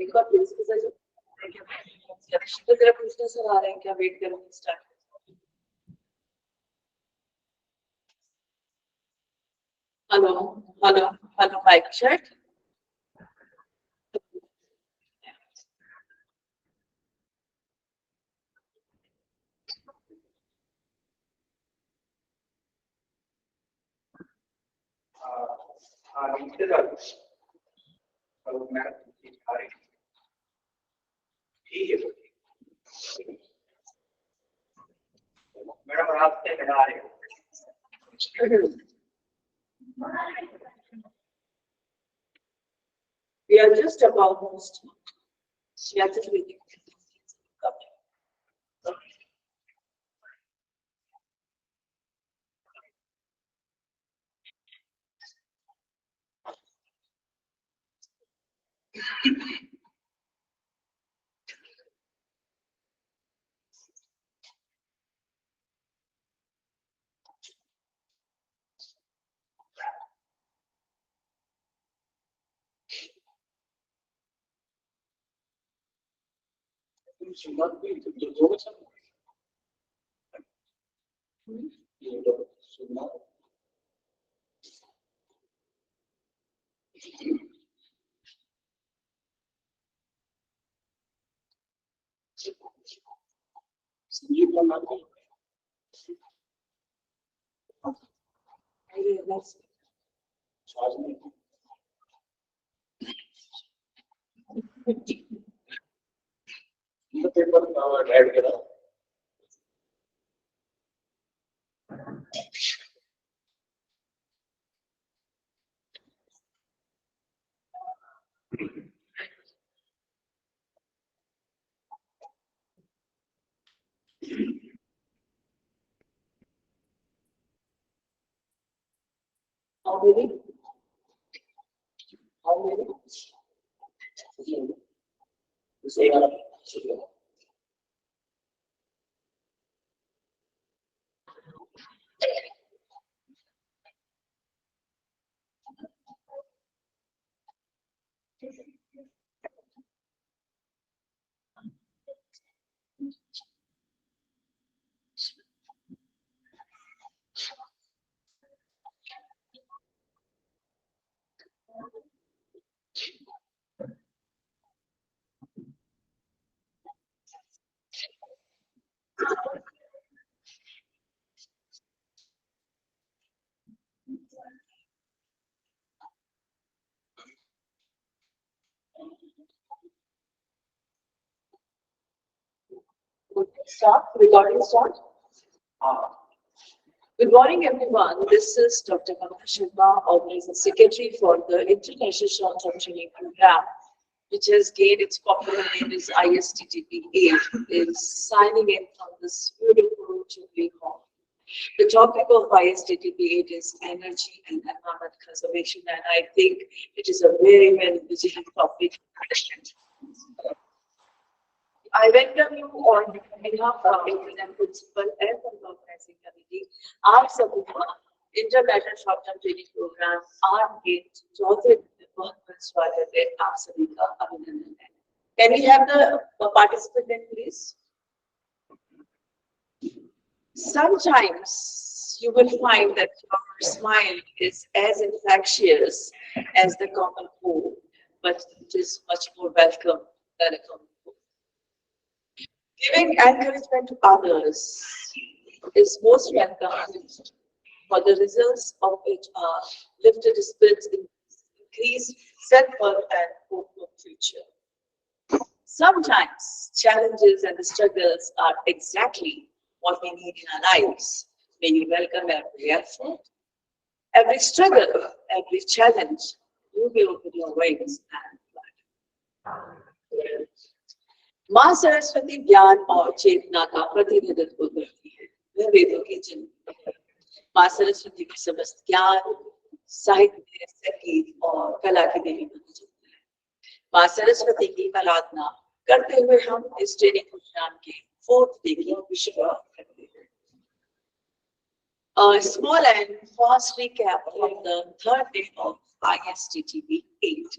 एक और principal sir जो तेरा पूछना सर आ रहे हैं क्या? वेट करो start. Hello hello hello mike check. Madam रास्ते में आ रहे हो. We are just about almost. We are just waiting. How many? How many? Start. Recording start. Good morning, everyone. This is Dr. Kamala Sharma, Organizing Secretary for the International Short-Term Training Program, which has gained its popular name as ISTTP-8, is signing in from this beautiful Jubilee Hall. The topic of ISTTP-8 is energy and environment conservation, and I think it is a very, very vigilant topic. I welcome you on behalf of the Principal and the Organizing Committee. आप सभी का international short term training programme आर गेट चौथे बहुत बहुत स्वागत है. आप सभी का अभिनंदन है. Can we have the participant please? Sometimes you will find that your smile is as infectious as the common cold, but it is much more welcome than a common cold. Giving encouragement to others is most welcome, for the results of which are lifted spirits, increased self-worth and hope for future. Sometimes challenges and the struggles are exactly what we need in our lives. May you welcome every effort, every struggle, every challenge. You will open your wings and fly. माँ सरस्वती ज्ञान और चेतना का प्रतिनिधित्व करती है. वह वेदों की जननी है. माँ सरस्वती की समस्त ज्ञान, साहित्य, संगीत और कला की देवी मानी जाती है. माँ सरस्वती की आराधना करते हुए हम इस ट्रेनिंग प्रोग्राम के 4th डे की शुरुआत करते हैं. A small and fast recap of the 3rd day of ISTTP-8.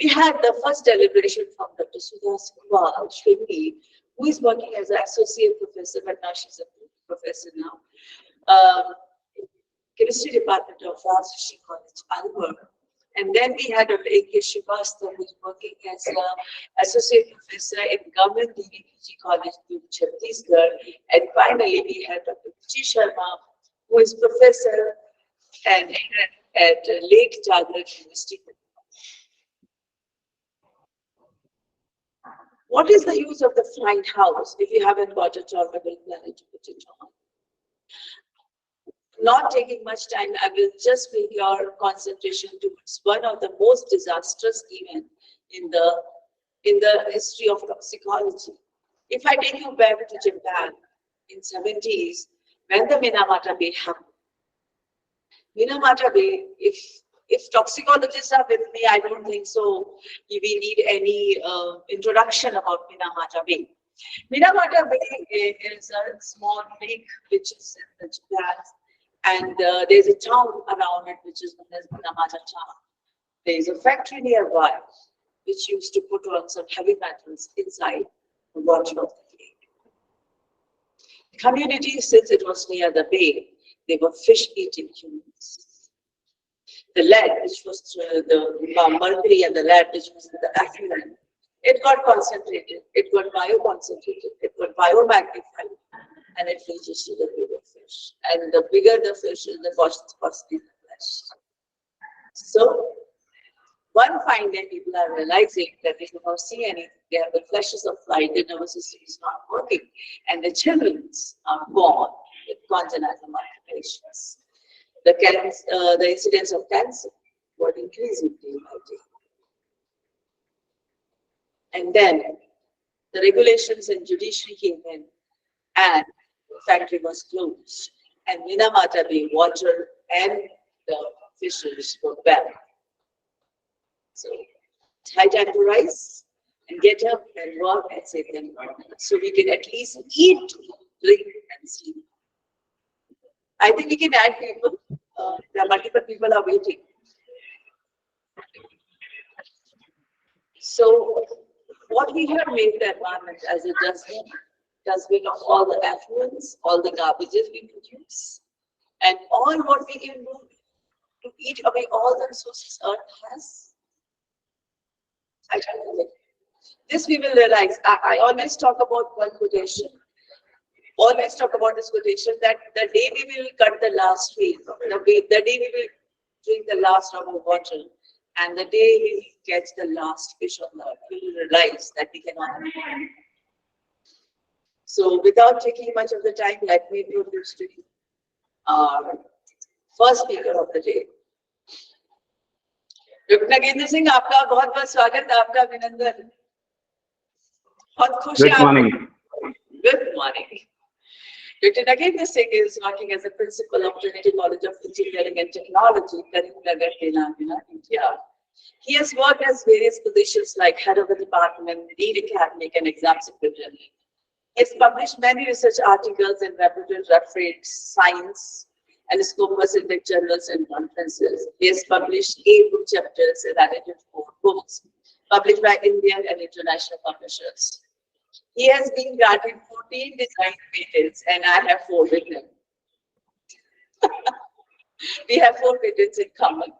We had the first deliberation from Dr. Sudha Shringi, who is working as an associate professor, but now she's a professor now. Chemistry department of Rajrishi College, Alwar. And then we had Dr. A.K. Srivastava, who is working as an associate professor in Government DVPG College, Chhattisgarh. And finally, we had Dr. Ruchi Sharma, who is professor and at Lake Jagra University. What is the use of the flying house if you haven't got a tolerable planet to put it on? Not taking much time, I will just bring your concentration towards one of the most disastrous events in the history of toxicology. If I take you back to Japan in 70s, when the Minamata Bay happened. Minamata Bay, if toxicologists are with me, I don't think so we need any introduction about Minamata Bay. Minamata Bay is a small lake which is in the Japan. And there's a town around it which is known as Minamata town. There is a factory nearby which used to put on some heavy metals inside the water of the lake. The community, since it was near the bay, they were fish-eating humans. The lead, which was the mercury and the lead, which was in the effluent, it got concentrated, it got bioconcentrated, it got biomagnified, and it reaches to the bigger fish. And the bigger the fish is, the costly the flesh. So, one fine day, people are realizing that they cannot see anything. They have the flashes of light, the nervous system is not working, and the children are born with congenital malformations. The incidence of cancer was increasing day by day. And then the regulations and judiciary came in, and the factory was closed. And Minamata Bay water and the fishes were banned. So it's high time to rise and get up and work and save them, so we can at least eat, drink, and sleep. I think we can add people. There are multiple people are waiting. So what we have made the environment as a dustbin of all the affluents, all the garbages we produce, and all what we can do to eat away all the resources Earth has. I don't know. This we will realize. I always talk about one quotation. Always talk about this quotation that the day we will cut the last tree, the day we will drink the last drop of water, and the day we catch the last fish on earth, we will realize that we cannot. So, without taking much of the time, let me introduce to you our first speaker of the day. Dr. Nagendra Singh, आपका बहुत-बहुत स्वागत, आपका अभिनंदन. बहुत खुश हैं. Good morning. Good morning. Dr. Nagendra Singh is working as a principal of Trinity College of Engineering and Technology, Karimnagar, Telangana, India. He has worked as various positions like head of the department, lead academic, and exam secretary. He has published many research articles in reputed science and Scopus Index journals and conferences. He has published 8 book chapters and edited 4 books, published by Indian and international publishers. He has been granted 14 design patents, and I have 4 with him. We have 4 patents in common.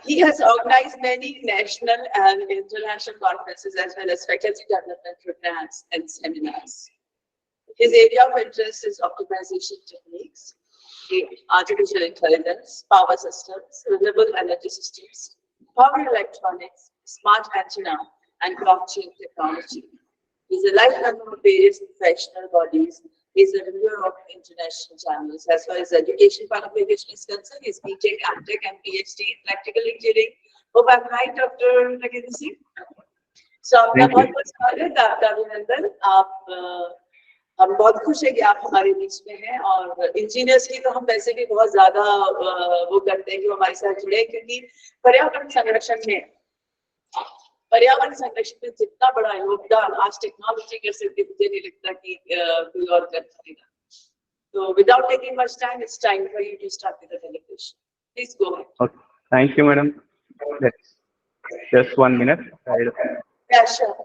He has organized many national and international conferences as well as faculty development programs and seminars. His area of interest is optimization techniques, artificial intelligence, power systems, renewable energy systems, power electronics, smart antenna, and blockchain technology. He is a lifelong member of various professional bodies. He is a reviewer of international channels. As far as education qualification is concerned, he is BTech, MTech, and PhD in practical engineering. Hope I'm right, Dr. Nagendra Singh. So, आपका बहुत-बहुत स्वागत, आपका अभिनंदन. हम बहुत खुश हैं कि आप हमारे बीच में हैं, और इंजीनियर्स की तो हम वैसे भी बहुत ज्यादा वो करते हैं कि हमारे साथ जुड़े, क्योंकि पर्यावरण संरक्षण में जितना बड़ा योगदान आज टेक्नोलॉजी कर सकती है, मुझे नहीं लगता कि कोई और कर सकेगा. So without taking much time, it's time for you to start with the deliberation. Please go ahead. Okay. Thank you, madam. Just 1 minute. Yeah, sure.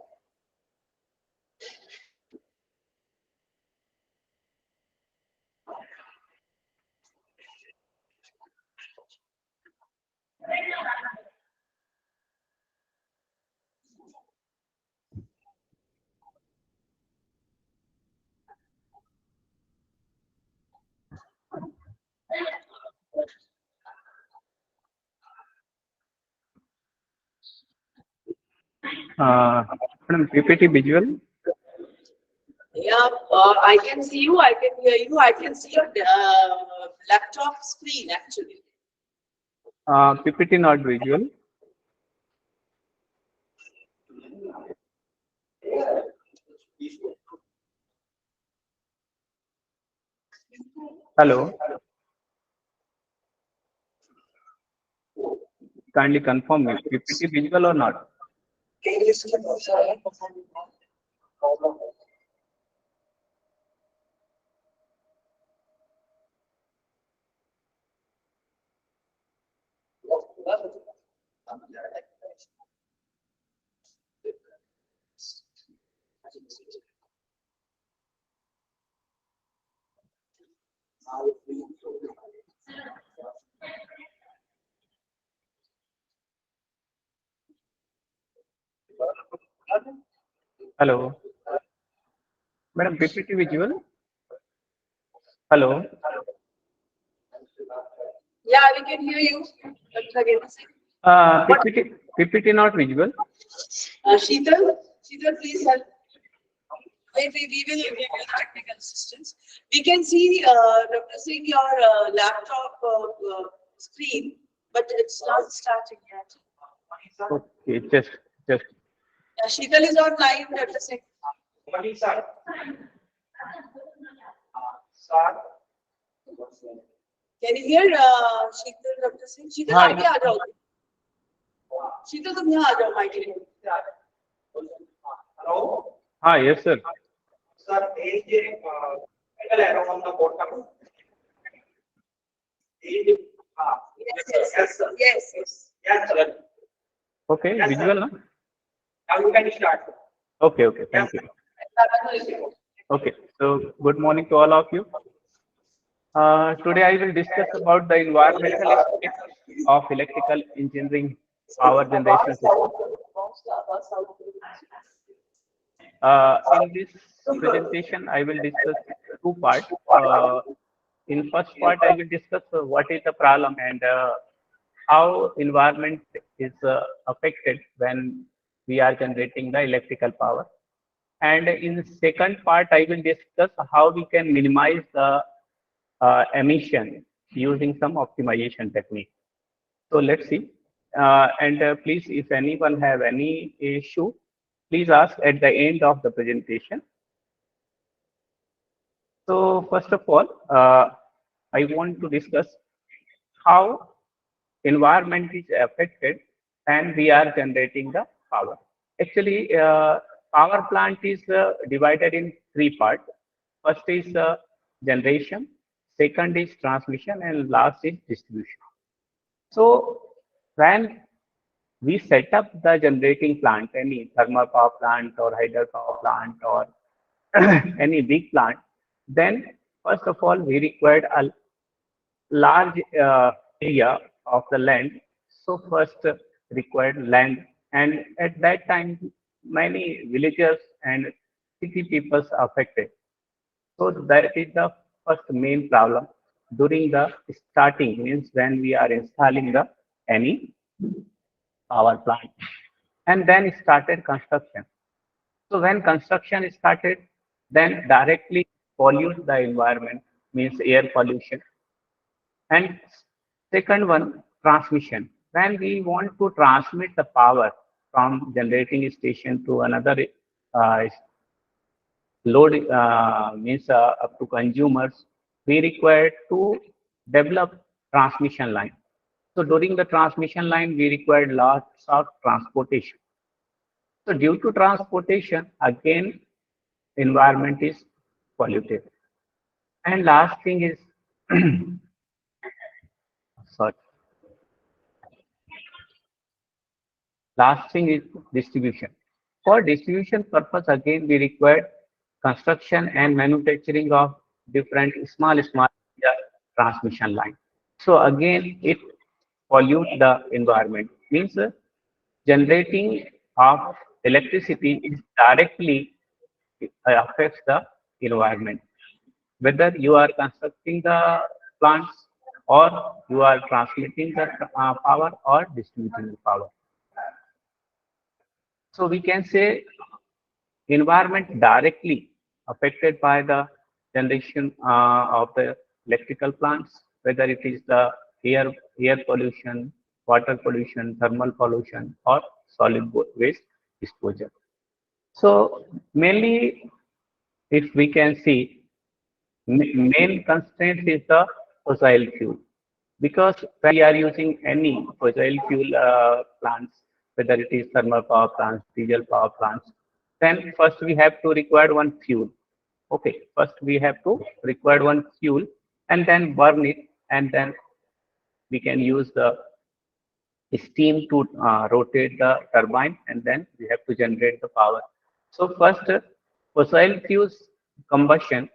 Uh, Madam, PPT visual. Yeah, I can see you, I can hear you, I can see your laptop screen actually. PPT not visual. Hello. Kindly confirm me. PPT visual or not? Hello. Madam, PPT visual. Hello. Yeah, we can hear you. Again, what? PPT not visual. Sheetal, please help. Wait, we will technical assistance. We can see representing your laptop screen, but it's not starting yet. Okay, just. Sheetal is online representing. Sir. Sir. Can you hear Sheetal doctor Singh? Sheetal Hi. आगे आ जाओ. शीतल तुम यहाँ आ जाओ mic के लिए. Hello. Hi, yes, sir. Sir, I will on the bottom. Yes, sir. Yes. Yes, sir. Okay, Yes, visual, sir. na? Now you can start. Okay, thank you. Okay, so good morning to all of you. Today I will discuss about the environmental aspects of electrical engineering power generation system. In this presentation, I will discuss two parts. In first part, I will discuss what is the problem and how environment is affected when we are generating the electrical power. And in second part, I will discuss how we can minimize the emission using some optimization technique. So let's see. And please, if anyone have any issue, please ask at the end of the presentation. So first of all, I want to discuss how environment is affected and we are generating the power. Actually, power plant is divided in three parts. First is generation, second is transmission, and last is distribution. So when we set up the generating plant, any thermal power plant or hydropower plant or any big plant, then first of all we required a large area of the land. So first required land, and at that time many villagers and city peoples affected. So that is the first main problem during the starting, means when we are installing the any power plant, and then started construction. So when construction started, then directly pollute the environment, means air pollution. And second one, transmission. When we want to transmit the power from generating station to another uh, load, means up to consumers, we require to develop transmission line. So during the transmission line, we required lots of transportation. So due to transportation, again, environment is polluted. And last thing is, sorry, Last thing is distribution. For distribution purpose, again, we require construction and manufacturing of different small transmission line. So again, it pollute the environment. Means generating of electricity is directly affects the environment. Whether you are constructing the plants or you are transmitting the power or distributing the power. So we can say environment directly affected by the generation of the electrical plants, whether it is the air pollution, water pollution, thermal pollution, or solid waste disposal. So mainly, if we can see, main constraint is the fossil fuel, because when we are using any fossil fuel plants, whether it is thermal power plants, diesel power plants, then first we have to require one fuel. Okay, first we have to require one fuel and then burn it, and then we can use the steam to rotate the turbine, and then we have to generate the power. So first, fossil fuels combustion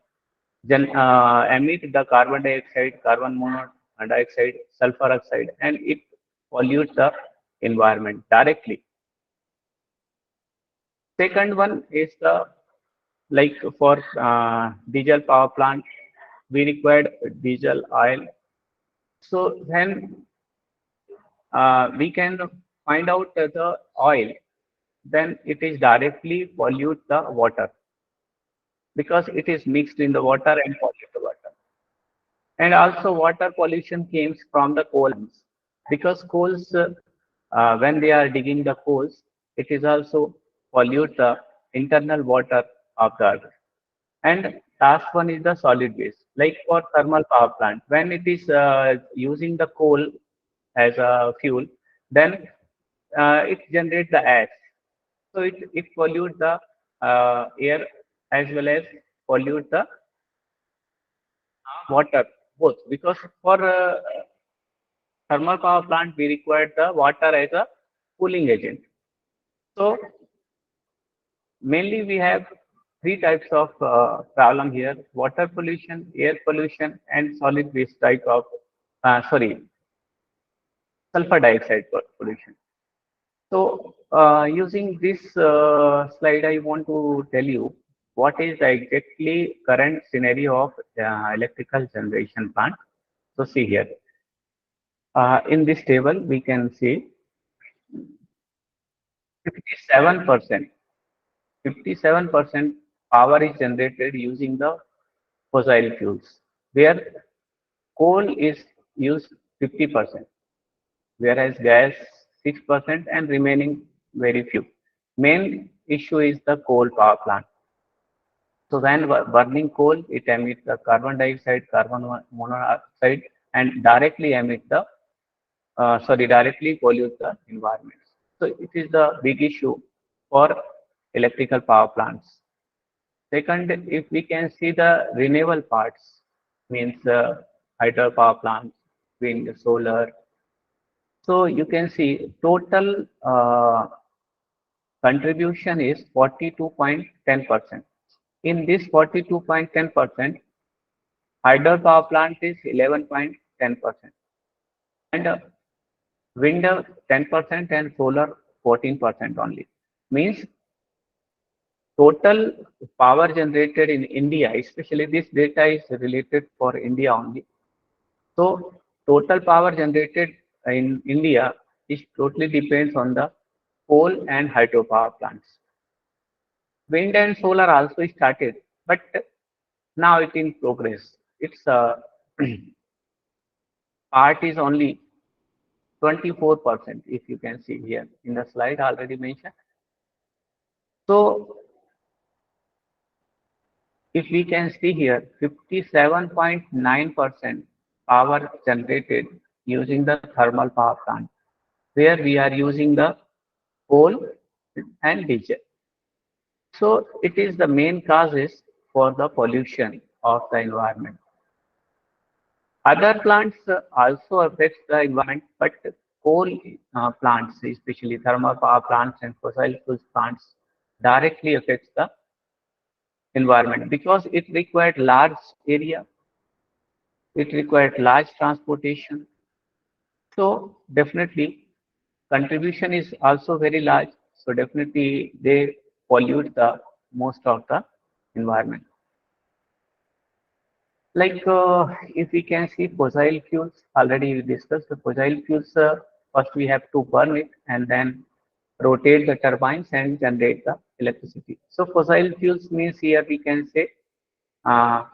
emit the carbon dioxide, carbon monoxide, sulfur oxide, and it pollutes the environment directly. Second one is the, like for diesel power plant, we required diesel oil. So then we can find out the oil, then it is directly pollute the water because it is mixed in the water and pollute the water. And also water pollution comes from the coals, because coals, when they are digging the coals, it is also pollute the internal water of the earth. And last one is the solid waste, like for thermal power plant. When it is using the coal as a fuel, then it generates the ash. So it pollutes the air as well as pollute the water, both. Because for thermal power plant, we require the water as a cooling agent. So mainly we have three types of problem here: water pollution, air pollution, and solid waste type of, sorry, sulfur dioxide pollution. So using this slide, I want to tell you what is the exactly current scenario of electrical generation plant. So see here, in this table, we can see 57%, 57% power is generated using the fossil fuels, where coal is used 50%, whereas gas 6% and remaining very few. Main issue is the coal power plant. So when burning coal, it emits the carbon dioxide, carbon monoxide, and directly emit the, directly pollute the environment. So it is the big issue for electrical power plants. Second, if we can see the renewable parts, means hydropower plants, wind, solar. So you can see total contribution is 42.10%. In this 42.10%, hydropower plant is 11.10%, and wind 10% and solar 14% only. Means total power generated in India, especially this data is related for India only. So total power generated in India is totally depends on the coal and hydropower plants. Wind and solar also started, but now it in progress. Its part is only 24%, if you can see here in the slide already mentioned. So if we can see here, 57.9% power generated using the thermal power plant, where we are using the coal and diesel. So it is the main causes for the pollution of the environment. Other plants also affect the environment, but coal plants, especially thermal power plants and fossil fuel plants, directly affects the environment because it required large area, it required large transportation. So definitely contribution is also very large. So definitely they pollute the most of the environment. Like if we can see fossil fuels, already we discussed the fossil fuels. First we have to burn it and then rotate the turbines and generate the electricity. So fossil fuels means here we can say uh,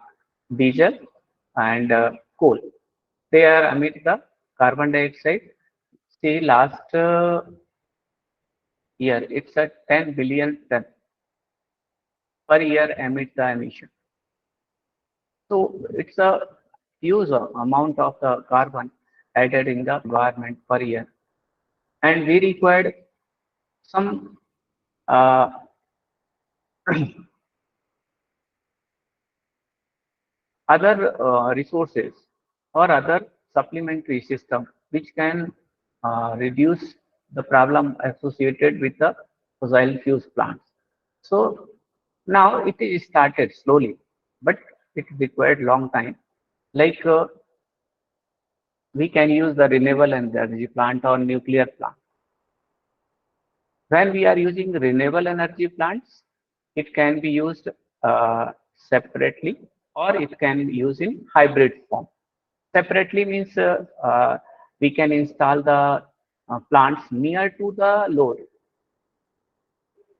diesel and coal. They are emit the carbon dioxide. See last year it's a 10 billion ton per year emit the emission. So it's a huge amount of the carbon added in the environment per year. And we required some uh, other resources or other supplementary system which can reduce the problem associated with the fossil fuels plants. So now it is started slowly, but it required long time. Like we can use the renewable energy plant or nuclear plant. When we are using renewable energy plants, it can be used separately or it can be used in hybrid form. Separately means we can install the plants near to the load.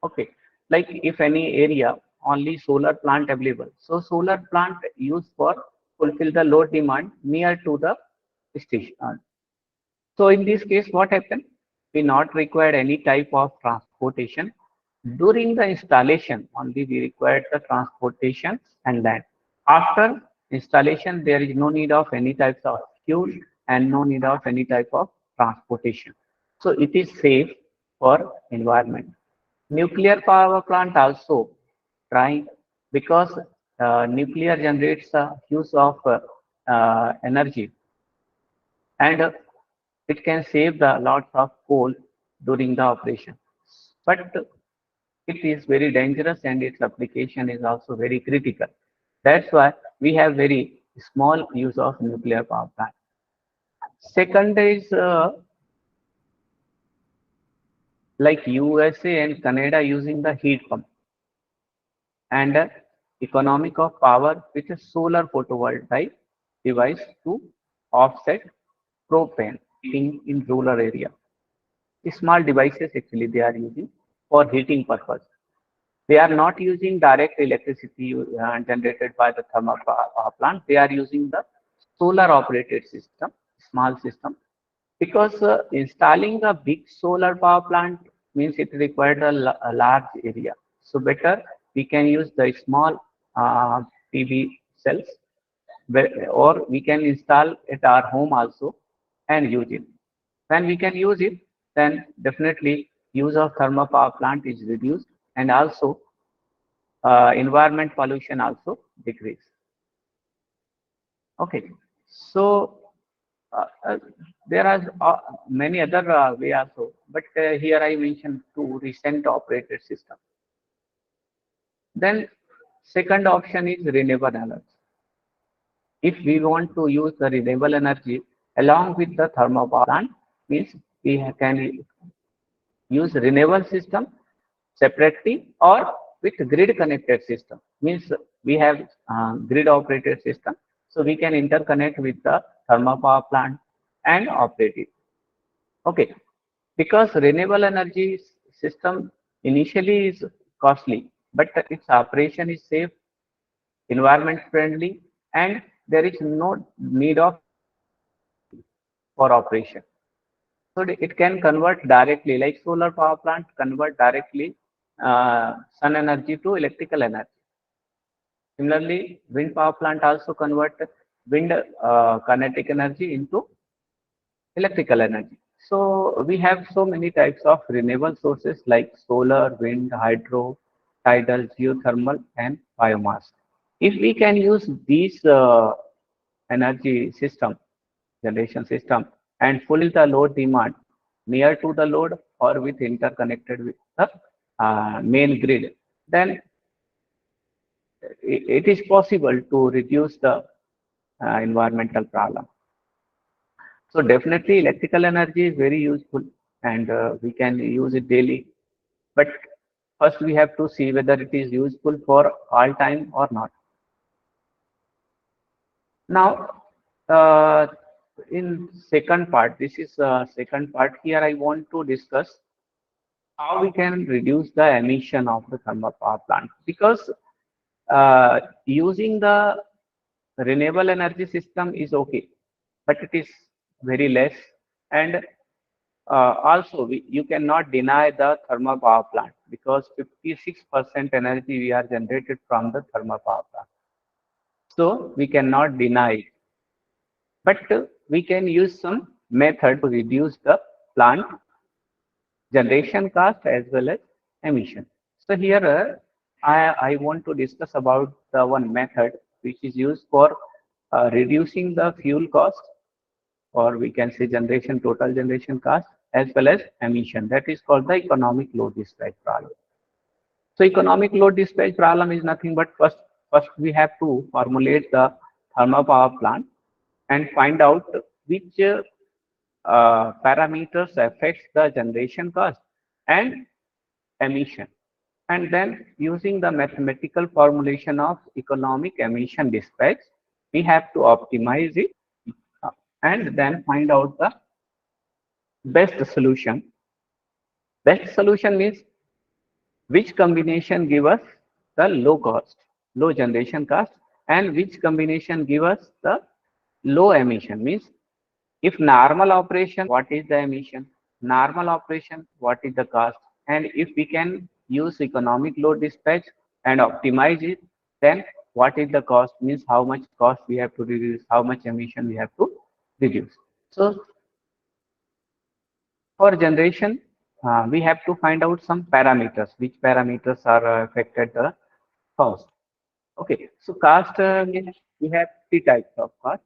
Okay, like if any area only solar plant available, so solar plant used for fulfill the load demand near to the station. So in this case, what happened? We not required any type of transportation. During the installation, only we required the transportation and land. After installation, there is no need of any types of fuel and no need of any type of transportation. So it is safe for environment. Nuclear power plant also trying because nuclear generates a use of energy and it can save the lots of coal during the operation. But it is very dangerous and its application is also very critical. That's why we have very small use of nuclear power plant. Second is like USA and Canada using the heat pump and economic of power with a solar photovoltaic device to offset propane in rural area. Small devices actually they are using for heating purpose. They are not using direct electricity generated by the thermal power plant. They are using the solar operated system, small system, because installing a big solar power plant means it required a large area. So better we can use the small PV cells, or we can install at our home also and use it. When we can use it, then definitely use of thermal power plant is reduced and also environment pollution also decrease. Okay, so uh, there are many other way also, but here I mentioned two recent operated system. Then second option is renewable energy. If we want to use the renewable energy along with the thermal power plant, means we can use renewable system separately or with grid connected system. Means we have grid operated system, so we can interconnect with the thermal power plant and operate it. Okay, because renewable energy system initially is costly, but its operation is safe, environment friendly, and there is no need of for operation. So it can convert directly, like solar power plant convert directly sun energy to electrical energy. Similarly, wind power plant also convert wind kinetic energy into electrical energy. So we have so many types of renewable sources like solar, wind, hydro, tidal, geothermal, and biomass. If we can use these energy system, generation system, and fulfill the load demand near to the load or with interconnected with the main grid, then it is possible to reduce the environmental problem. So definitely electrical energy is very useful and we can use it daily. But first we have to see whether it is useful for all time or not. Now, in second part, this is second part here, I want to discuss how we can reduce the emission of the thermal power plant because using the renewable energy system is okay, but it is very less and also you cannot deny the thermal power plant because 56% energy we are generated from the thermal power plant. So we cannot deny it. But we can use some method to reduce the plant generation cost as well as emission. So here I want to discuss about the one method which is used for reducing the fuel cost, or we can say generation total generation cost as well as emission. That is called the economic load dispatch problem. So economic load dispatch problem is nothing but first we have to formulate the thermal power plant and find out which parameters affects the generation cost and emission. And then using the mathematical formulation of economic emission dispatch, we have to optimize it and then find out the best solution. Best solution means which combination give us the low cost, low generation cost, and which combination give us the low emission. Means if normal operation, what is the emission? Normal operation, what is the cost? And if we can use economic load dispatch and optimize it, then what is the cost? Means how much cost we have to reduce, how much emission we have to reduce. So for generation, we have to find out some parameters, which parameters are affected the cost. Okay, so cost means we have three types of cost: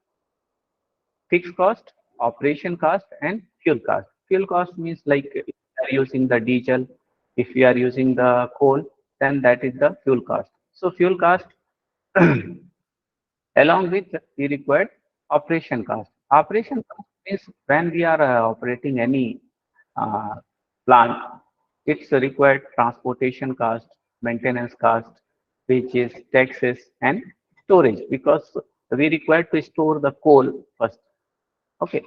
fixed cost, operation cost, and fuel cost. Fuel cost means like if we are using the diesel, if we are using the coal, then that is the fuel cost. So fuel cost along with the required operation cost. Operation cost means when we are operating any uh, plant, it's a required transportation cost, maintenance cost, which is taxes and storage because we require to store the coal first. Okay.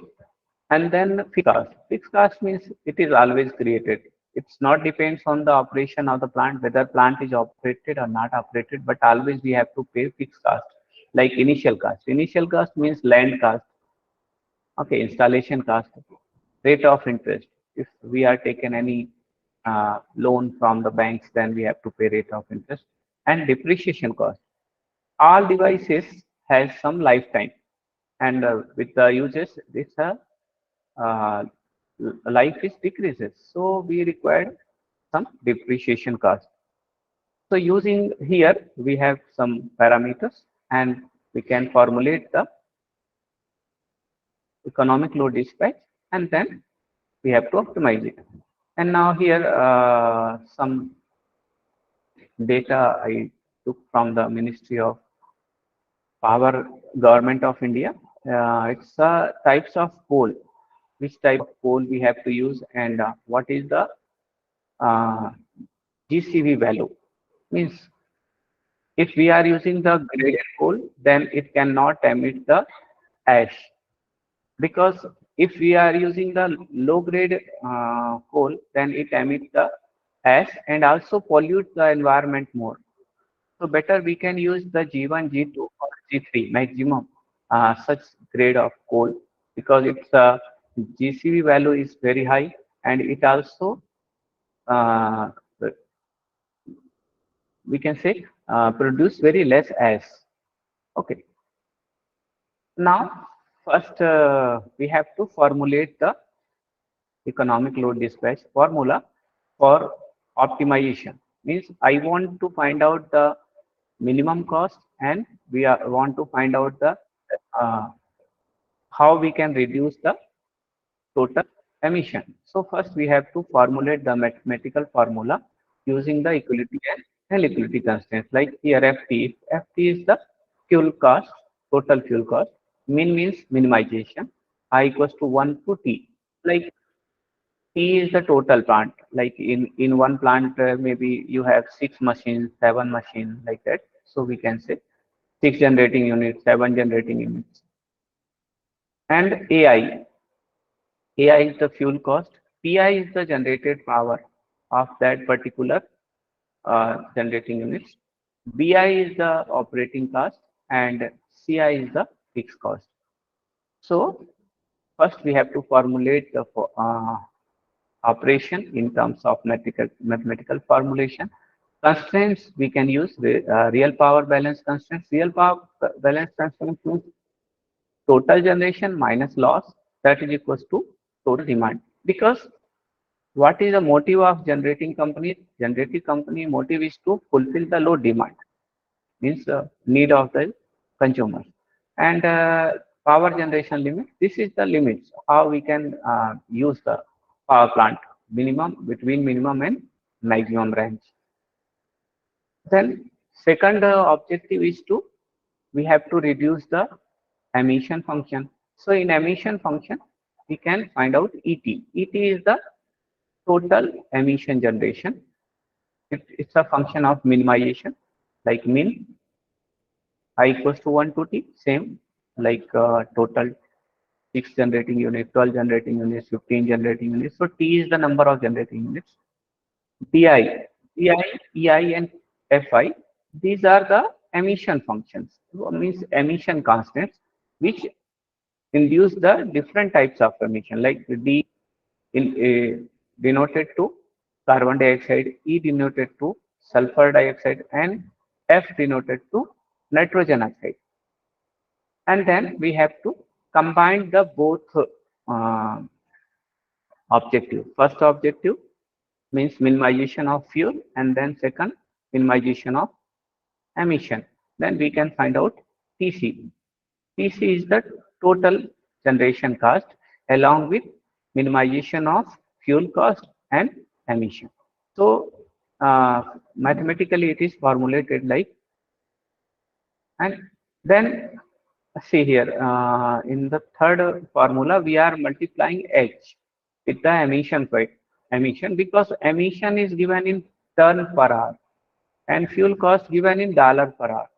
And then fixed cost. Fixed cost means it is always created. It's not depends on the operation of the plant, whether plant is operated or not operated, but always we have to pay fixed cost, like initial cost. Initial cost means land cost, okay, installation cost, rate of interest. If we are taken any loan from the banks, then we have to pay rate of interest and depreciation cost. All devices has some lifetime, and with the uses, this uh, life is decreases. So we require some depreciation cost. So using here, we have some parameters and we can formulate the economic load dispatch and then we have to optimize it. And now here some data I took from the Ministry of Power, Government of India. It's types of coal, which type of coal we have to use and what is the uh, GCV value. Means if we are using the graded coal, then it cannot emit the ash because if we are using the low grade coal, then it emits the ash and also pollutes the environment more. So better we can use the G1, G2 or G3 maximum such grade of coal because its GCV value is very high and it also uh, we can say produce very less ash. Okay. Now first we have to formulate the economic load dispatch formula for optimization. Means I want to find out the minimum cost and want to find out the uh, how we can reduce the total emission. So first we have to formulate the mathematical formula using the equality and liquidity constraints. Like here FT, FT is the fuel cost, total fuel cost. Min means minimization. I equals to 1 to T. Like T is the total plant. Like in one plant, maybe you have 6 machines, 7 machines, like that. So we can say 6 generating units, 7 generating units. And AI is the fuel cost. PI is the generated power of that particular generating units. BI is the operating cost, and CI is the fixed cost. So first we have to formulate the operation in terms of mathematical formulation. Constraints we can use real power balance constraints. Real power balance constraints means total generation minus loss, that is equals to total demand. Because what is the motive of generating company? Generating company motive is to fulfill the load demand, means need of the consumers. And power generation limit, this is the limits how we can use the power plant minimum, between minimum and maximum range. Then second objective is to, we have to reduce the emission function. So in emission function, we can find out ET. ET is the total emission generation. It's a function of minimization, like min I equals to 1 to T, same like total 6 generating units, 12 generating units, 15 generating units. So T is the number of generating units. DI, DI, EI, and FI, these are the emission functions, means emission constants, which induce the different types of emission, like D in denoted to carbon dioxide, E denoted to sulfur dioxide, and F denoted to nitrogen oxide. And then we have to combine the both uh, objective. First objective means minimization of fuel, and then second minimization of emission. Then we can find out TC. TC is the total generation cost along with minimization of fuel cost and emission. So mathematically it is formulated like, and then see here in the third formula we are multiplying H with the emission rate. Emission, because emission is given in ton per hour and fuel cost given in dollar per hour.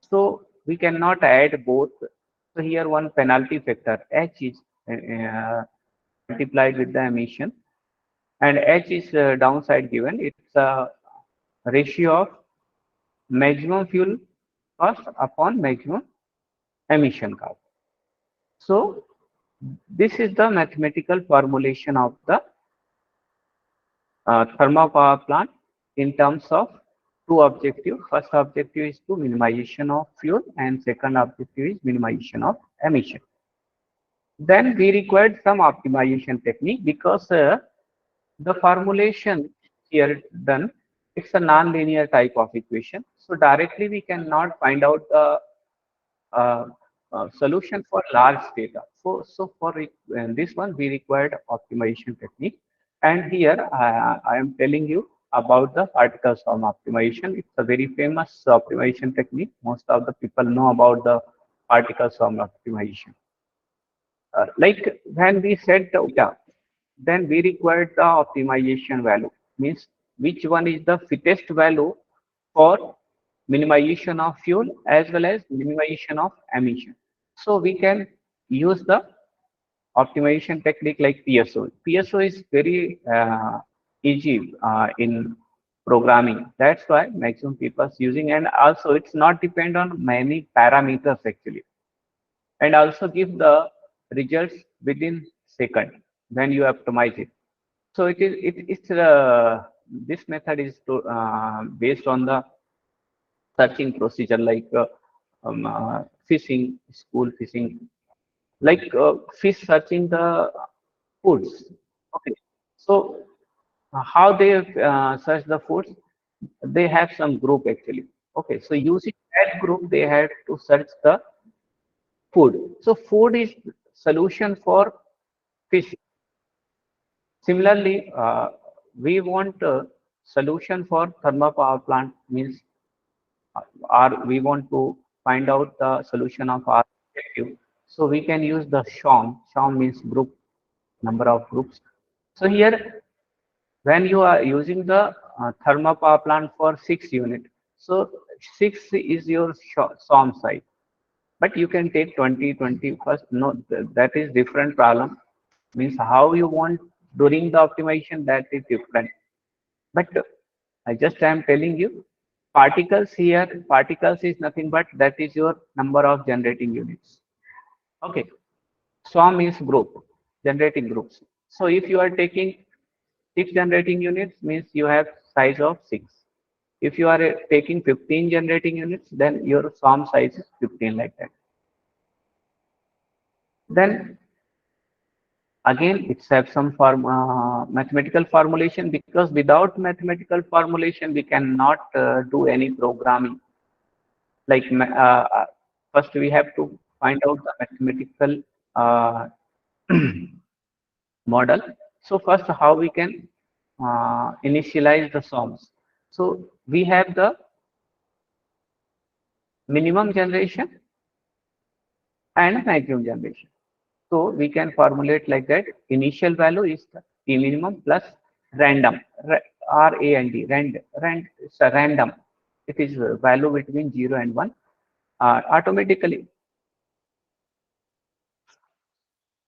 So we cannot add both. So here one penalty factor H is multiplied with the emission, and H is downside given. It's a ratio of maximum fuel cost upon maximum emission cost. So this is the mathematical formulation of the thermal power plant in terms of two objectives. First objective is to minimization of fuel, and second objective is minimization of emission. Then we required some optimization technique, because the formulation here done, it's a non-linear type of equation. So directly we cannot find out the solution for large data. So for this one, we required optimization technique. And here I am telling you about the particle swarm optimization. It's a very famous optimization technique. Most of the people know about the particle swarm optimization. Like when we set the data, then we required the optimization value, means which one is the fittest value for minimization of fuel as well as minimization of emission. So we can use the optimization technique like PSO. PSO is very easy in programming. That's why maximum people are using, and also it's not depend on many parameters actually, and also give the results within second when you optimize it. So it's this method is based on the searching procedure, like fishing, school fishing, like fish searching the foods. Okay, so how they search the foods? They have some group actually. Okay, so using that group, they had to search the food. So food is solution for fish. Similarly, we want a solution for thermal power plant means, or we want to find out the solution of our objective. So we can use the SHOM. SHOM means group, number of groups. So here, when you are using the thermal power plant for 6 unit, so 6 is your SHOM size. But you can take 20, 20 first. No, that is different problem. Means how you want during the optimization, that is different. But I just am telling you, particles here, particles is nothing but that is your number of generating units. Okay. SWAM is group, generating groups. So if you are taking 6 generating units, means you have size of 6. If you are taking 15 generating units, then your SWAM size is 15, like that. Then again, it's have some mathematical formulation, because without mathematical formulation, we cannot do any programming. Like first, we have to find out the mathematical uh, model. So first, how we can initialize the SOMs. So we have the minimum generation and maximum generation. So we can formulate like that. Initial value is the P minimum plus random, R A N D, it's a random. It is a value between 0 and 1. Automatically,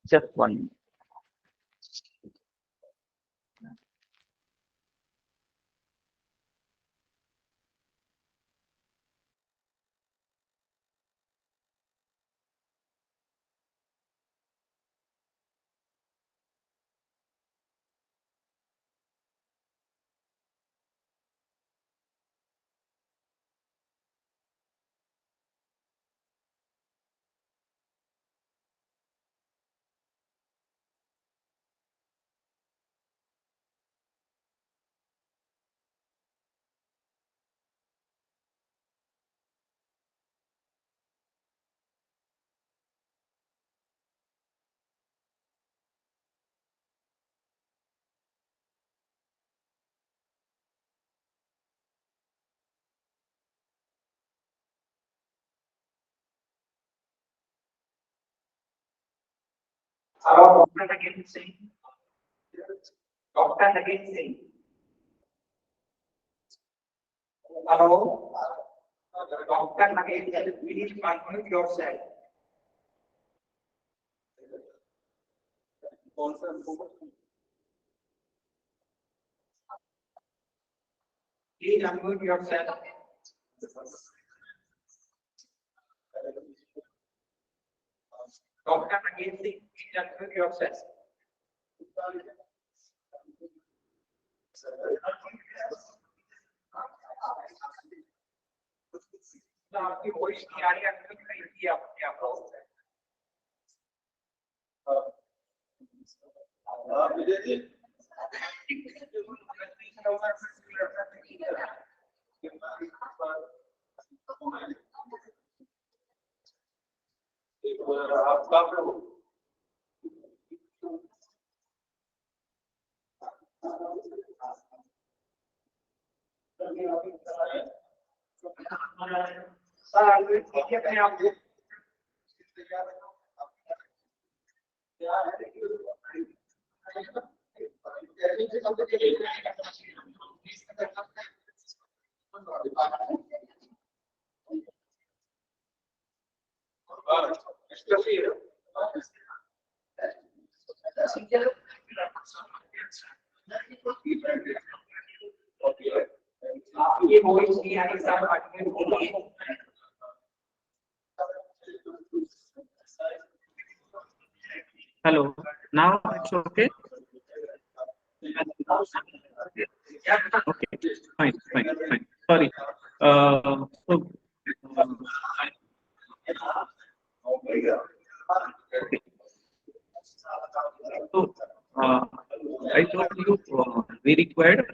just one. Hello, Doctor again saying. Doctor again saying. Hello. Doctor again saying. Please unmute yourself. Please unmute yourself. Doctor again saying. Please unmute yourself. आपकी voice नहीं आ रही है, unmute करिए अपने आप को। अपने आप को ये वॉइस नहीं आ रही साहब, अनम्यूट बोलिए। Hello. Now it's okay. Okay. Fine. Sorry. So. Okay. So, I told you we required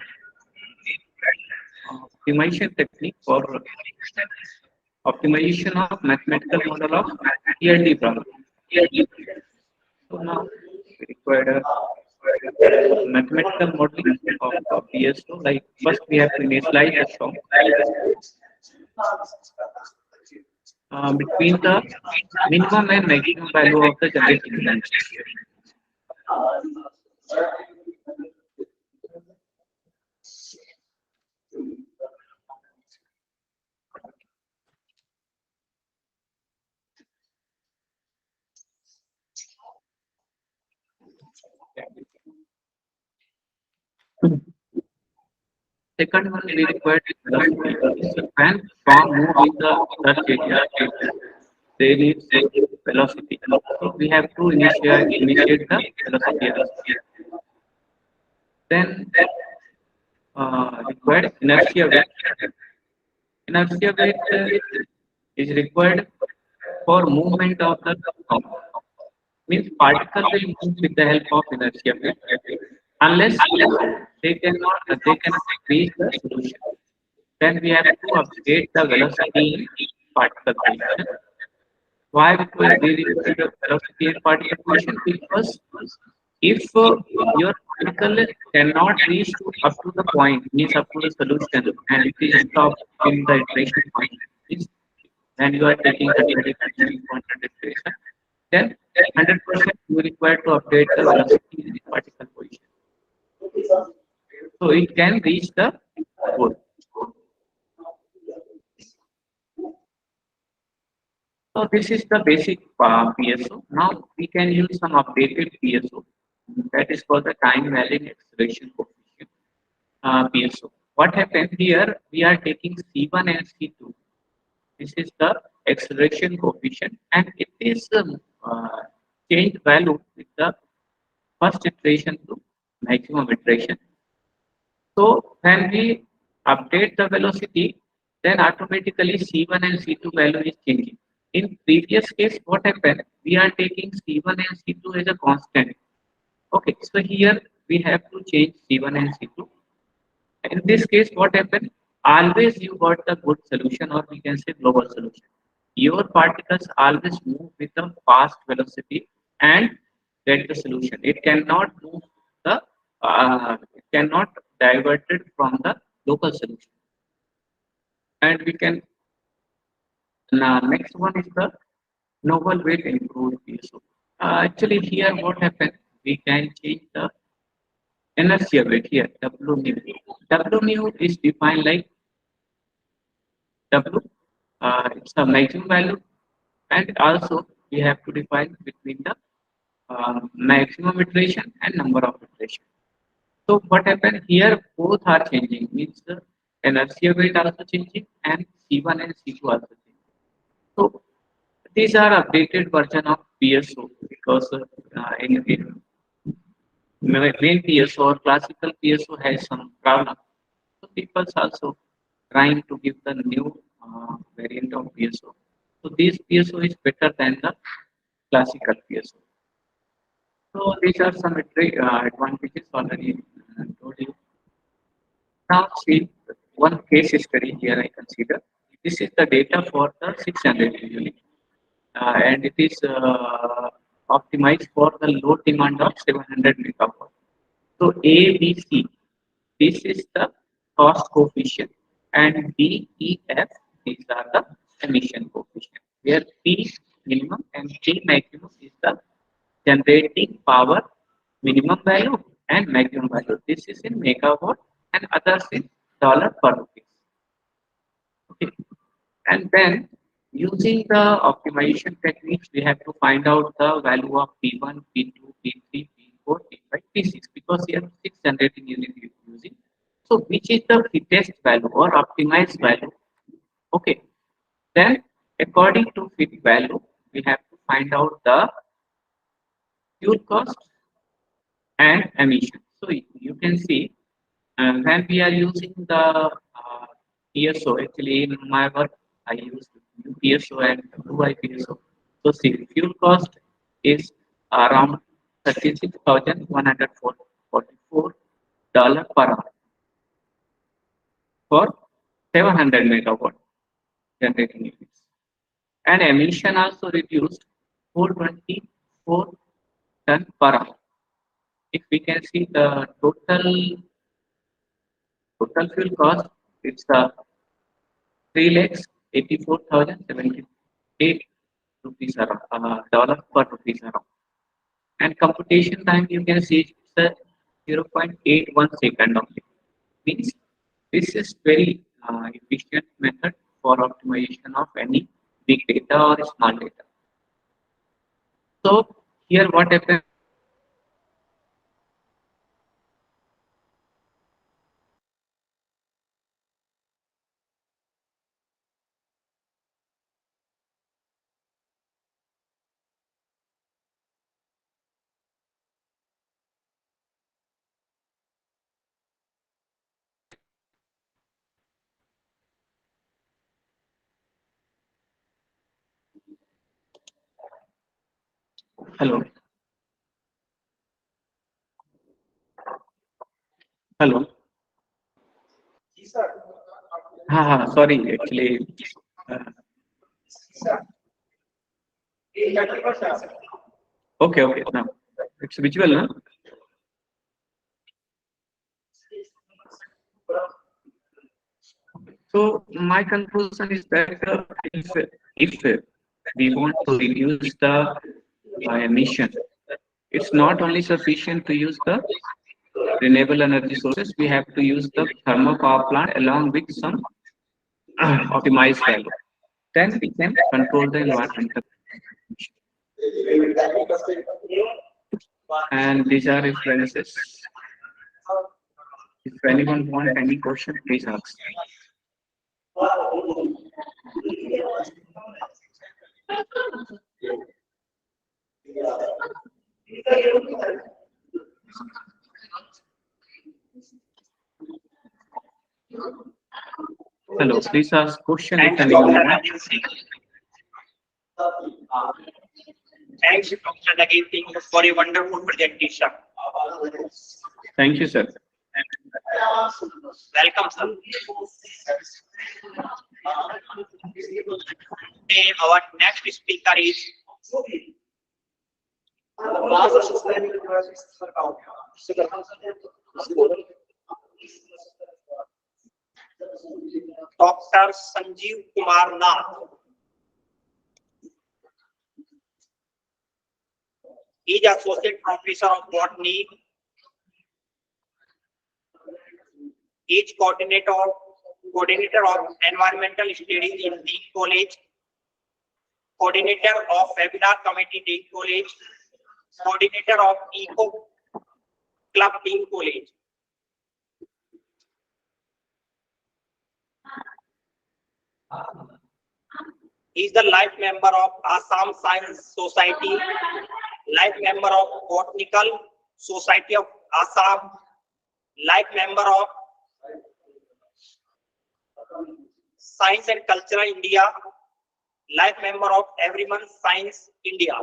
optimization technique for optimization of mathematical model of ELD problem. So now we required mathematical modeling of PSO. Like first we have to initialize the shock between the minimum and maximum value of the generating event. Second one we require velocity. So when from move in the search area, there is velocity. So we have to initiate the velocity as well. Then required inertia weight. Inertia weight is required for movement of the means particle will move with the help of inertia weight unless they cannot reach the solution. Then we have to update the velocity in particle position. Why we require the velocity in particle position? Because if your particle cannot reach up to the point, means up to the solution, and it is stopped in the iteration point, means when you are taking 100 iteration point iteration, then 100% you require to update the velocity in the particle position. So it can reach the goal. So this is the basic PSO. Now we can use some updated PSO. That is called the time varying acceleration coefficient PSO. What happened here? We are taking C1 and C2. This is the acceleration coefficient, and it is changed value with the first iteration to maximum iteration. So when we update the velocity, then automatically C1 and C2 value is changing. In previous case, what happened? We are taking C1 and C2 as a constant. Okay, so here we have to change C1 and C2. In this case, what happened? Always you got the good solution, or we can say global solution. Your particles always move with a fast velocity and get the solution. It cannot move the it cannot diverted from the local solution. And we can now next one is the novel weight improved PSO. Actually, here what happened? We can change the energy of it here, W mu. W mu is defined like W, it's a maximum value, and also we have to define between the maximum iteration and number of iteration. So what happened here? Both are changing, means the energy weight also changing and C1 and C2 also changing. So these are updated version of PSO because in main PSO or classical PSO has some problem. So people also trying to give the new variant of PSO. So this PSO is better than the classical PSO. So these are some advantages already told you. Now see one case study here I consider. This is the data for the 600 unit, and it is optimized for the load demand of 700 megawatt. So A, B, C, this is the cost coefficient, and D, E, F, these are the emission coefficient. Where P minimum and K maximum is the generating power minimum value and maximum value. This is in megawatt and others in dollar per rupees. Okay. And then using the optimization techniques, we have to find out the value of P1, P2, P3, P4, P5, P6 because here 6 generating unit is using. So which is the fittest value or optimized value? Okay. Then according to fit value, we have to find out the fuel cost and emission. So you can see when we are using the PSO, actually in my work, I use PSO and Blue PSO. So see, fuel cost is around $36,144 per hour for 700 megawatt generating units. And emission also reduced 424 ton per hour if we can see the total fuel cost, it's 3,84,078 rupees around, dollar per rupees around. And computation time, you can see it's 0.81 second only. Means this is very efficient method for optimization of any big data or small data. So here what happens? Hello, hello. जी sir Sorry, actually. Uh, sir ये 30%. okay. Now it's visual, no? So my conclusion is that if we want to reduce the emission, it's not only sufficient to use the renewable energy sources. We have to use the thermal power plant along with some optimized value. Then we can control the environmental. And these are references. If anyone wants any question, please ask. Hello, please ask question if Thanks, anyone Dr. wants. Thanks, Dr. Nagin, for a wonderful presentation. Thank you, sir. Welcome, sir. And our next speaker is Dr. Sanjeev Kumar Nath. He is Associate Professor of Botany. He is coordinator of Environmental Studies in Dean College, coordinator of Webinar Committee Dean College, coordinator of Eco Club Dean College. He is the life member of Assam Science Society, life member of Botanical Society of Assam, life member of Science and Culture India, life member of Everyone Science India.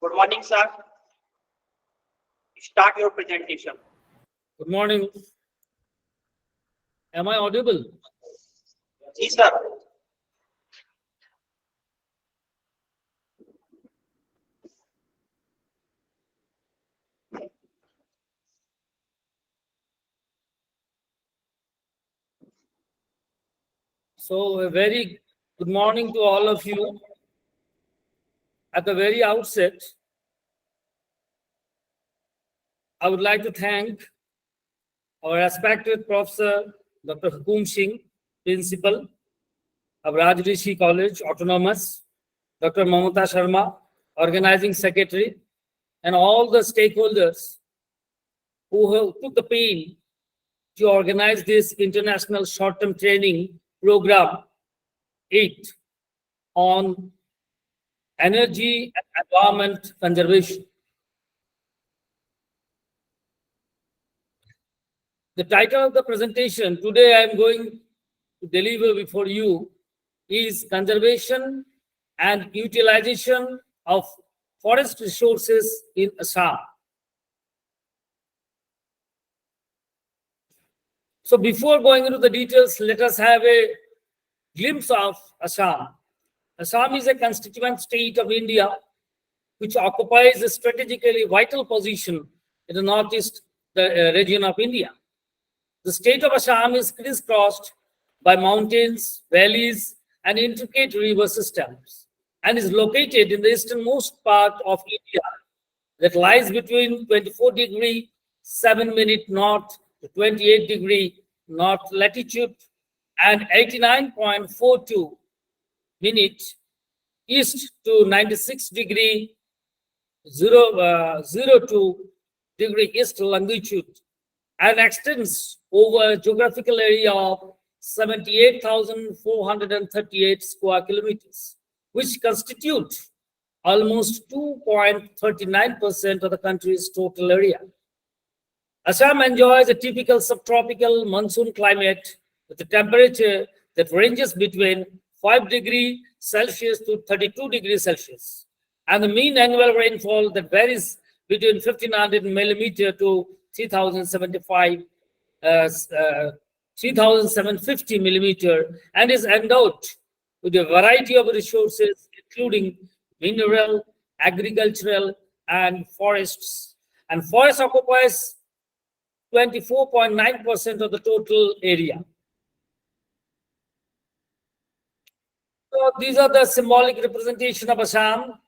Good morning, sir. Start your presentation. Good morning. Am I audible? Yes, sir. So a very good morning to all of you. At the very outset, I would like to thank our respected Professor Dr. Hukum Singh, Principal of Rajrishi College, Autonomous, Dr. Mamata Sharma, Organizing Secretary, and all the stakeholders who took the pain to organize this international short-term training program 8 on energy and environment conservation. The title of the presentation today I am going to deliver before you is Conservation and Utilization of Forest Resources in Assam. So before going into the details, let us have a glimpse of Assam. Assam is a constituent state of India which occupies a strategically vital position in the northeast region of India. The state of Assam is crisscrossed by mountains, valleys, and intricate river systems, and is located in the easternmost part of India that lies between 24° 7' north to 28° north latitude and 89.42' east to 96° 02' east longitude, and extends over a geographical area of 78,438 square kilometers, which constitute almost 2.39% of the country's total area. Assam enjoys a typical subtropical monsoon climate with a temperature that ranges between 5° Celsius to 32° Celsius, and the mean annual rainfall that varies between 1,500 millimeter to 3,750 millimeter, and is endowed with a variety of resources, including mineral, agricultural, and forests. And forest occupies 24.9% of the total area. So these are the symbolic representation of Assam.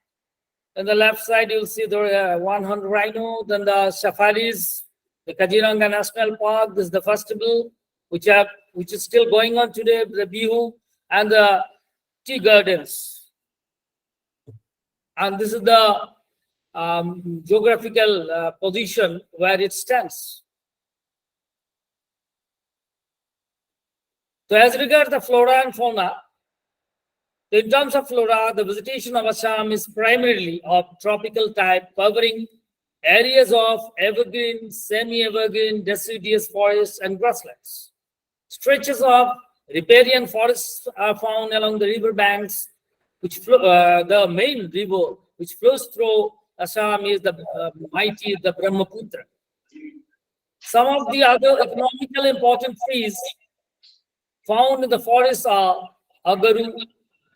On the left side, you'll see the one horned rhino, then the safaris, the Kaziranga National Park. This is the festival which is still going on today, the Bihu, and the tea gardens. And this is the geographical position where it stands. So as regards the flora and fauna, in terms of flora, the vegetation of Assam is primarily of tropical type, covering areas of evergreen, semi-evergreen, deciduous forests and grasslands. Stretches of riparian forests are found along the river banks, which the main river which flows through Assam is the mighty the Brahmaputra. Some of the other economically important trees found in the forests are agaru,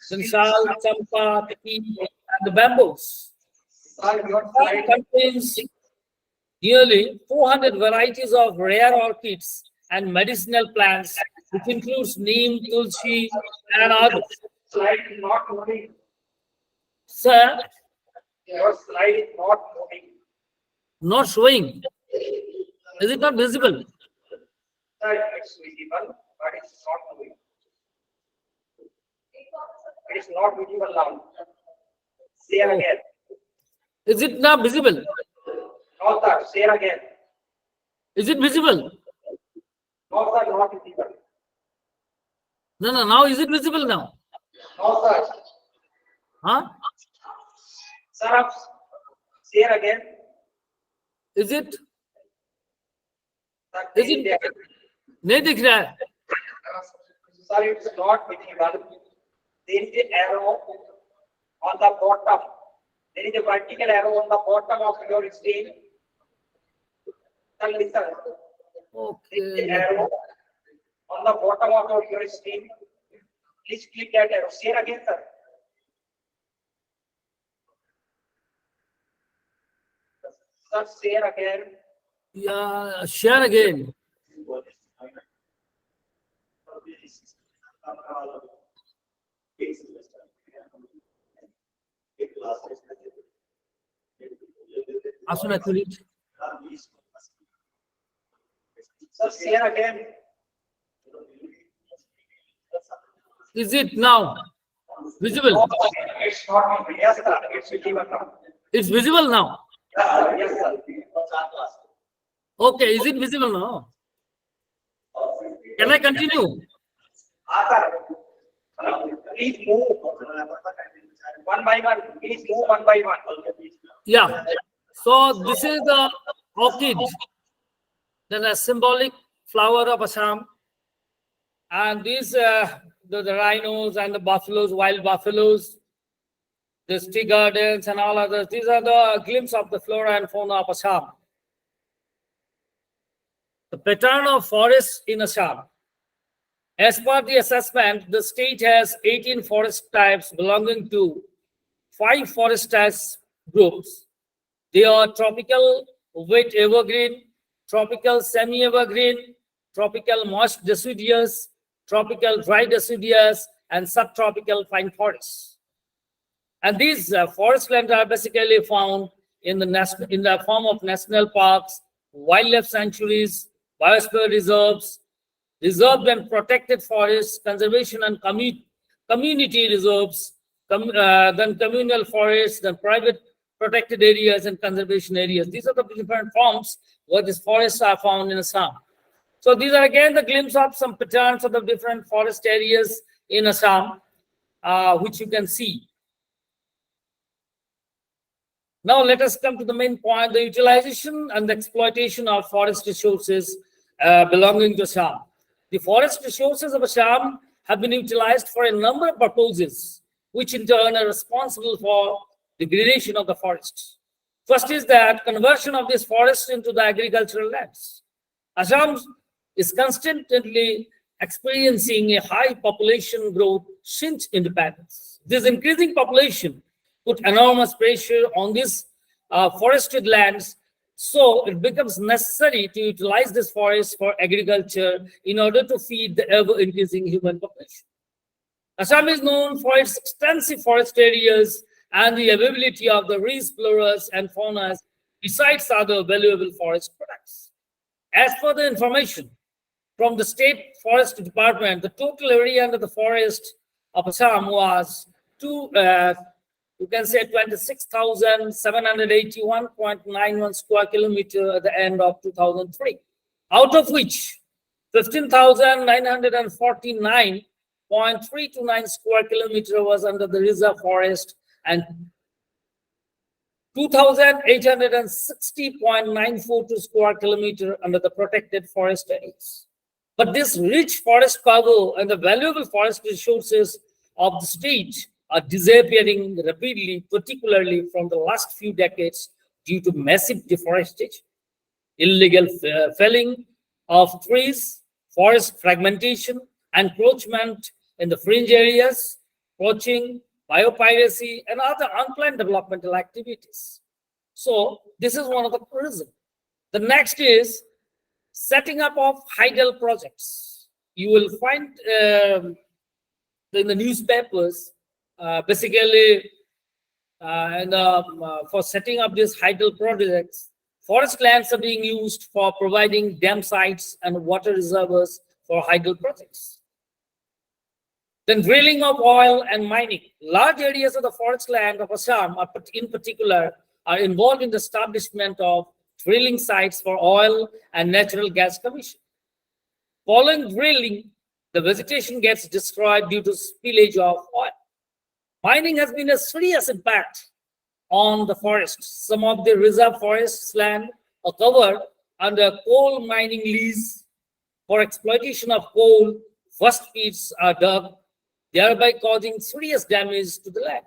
Sansal, Champa, Teak, and the bamboos. It contains nearly 400 varieties of rare orchids and medicinal plants, which includes neem, tulsi, and others. Slide is not moving. Sir, Your slide is not moving. not showing. Is it not visible? Sir, it's visible, but it's not moving. It is not visible now. Say it again. Is it not visible? No, sir. Say it again. Is it visible? No, sir. Not visible. No, no. Now is it visible now? No, sir. Huh? Sir, say it again. Is it? Sir, Is it? नहीं दिख रहा है. Sir, it's not visible. There is an arrow on the bottom. There is a vertical arrow on the bottom of your screen. Sir, listen. There is an Okay. arrow on the bottom of your screen. Please click that arrow. Say it again, sir. Sir, say it again. Yeah. Share again. Asuna Kulit. Sir, say it again. Is it now visible? It's not visible. Yes, sir. It's visible now. It's visible now. Yes, sir. Okay. Is it visible now? Can I continue? Sir, please move one by one. Please move one by one. Yeah. So this is the orchid, then a symbolic flower of Assam, and these the rhinos and the buffaloes, wild buffaloes, the tea gardens and all others. These are the glimpse of the flora and fauna of Assam. The pattern of forests in Assam. As per the assessment, the state has 18 forest types belonging to 5 forest types groups. They are tropical wet evergreen, tropical semi-evergreen, tropical moist deciduous, tropical dry deciduous, and subtropical pine forests. And these forest lands are basically found in the form of national parks, wildlife sanctuaries, biosphere reserves, reserved and protected forests, conservation and community reserves, then communal forests, then private protected areas and conservation areas. These are the different forms where these forests are found in Assam. So these are again the glimpse of some patterns of the different forest areas in Assam, which you can see. Now let us come to the main point, the utilization and the exploitation of forest resources belonging to Assam. The forest resources of Assam have been utilized for a number of purposes, which in turn are responsible for degradation of the forests. First is that conversion of these forests into the agricultural lands. Assam is constantly experiencing a high population growth since independence. This increasing population put enormous pressure on these forested lands, so it becomes necessary to utilize this forest for agriculture in order to feed the ever-increasing human population. Assam is known for its extensive forest areas and the availability of the rich floras and faunas, besides other valuable forest products. As per the information from the State Forest Department, the total area under the forest of Assam was you can say 26,781.91 square kilometer at the end of 2003, out of which 15,949.329 square kilometer was under the reserve forest and 2,860.942 square kilometer under the protected forest areas. But this rich forest cover and the valuable forest resources of the state are disappearing rapidly, particularly from the last few decades due to massive deforestation, illegal felling of trees, forest fragmentation, encroachment in the fringe areas, poaching, biopiracy, and other unplanned developmental activities. So this is one of the reasons. The next is setting up of hydel projects. You will find in the newspapers, basically, for setting up these hydel projects, forest lands are being used for providing dam sites and water reservoirs for hydel projects. Then drilling of oil and mining. Large areas of the forest land of Assam, in particular, are involved in the establishment of drilling sites for oil and natural gas commission. Following drilling, the vegetation gets destroyed due to spillage of oil. Mining has been a serious impact on the forests. Some of the reserve forests land are covered under coal mining lease. For exploitation of coal, vast pits are dug, thereby causing serious damage to the land.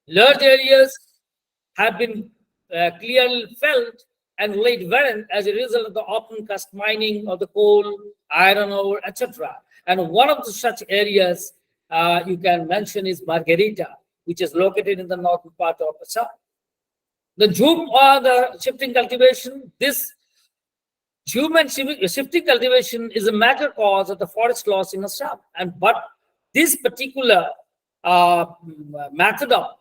Large areas have been clearly felled and laid barren as a result of the open cast mining of the coal, iron ore, etc. And one of the such areas you can mention is Margarita, which is located in the northern part of Assam. The Jhum or the shifting cultivation, this Jhum and shifting cultivation is a major cause of the forest loss in Assam. But this particular method of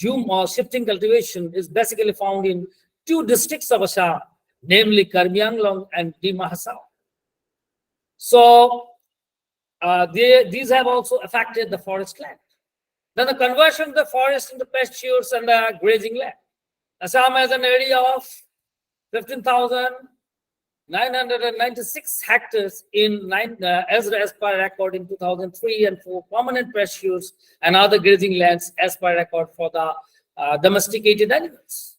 Jhum or shifting cultivation is basically found in two districts of Assam, namely Karbi Anglong and Dima Hasao. So these have also affected the forest land. Then the conversion of the forest into pastures and grazing land. Assam has an area of 15,996 hectares as per record in 2003, and for permanent pastures and other grazing lands as per record for the domesticated animals.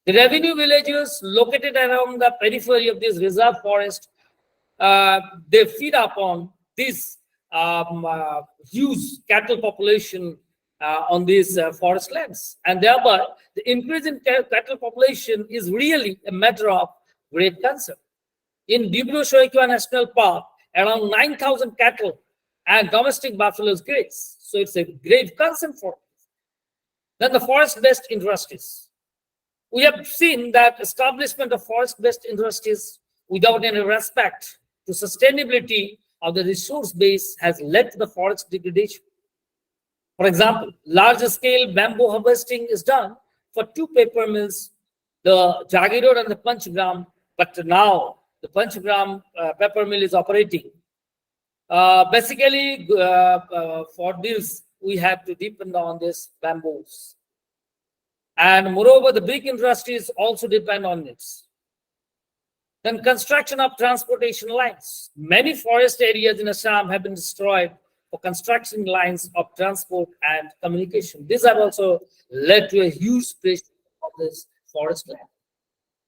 The revenue villages located around the periphery of this reserve forest, they feed upon this huge cattle population on these forest lands. And thereby, the increase in cattle population is really a matter of great concern. In Dibru-Soykwa National Park, around 9,000 cattle and domestic buffaloes graze. So it's a grave concern for us. Then the forest-based industries. We have seen that establishment of forest-based industries without any respect to sustainability of the resource base has led to the forest degradation. For example, large-scale bamboo harvesting is done for two paper mills, the Jagirod and the Panchgram, but now the Panchgram paper mill is operating. Basically, for this, we have to depend on this bamboos. And moreover, the big industries also depend on this. Then construction of transportation lines. Many forest areas in Assam have been destroyed for construction lines of transport and communication. These have also led to a huge pressure of this forest land.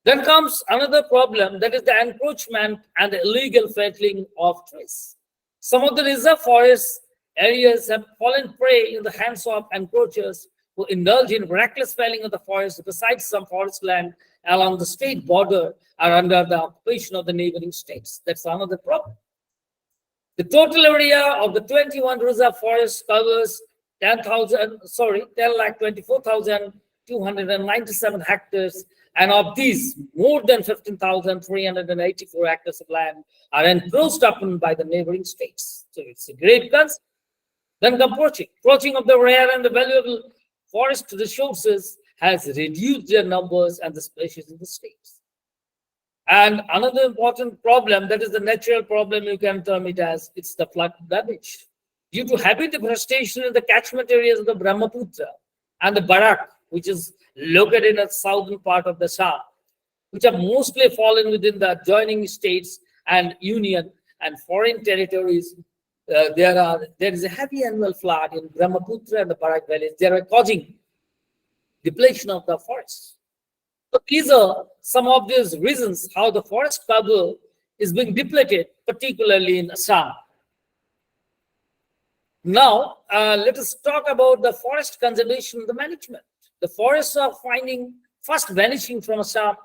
Then comes another problem, that is the encroachment and the illegal felling of trees. Some of the reserve forest areas have fallen prey in the hands of encroachers who indulge in reckless felling of the forest. Besides, some forest land along the state border are under the occupation of the neighboring states. That's another problem. The total area of the 21 reserve forests covers 10,24,297 hectares, and of these, more than 15,384 hectares of land are encroached upon by the neighboring states. So it's a great concern. Then come poaching. Poaching of the rare and the valuable forest resources has reduced their numbers and the species in the states. And another important problem, that is the natural problem, you can term it as, it's the flood damage. Due to heavy deforestation in the catchment areas of the Brahmaputra and the Barak, which is located in the southern part of the Assam, which are mostly fallen within the adjoining states and union and foreign territories, there is a heavy annual flood in Brahmaputra and the Barak valleys. They are causing depletion of the forests. So these are some of these reasons how the forest cover is being depleted, particularly in Assam. Now, let us talk about the forest conservation and the management. The forests are fast vanishing from Assam,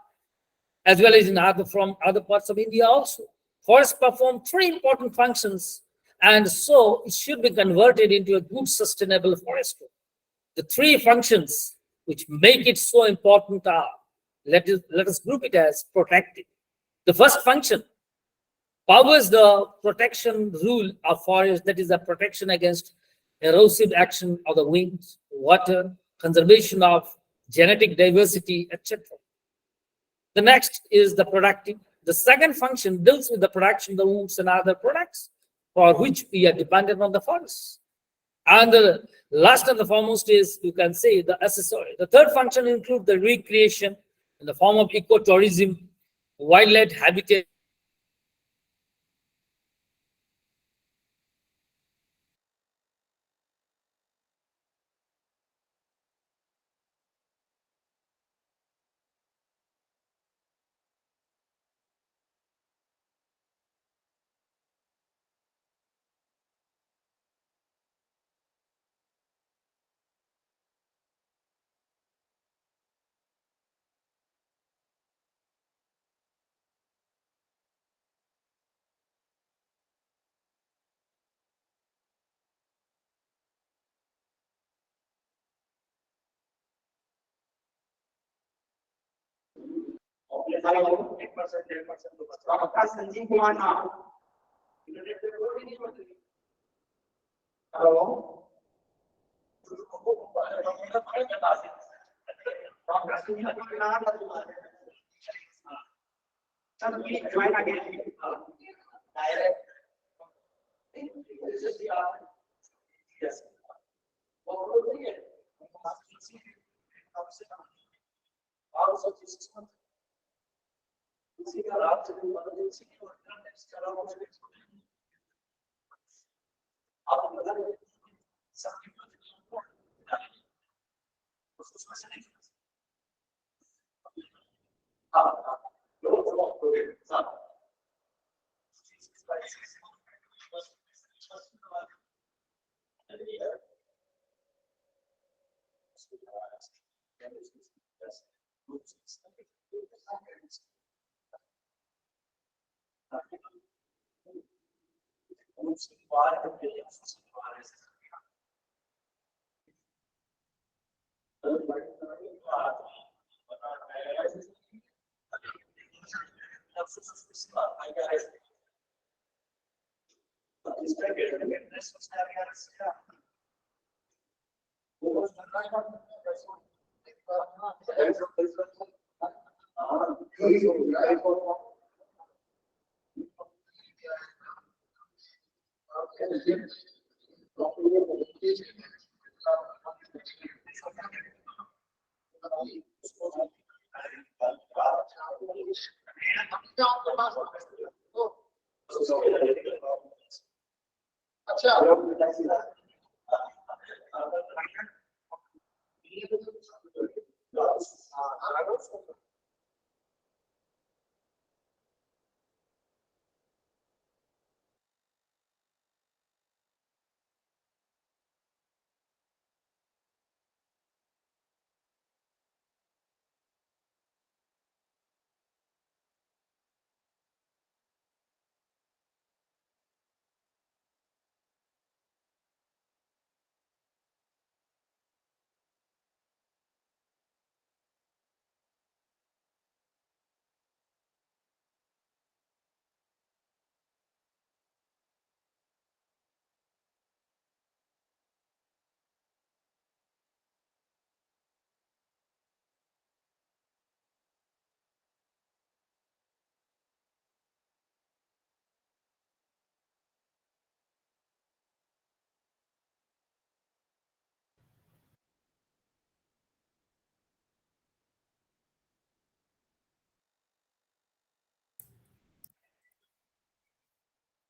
as well as from other parts of India also. Forests perform three important functions, and so it should be converted into a good sustainable forestry. The three functions which make it so important are, let us group it as protective. The first function powers the protection rule of forest, that is the protection against erosive action of the winds, water, conservation of genetic diversity, etc. The next is the productive. The second function deals with the production of the woods and other products for which we are dependent on the forests. And the last and the foremost is, you can say, the accessory. The third function includes the recreation in the form of ecotourism, wildlife habitat. Hello, 8%, 10%. Dr. Sanjeev Kumar now. Hello. Dr. Sanjeev Kumar. Sir, please join again. Direct. Yes.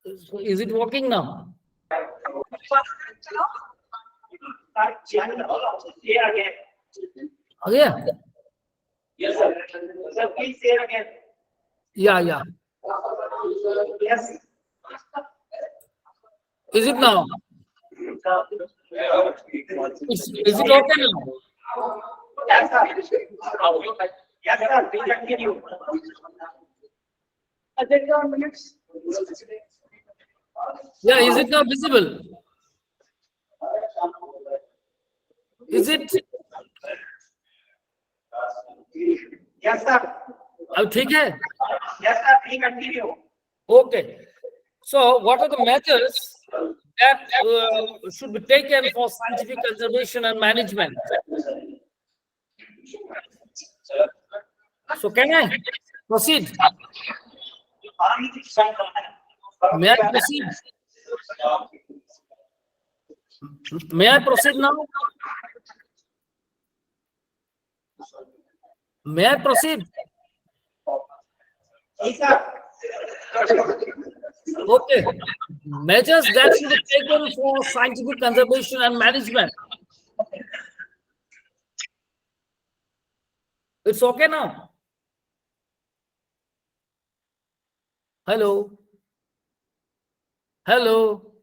Is it working now? Say again. Oh, yeah. Yes, sir. Sir, please say again. Yeah. Yes. Is it now? Is it okay now? Yes, sir. Yes, sir. We continue. Agenda minutes. Yeah, is it now visible? Is it? Yes, sir. अब ठीक है? Yes, sir. We continue. Okay. So, what are the measures that should be taken for scientific conservation and management? So, can I proceed? May I proceed? May I proceed now? May I proceed? Yes, sir. Okay. Measures that should be taken for scientific conservation and management. It's okay now? Hello? Hello?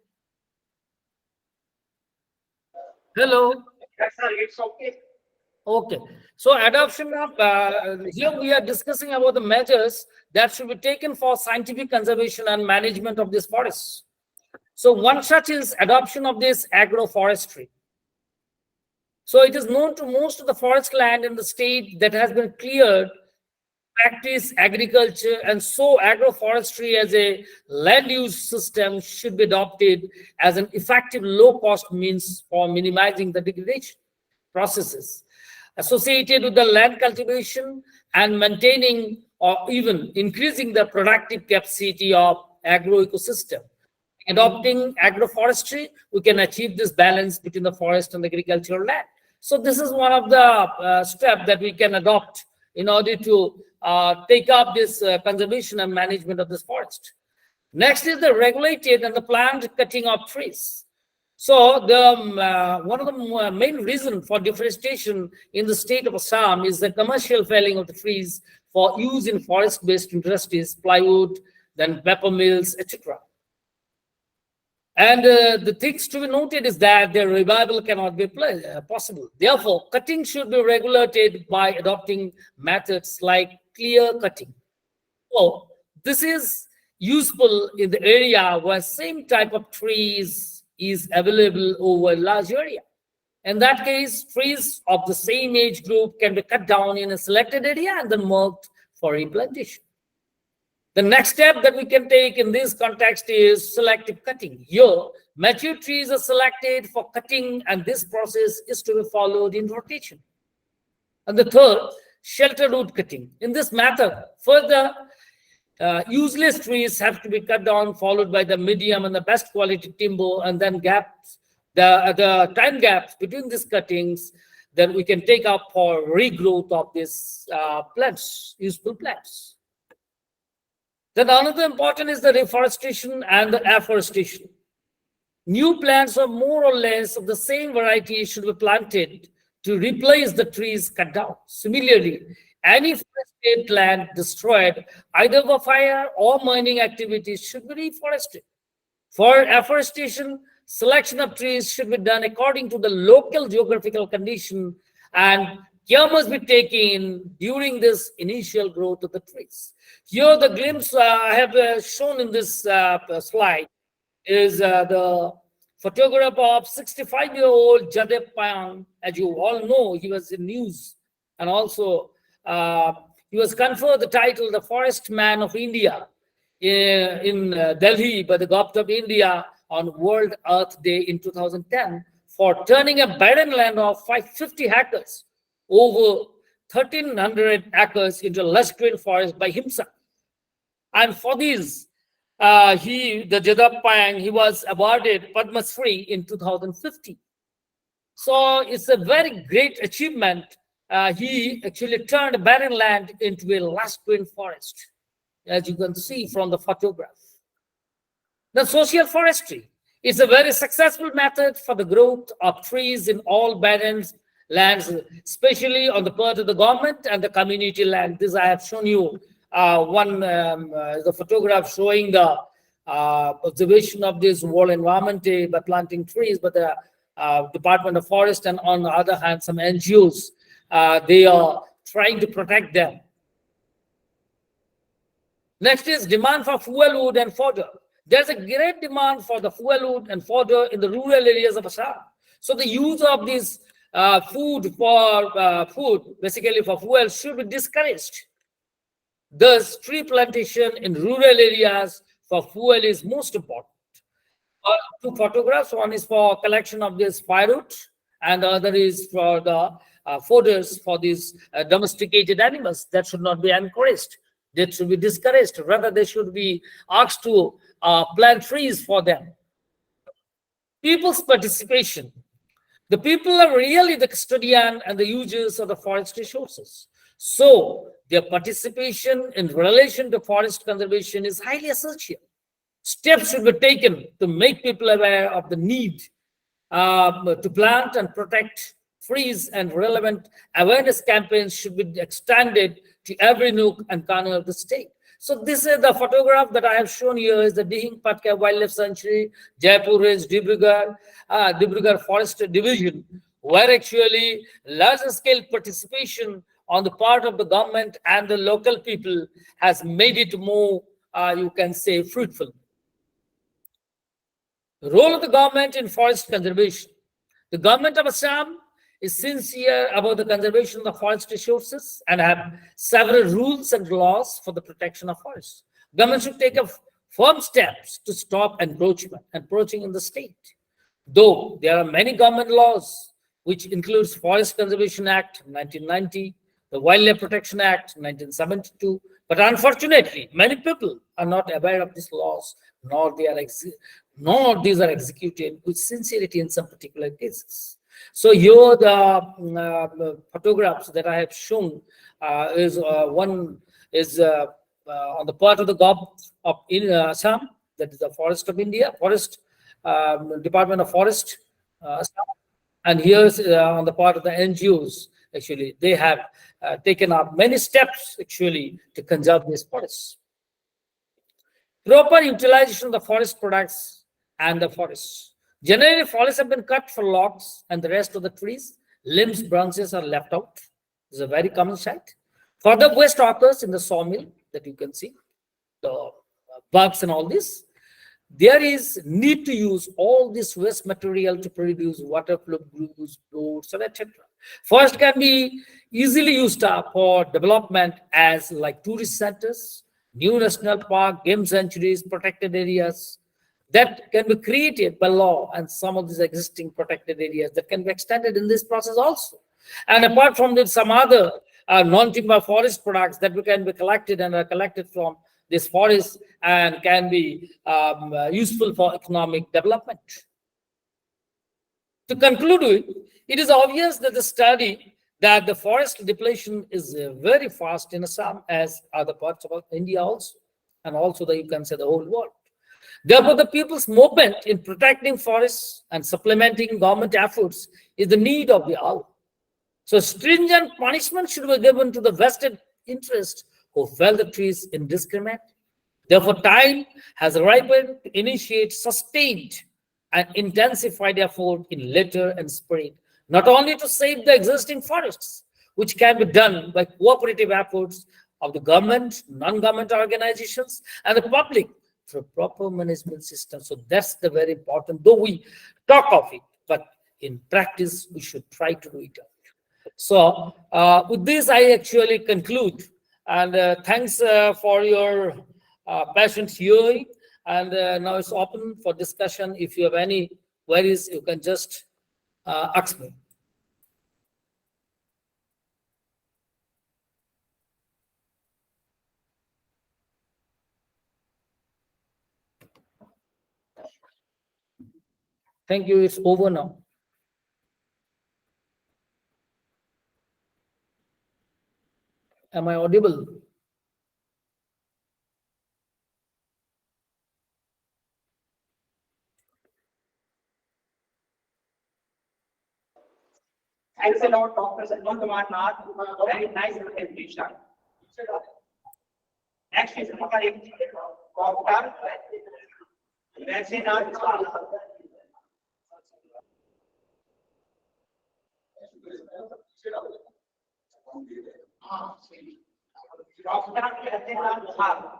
Hello? Yes, sir. It's okay. Okay. So adoption of, here we are discussing about the measures that should be taken for scientific conservation and management of these forests. So one such is adoption of this agroforestry. So it is known to most of the forest land in the state that has been cleared, practice agriculture, and so agroforestry as a land use system should be adopted as an effective low-cost means for minimizing the degradation processes associated with the land cultivation and maintaining or even increasing the productive capacity of agro-ecosystem. Adopting agroforestry, we can achieve this balance between the forest and the agricultural land. So this is one of the steps that we can adopt in order to take up this conservation and management of this forest. Next is the regulated and the planned cutting of trees. So the one of the main reasons for deforestation in the state of Assam is the commercial felling of the trees for use in forest-based industries, plywood, then paper mills, etc. And the things to be noted is that their revival cannot be possible. Therefore, cutting should be regulated by adopting methods like clear cutting. So this is useful in the area where same type of trees is available over a large area. In that case, trees of the same age group can be cut down in a selected area and then marked for replantation. The next step that we can take in this context is selective cutting. Here, mature trees are selected for cutting, and this process is to be followed in rotation. And the third, shelter root cutting. In this method, further useless trees have to be cut down, followed by the medium and the best quality timber, and then gaps, the time gaps between these cuttings that we can take up for regrowth of these plants, useful plants. Then another important is the reforestation and the afforestation. New plants of more or less of the same variety should be planted to replace the trees cut down. Similarly, any forested land destroyed either by fire or mining activities should be reforested. For afforestation, selection of trees should be done according to the local geographical condition, and care must be taken during this initial growth of the trees. Here, the glimpse I have shown in this slide is the photograph of 65-year-old Jadep Payang. As you all know, he was in news, and also he was conferred the title the Forest Man of India in Delhi by the government of India on World Earth Day in 2010 for turning a barren land of 550 acres, over 1,300 acres, into a lush green forest by himself. And for this, the Jadap Payang, he was awarded Padma Shri in 2015. So it's a very great achievement. He actually turned a barren land into a lush green forest, as you can see from the photograph. The social forestry is a very successful method for the growth of trees in all barren lands, especially on the part of the government and the community land. This I have shown you the photograph showing the observation of this World Environment Day by planting trees, but the Department of Forest and on the other hand, some NGOs, they are trying to protect them. Next is demand for fuel wood and fodder. There's a great demand for the fuel wood and fodder in the rural areas of Assam. So the use of this basically for fuel, should be discouraged. Thus, tree plantation in rural areas for fuel is most important. Two photographs, one is for collection of this firewood, and the other is for the fodders for these domesticated animals. That should not be encouraged. That should be discouraged. Rather, they should be asked to plant trees for them. People's participation. The people are really the custodian and the users of the forest resources. So their participation in relation to forest conservation is highly essential. Steps should be taken to make people aware of the need to plant and protect trees, and relevant awareness campaigns should be extended to every nook and corner of the state. So this is the photograph that I have shown here is the Dihing Patka Wildlife Sanctuary, Jaipur Range, Dibrugarh Forest Division, where actually larger scale participation on the part of the government and the local people has made it more, you can say, fruitful. The role of the government in forest conservation. The government of Assam is sincere about the conservation of the forest resources and have several rules and laws for the protection of forests. Government should take firm steps to stop encroaching in the state. Though there are many government laws, which includes Forest Conservation Act 1990, the Wildlife Protection Act 1972, but unfortunately, many people are not aware of these laws, nor these are executed with sincerity in some particular cases. So here the photographs that I have shown one is on the part of the government of Assam, that is the Forest of India, Department of Forest, Assam. And here's on the part of the NGOs. Actually, they have taken up many steps actually to conserve these forests. Proper utilization of the forest products and the forests. Generally, forests have been cut for logs and the rest of the trees. Limbs, branches are left out. This is a very common sight. Further waste occurs in the sawmill that you can see, the bugs and all this. there is need to use all this waste material to produce waterproof glues, boards, and etc. Forest can be easily used for development as like tourist centers, new national park, game sanctuaries, protected areas that can be created by law, and some of these existing protected areas that can be extended in this process also. And apart from that, some other non-timber forest products that can be collected and are collected from this forest and can be useful for economic development. To conclude with, it is obvious that the study that the forest depletion is very fast in Assam as other parts of India also, and also you can say the whole world. Therefore, the people's movement in protecting forests and supplementing government efforts is the need of the hour. So stringent punishment should be given to the vested interest who fell the trees indiscriminately. Therefore, time has ripened to initiate sustained and intensified effort in letter and spirit, not only to save the existing forests, which can be done by cooperative efforts of the government, non-government organizations, and the public through proper management system. So that's the very important, though we talk of it, but in practice, we should try to do it. So with this, I actually conclude. And thanks for your patient hearing. And now it's open for discussion. If you have any queries, you can just ask me. Thank you. It's over now. Am I audible? Thanks a lot, Dr. Sanjay Kumar Nath. Very nice presentation. Next is Dr. Vaisinath Jha. Dr. Vaisinath Jha.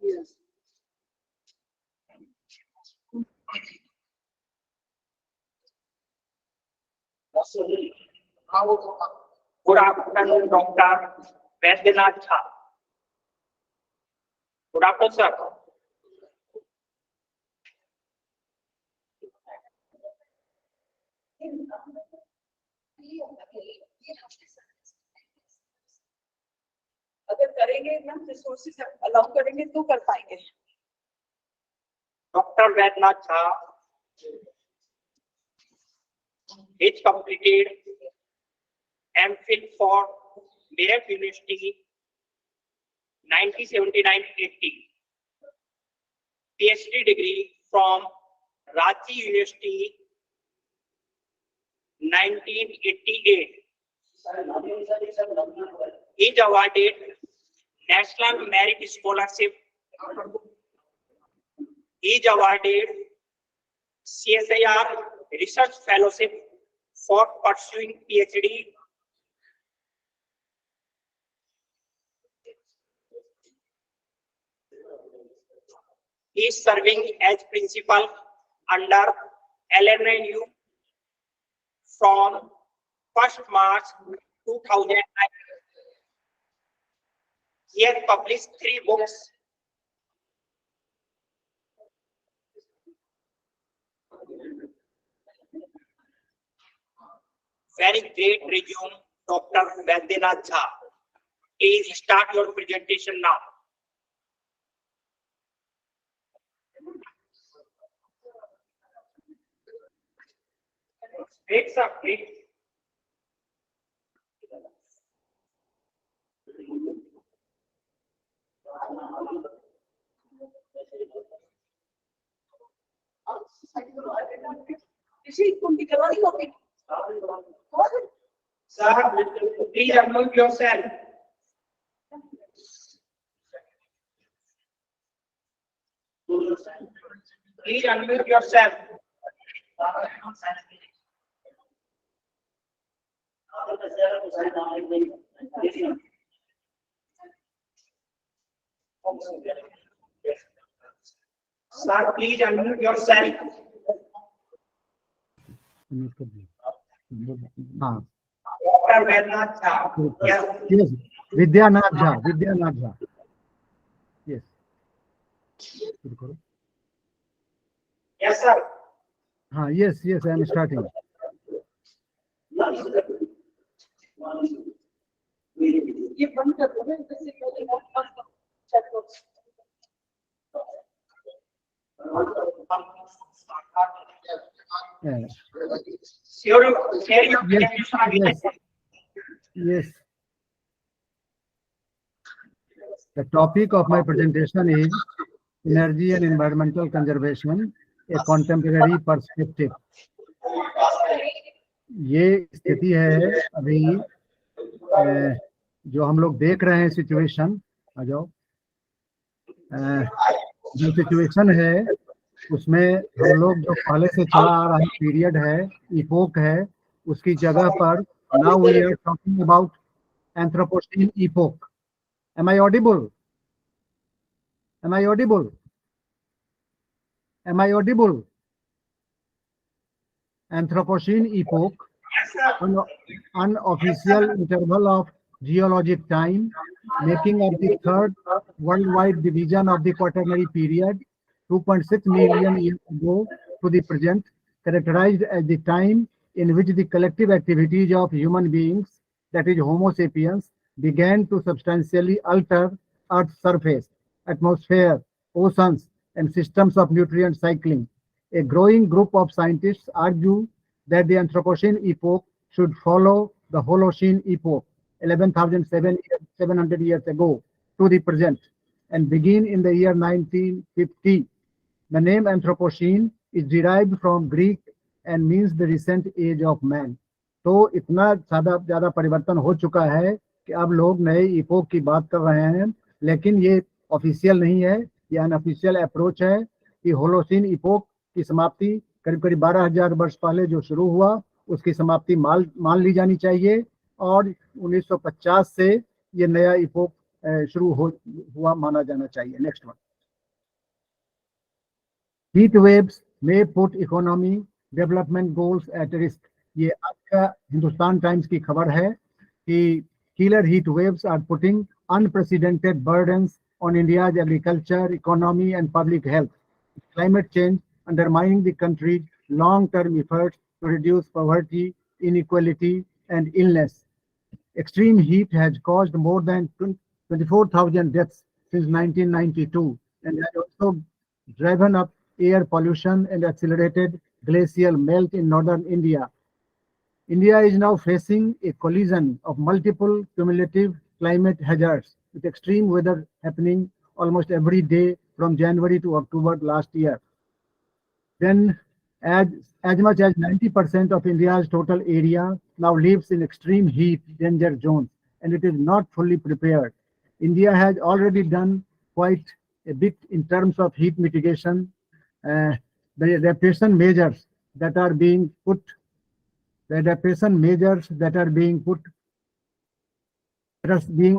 Yes. Good afternoon, Dr. Vaisinath Jha. Good afternoon, sir. अगर करेंगे ना resources allow करेंगे तो कर पाएंगे. Dr. Vaisinath Jha is completed MPhil for Meerut University 1979-80. PhD degree from Ranchi University 1988. He is awarded National Merit Scholarship. He is awarded CSIR Research Fellowship for pursuing PhD. He is serving as principal under LNU from 1st March 2009. He has published 3 books. Very great resume, Dr. Vaidyanath Jha. Please start your presentation now. Speaks up, please. Sir, please unmute yourself. Please unmute yourself. Sir, please unmute yourself. हाँ Dr. Vaidyanath Jha. Yes. Yes Vidyanath Jha yes Yes, sir. हाँ yes I am starting ये बंद कर दो ना, इससे पहले check box. Share your presentation again. Yes. The topic of my presentation is Energy and Environmental Conservation, a Contemporary Perspective. ये स्थिति है अभी जो हम लोग देख रहे हैं सिचुएशन, आ जाओ, जो सिचुएशन है उसमें हम लोग जो पहले से चला आ रहा है पीरियड है, इपोक है, उसकी जगह पर now we are talking about Anthropocene epoch. Am I audible? Am I audible? Am I audible? Anthropocene epoch, an unofficial interval of geologic time, making up the third worldwide division of the Quaternary period, 2.6 million years ago to the present, characterized as the time in which the collective activities of human beings, that is Homo sapiens, began to substantially alter Earth's surface, atmosphere, oceans, and systems of nutrient cycling. A growing group of scientists argue that the Anthropocene epoch should follow the Holocene epoch, 11,700 years ago to the present, and begin in the year 1950. The name Anthropocene is derived from Greek and means the recent age of man. तो इतना ज्यादा परिवर्तन हो चुका है कि अब लोग नए इपोक की बात कर रहे हैं, लेकिन ये ऑफिशियल नहीं है, ये अनऑफिशियल अप्रोच है कि होलोसीन इपोक की समाप्ति करीब 12,000 वर्ष पहले जो शुरू हुआ उसकी समाप्ति मान ली जानी चाहिए और 1950 से ये नया इपोक शुरू हुआ माना जाना चाहिए. Next one. Heat waves may put economy development goals at risk. ये आज का हिंदुस्तान टाइम्स की खबर है कि killer heat waves are putting unprecedented burdens on India's agriculture, economy, and public health. Climate change undermining the country's long-term efforts to reduce poverty, inequality, and illness. Extreme heat has caused more than 24,000 deaths since 1992 and has also driven up air pollution and accelerated glacial melt in northern India. India is now facing a collision of multiple cumulative climate hazards, with extreme weather happening almost every day from January to October last year. Then as much as 90% of India's total area now lives in extreme heat danger zones, and it is not fully prepared. India has already done quite a bit in terms of heat mitigation. The adaptation measures that are being put that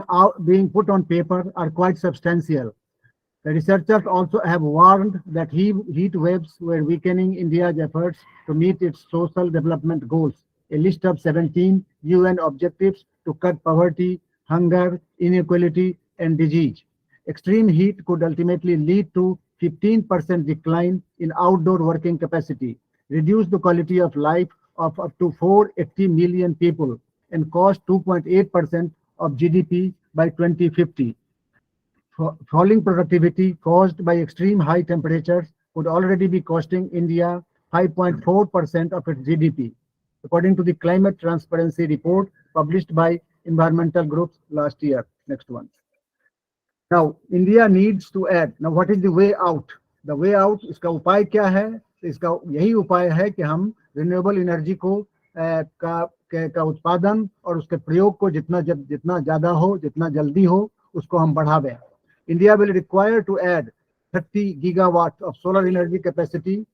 are being put on paper are quite substantial. The researchers also have warned that heat waves were weakening India's efforts to meet its social development goals, a list of 17 UN objectives to cut poverty, hunger, inequality, and disease. Extreme heat could ultimately lead to 15% decline in outdoor working capacity, reduce the quality of life of up to 480 million people, and cost 2.8% of GDP by 2050. Falling productivity caused by extreme high temperatures could already be costing India 5.4% of its GDP, according to the Climate Transparency Report published by environmental groups last year. Next one. Now, India needs to add. Now, what is the way out? The way out, इसका उपाय क्या है? इसका यही उपाय है कि हम रिन्यूएबल एनर्जी को का उत्पादन और उसके प्रयोग को जितना ज्यादा हो, जितना जल्दी हो, उसको हम बढ़ावें. India will require to add 30 gigawatts of solar energy capacity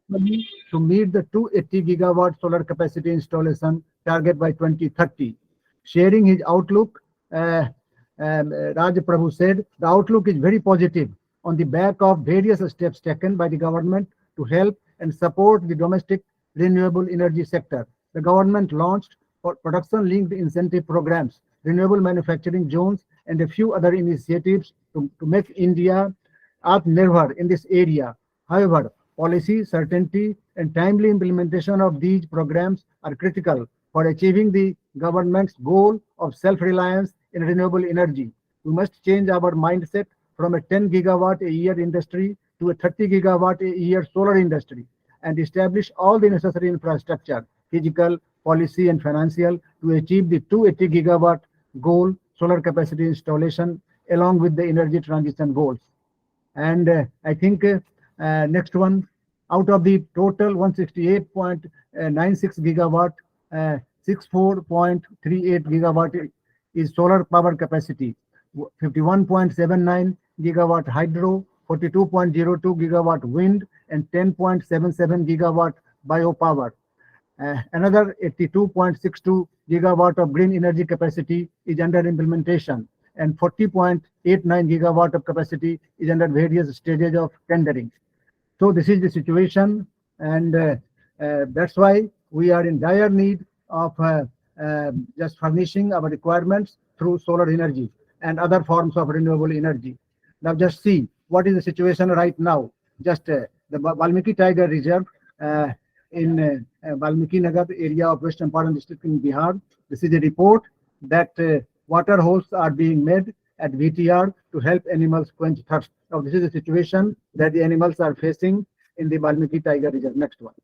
annually to meet the 280 gigawatt solar capacity installation target by 2030. Sharing his outlook, Raj Prabhu said, the outlook is very positive on the back of various steps taken by the government to help and support the domestic renewable energy sector. The government launched production-linked incentive programs, renewable manufacturing zones, and a few other initiatives to make India Atmanirbhar in this area. However, policy certainty and timely implementation of these programs are critical for achieving the government's goal of self-reliance in renewable energy. We must change our mindset from a 10 gigawatt a year industry to a 30 gigawatt a year solar industry and establish all the necessary infrastructure, physical, policy, and financial to achieve the 280 gigawatt goal solar capacity installation along with the energy transition goals. And I think next one, out of the total 168.96 gigawatt, 64.38 gigawatt is solar power capacity, 51.79 gigawatt hydro, 42.02 gigawatt wind, and 10.77 gigawatt biopower. Another 82.62 gigawatt of green energy capacity is under implementation, and 40.89 gigawatt of capacity is under various stages of tendering. So this is the situation, and that's why we are in dire need of just furnishing our requirements through solar energy and other forms of renewable energy. Now just see what is the situation right now. Just the Valmiki Tiger Reserve in Valmiki Nagar area of West Champaran district in Bihar. This is a report that water holes are being made at VTR to help animals quench thirst. Now this is the situation that the animals are facing in the Valmiki Tiger Reserve. Next one.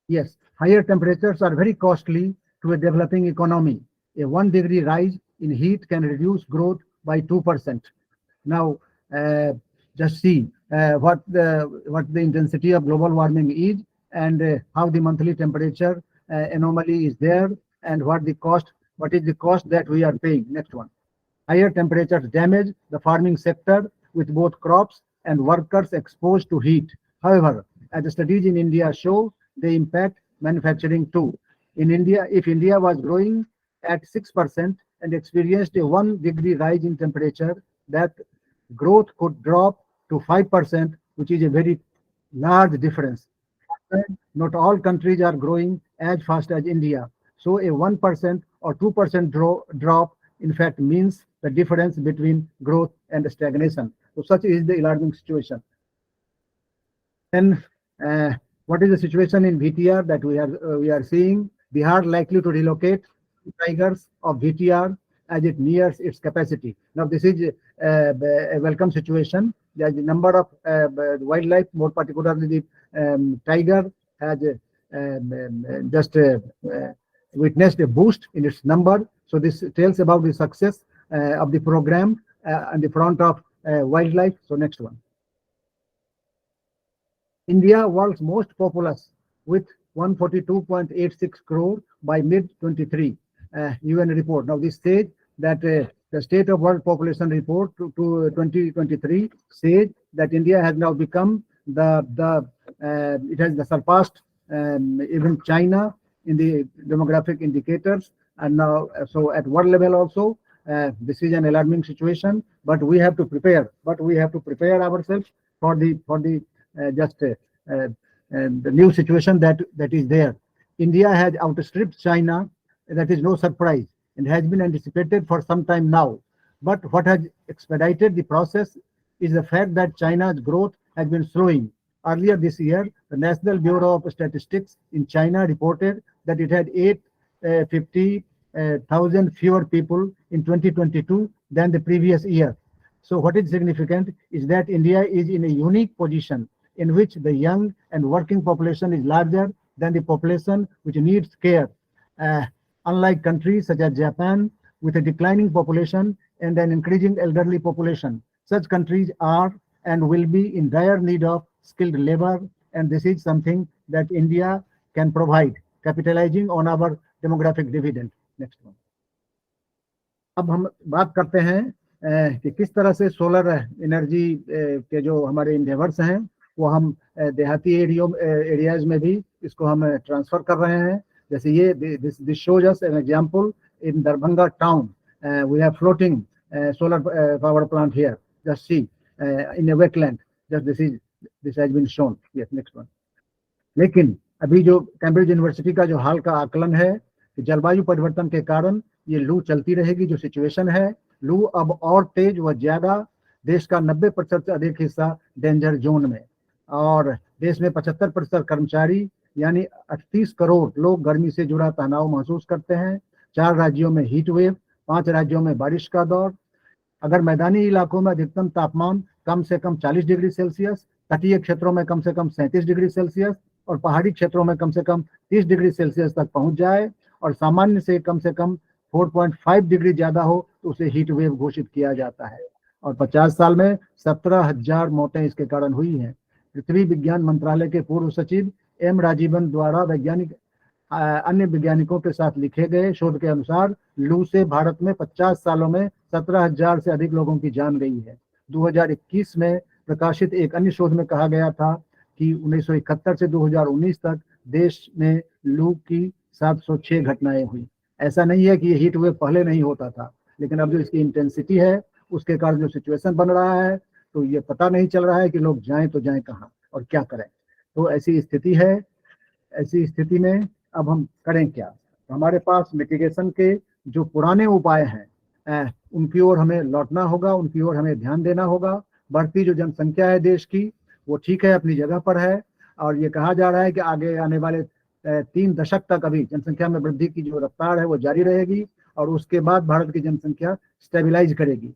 Yes, higher temperatures are very costly to a developing economy. A 1 degree rise in heat can reduce growth by 2%. Now, just see what the intensity of global warming is, and how the monthly temperature anomaly is there, and what is the cost that we are paying. Next one. Higher temperatures damage the farming sector with both crops and workers exposed to heat. However, as the studies in India show, they impact manufacturing too. In India, if India was growing at 6% and experienced a 1 degree rise in temperature, that growth could drop to 5%, which is a very large difference. Not all countries are growing as fast as India. So a 1% or 2% drop, in fact, means the difference between growth and stagnation. So such is the alarming situation. Then what is the situation in VTR that we are seeing? Bihar likely to relocate tigers of VTR as it nears its capacity. Now this is a welcome situation. The number of wildlife, more particularly the tiger, has just witnessed a boost in its number. So this tells about the success of the program, on the front of wildlife. So next one. India, world's most populous with 142.86 crore by mid-23 UN report. Now this says that the State of World Population Report to 2023 says that India has now become it has surpassed even China in the demographic indicators, and now so at world level also this is an alarming situation. But we have to prepare. Ourselves for the the new situation that is there. India has outstripped China. That is no surprise and has been anticipated for some time now. But what has expedited the process is the fact that China's growth has been slowing. Earlier this year, the National Bureau of Statistics in China reported that it had 850,000 fewer people in 2022 than the previous year. So what is significant is that India is in a unique position in which the young and working population is larger than the population which needs care. Unlike countries such as Japan, with a declining population and an increasing elderly population, such countries are and will be in dire need of skilled labor, and this is something that India can provide, capitalizing on our demographic dividend. Next one. अब हम बात करते हैं कि किस तरह से solar energy के जो हमारे इंडेवर्स हैं वो हम देहाती एरियाज में भी इसको हम ट्रांसफर कर रहे हैं. जैसे ये this shows us an example in Darbhanga town we have floating solar power plant here. Just see in a wetland. Just this has been shown. Yes, next one. लेकिन अभी जो कैम्ब्रिज यूनिवर्सिटी का जो हाल का आकलन है कि जलवायु परिवर्तन के कारण ये लू चलती रहेगी. जो सिचुएशन है, लू अब और तेज व ज्यादा, देश का 90% से अधिक हिस्सा डेंजर जोन में, और देश में 75% कर्मचारी यानी 38 करोड़ लोग गर्मी से जुड़ा तनाव महसूस करते हैं. 4 राज्यों में हीट वेव, 5 राज्यों में बारिश का दौर. अगर मैदानी इलाकों में अधिकतम तापमान कम से कम 40 डिग्री सेल्सियस, तटीय क्षेत्रों में कम से कम 37 डिग्री सेल्सियस और पहाड़ी क्षेत्रों में कम से कम 30 डिग्री सेल्सियस तक पहुंच जाए और सामान्य से कम 4.5 डिग्री ज्यादा हो तो उसे हीट वेव घोषित किया जाता है. और 50 साल में 17,000 मौतें इसके कारण हुई हैं. पृथ्वी विज्ञान मंत्रालय के पूर्व सचिव एम राजीवन द्वारा अन्य वैज्ञानिकों के साथ लिखे गए शोध के अनुसार लू से भारत में 50 सालों में 17,000 से अधिक लोगों की जान गई है. 2021 में प्रकाशित एक अन्य शोध में कहा गया था कि 1971 से 2019 तक देश में लू की 706 घटनाएं हुई. ऐसा नहीं है कि ये हीट वेव पहले नहीं होता था, लेकिन अब जो इसकी इंटेंसिटी है उसके कारण जो सिचुएशन बन रहा है तो ये पता नहीं चल रहा है कि लोग जाएं तो जाएं कहाँ और क्या करें. तो ऐसी स्थिति है. ऐसी स्थिति में अब हम करें क्या? तो हमारे पास मिटिगेशन के जो पुराने उपाय हैं उनकी ओर हमें लौटना होगा, उनकी ओर हमें ध्यान देना होगा. बढ़ती जो जनसंख्या है देश की वो ठीक है, अपनी जगह पर है, और ये कहा जा रहा है कि आगे आने वाले 3 दशक तक अभी जनसंख्या में वृद्धि की जो रफ्तार है वो जारी रहेगी और उसके बाद भारत की जनसंख्या स्टेबलाइज करेगी.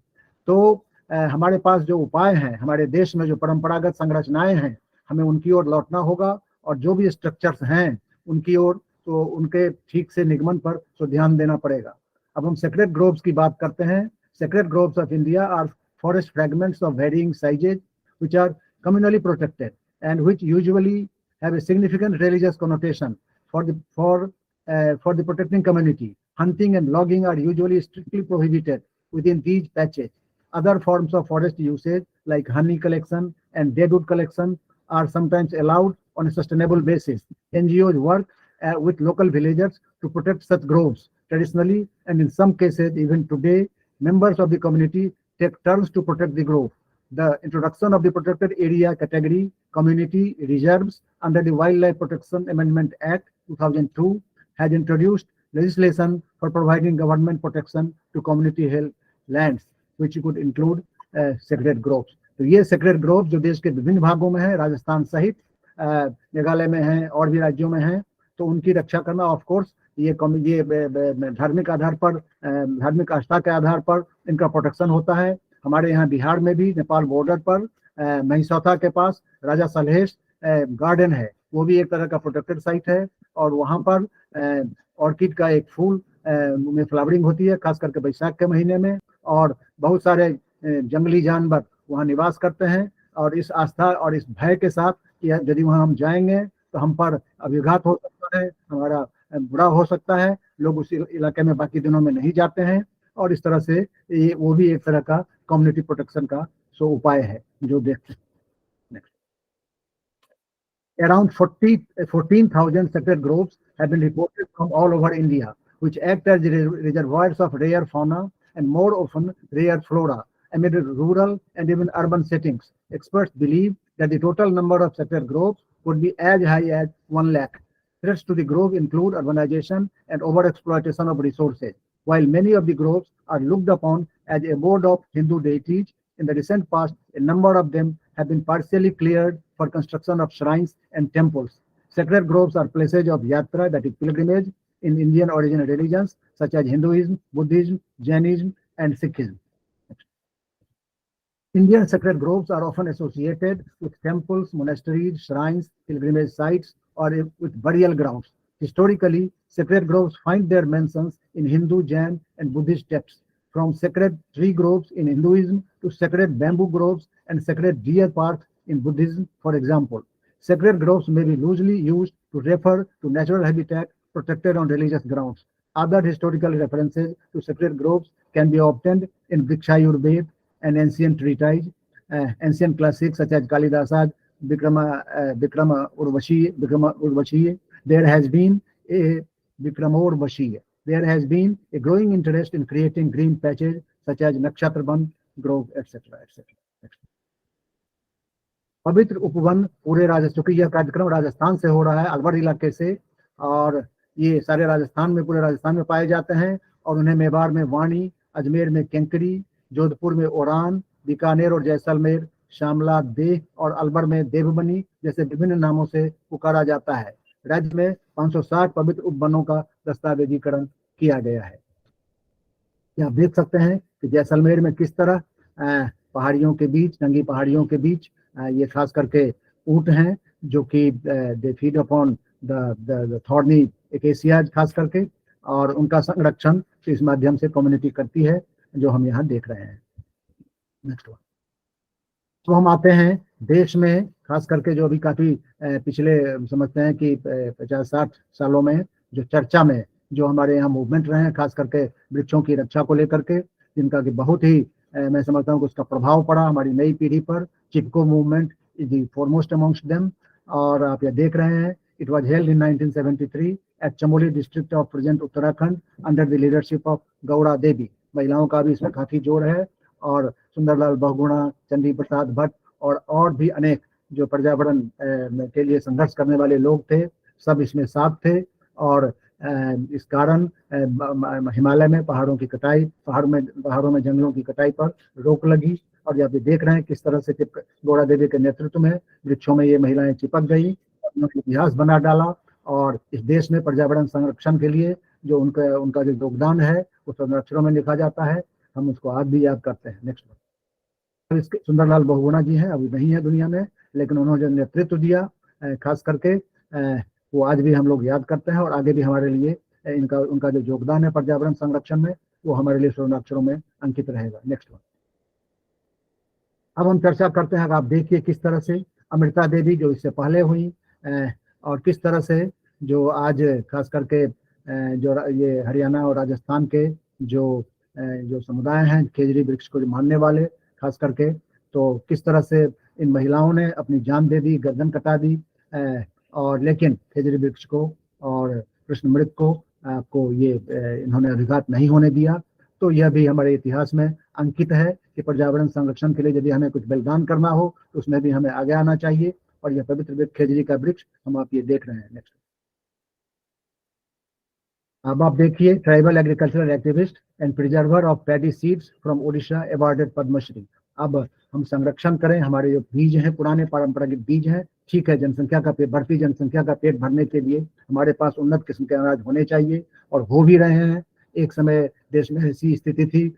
तो हमारे पास जो उपाय हैं, हमारे देश में जो परंपरागत संरचनाएं हैं, हमें उनकी ओर लौटना होगा और जो भी स्ट्रक्चर्स हैं उनकी ओर तो उनके ठीक से निगमन पर तो ध्यान देना पड़ेगा. अब हम सेक्रेट ग्रोव्स की बात करते हैं. Sacred groves of India are forest fragments of varying sizes which are communally protected and which usually have a significant religious connotation for the protecting community. Hunting and logging are usually strictly prohibited within these patches. Other forms of forest usage like honey collection and deadwood collection are sometimes allowed on a sustainable basis. NGOs work with local villagers to protect such groves. Traditionally, and in some cases even today, members of the community take turns to protect the grove. The introduction of the protected area category community reserves under the Wildlife Protection Amendment Act 2002 has introduced legislation for providing government protection to community held lands, which could include sacred groves. तो ये sacred groves जो देश के विभिन्न भागों में है, राजस्थान सहित मेघालय में है और भी राज्यों में है, तो उनकी रक्षा करना ऑफ कोर्स ये धार्मिक आधार पर, धार्मिक आस्था के आधार पर इनका प्रोटेक्शन होता है. हमारे यहाँ बिहार में भी नेपाल बॉर्डर पर महिसौथा के पास राजा सलहेश गार्डन है, वो भी एक तरह का प्रोटेक्टेड साइट है और वहाँ पर ऑर्किड का एक फूल में फ्लावरिंग होती है खास करके बैसाख के महीने में, और बहुत सारे जंगली जानवर वहाँ निवास करते हैं, और इस आस्था और इस भय के साथ कि यदि वहाँ हम जाएंगे तो हम पर अभिघात हो सकता है, हमारा बुरा हो सकता है, लोग उस इलाके में बाकी दिनों में नहीं जाते हैं, और इस तरह से ये वो भी एक तरह का कम्युनिटी प्रोटेक्शन का उपाय है जो देखते हैं। Around 14,000 sacred groves have been reported from all over India, which act as reservoirs of rare fauna and more often rare flora amid rural and even urban settings. Experts believe that the total number of sacred groves could be as high as 1 lakh. Threats to the grove include urbanization and overexploitation of resources. While many of the groves are looked upon as abode of Hindu deities, in the recent past, a number of them have been partially cleared for construction of shrines and temples. Sacred groves are places of yatra, that is pilgrimage, in Indian origin religions such as Hinduism, Buddhism, Jainism, and Sikhism. Indian sacred groves are often associated with temples, monasteries, shrines, pilgrimage sites, or with burial grounds. Historically, sacred groves find their mentions in Hindu, Jain, and Buddhist texts, from sacred tree groves in Hinduism to sacred bamboo groves and sacred deer parks in Buddhism, for example. Sacred groves may be loosely used to refer to natural habitat protected on religious grounds. Other historical references to sacred groves can be obtained in Vrikshayurveda, an ancient treatise, ancient classics such as Kalidasa's Vikrama Urvashi. There has been a Vikramaurvashi. There has been a growing interest in creating green patches such as Nakshatraban Grove, etc., etc. पवित्र उपवन पूरे राजस्थान, चूंकि यह कार्यक्रम राजस्थान से हो रहा है, अलवर इलाके से, और ये सारे राजस्थान में, पूरे राजस्थान में पाए जाते हैं, और उन्हें मेवाड़ में वाणी, अजमेर में केंकरी, जोधपुर में ओरान, बीकानेर और जैसलमेर श्यामला देह और अलवर में देवबनी जैसे विभिन्न नामों से पुकारा जाता है। राज्य में 560 पवित्र उपवनों का दस्तावेजीकरण किया गया है। आप देख सकते हैं कि जैसलमेर में किस तरह पहाड़ियों के बीच, नंगी पहाड़ियों के बीच ये खास करके ऊंट हैं जो कि they feed upon the thorny acacias खास करके, और उनका संरक्षण इस माध्यम से कम्युनिटी करती है जो हम यहाँ देख रहे हैं। Next one. तो हम आते हैं देश में, खास करके जो अभी काफी पिछले समझते हैं कि 50-60 सालों में जो चर्चा में जो हमारे यहाँ मूवमेंट रहे हैं, खास करके वृक्षों की रक्षा को लेकर के, जिनका कि बहुत ही मैं समझता हूँ कि उसका प्रभाव पड़ा हमारी नई पीढ़ी पर। Chipko movement is the foremost amongst them, और आप ये देख रहे हैं, it was held in 1973 at Chamoli district of present Uttarakhand under the leadership of Gaura Devi. महिलाओं का भी इसमें काफी जोर है, और सुंदरलाल बहुगुणा, चंडी प्रसाद भट्ट और भी अनेक जो पर्यावरण के लिए संघर्ष करने वाले लोग थे, सब इसमें साथ थे। और इस कारण हिमालय में पहाड़ों की कटाई, पहाड़ों में जंगलों की कटाई पर रोक लगी। और यहाँ पे देख रहे हैं किस तरह से गौड़ा देवी के नेतृत्व में वृक्षों में ये महिलाएं चिपक गई, उन्होंने इतिहास बना डाला, और इस देश में पर्यावरण संरक्षण के लिए जो उनका जो योगदान है वो संरक्षणों में लिखा जाता है, हम उसको आज भी याद करते हैं। नेक्स्ट इसके सुंदरलाल बहुगुणा जी हैं, अभी नहीं है दुनिया में, लेकिन उन्होंने जो नेतृत्व दिया खास करके वो आज भी हम लोग याद करते हैं, और आगे भी हमारे लिए उनका जो योगदान है पर्यावरण संरक्षण में वो हमारे लिए स्वर्ण अक्षरों में अंकित रहेगा। Next one. अब हम चर्चा करते हैं, आप देखिए किस तरह से अमृता देवी जो इससे पहले हुई, और किस तरह से जो आज खास करके जो ये हरियाणा और राजस्थान के जो समुदाय हैं खेजड़ी वृक्ष को मानने वाले खास करके, तो किस तरह से इन महिलाओं ने अपनी जान दे दी, गर्दन कटा दी, और लेकिन खेजड़ी वृक्ष को और कृष्णमृग को ये इन्होंने अधिघात नहीं होने दिया। तो यह भी हमारे इतिहास में अंकित है कि पर्यावरण संरक्षण के लिए यदि हमें कुछ बलिदान करना हो तो उसमें भी हमें आगे आना चाहिए, और यह पवित्र वृक्ष खेजड़ी का वृक्ष हम आप ये देख रहे हैं। नेक्स्ट। अब आप देखिए, tribal agricultural activist and preserver of paddy seeds from Odisha awarded Padma Shri. अब हम संरक्षण करें, हमारे जो बीज हैं पुराने पारंपरिक बीज हैं, ठीक है, बढ़ती जनसंख्या का पेट भरने के लिए हमारे पास उन्नत किस्म के अनाज होने चाहिए, और हो भी रहे हैं। एक समय देश में ऐसी स्थिति थी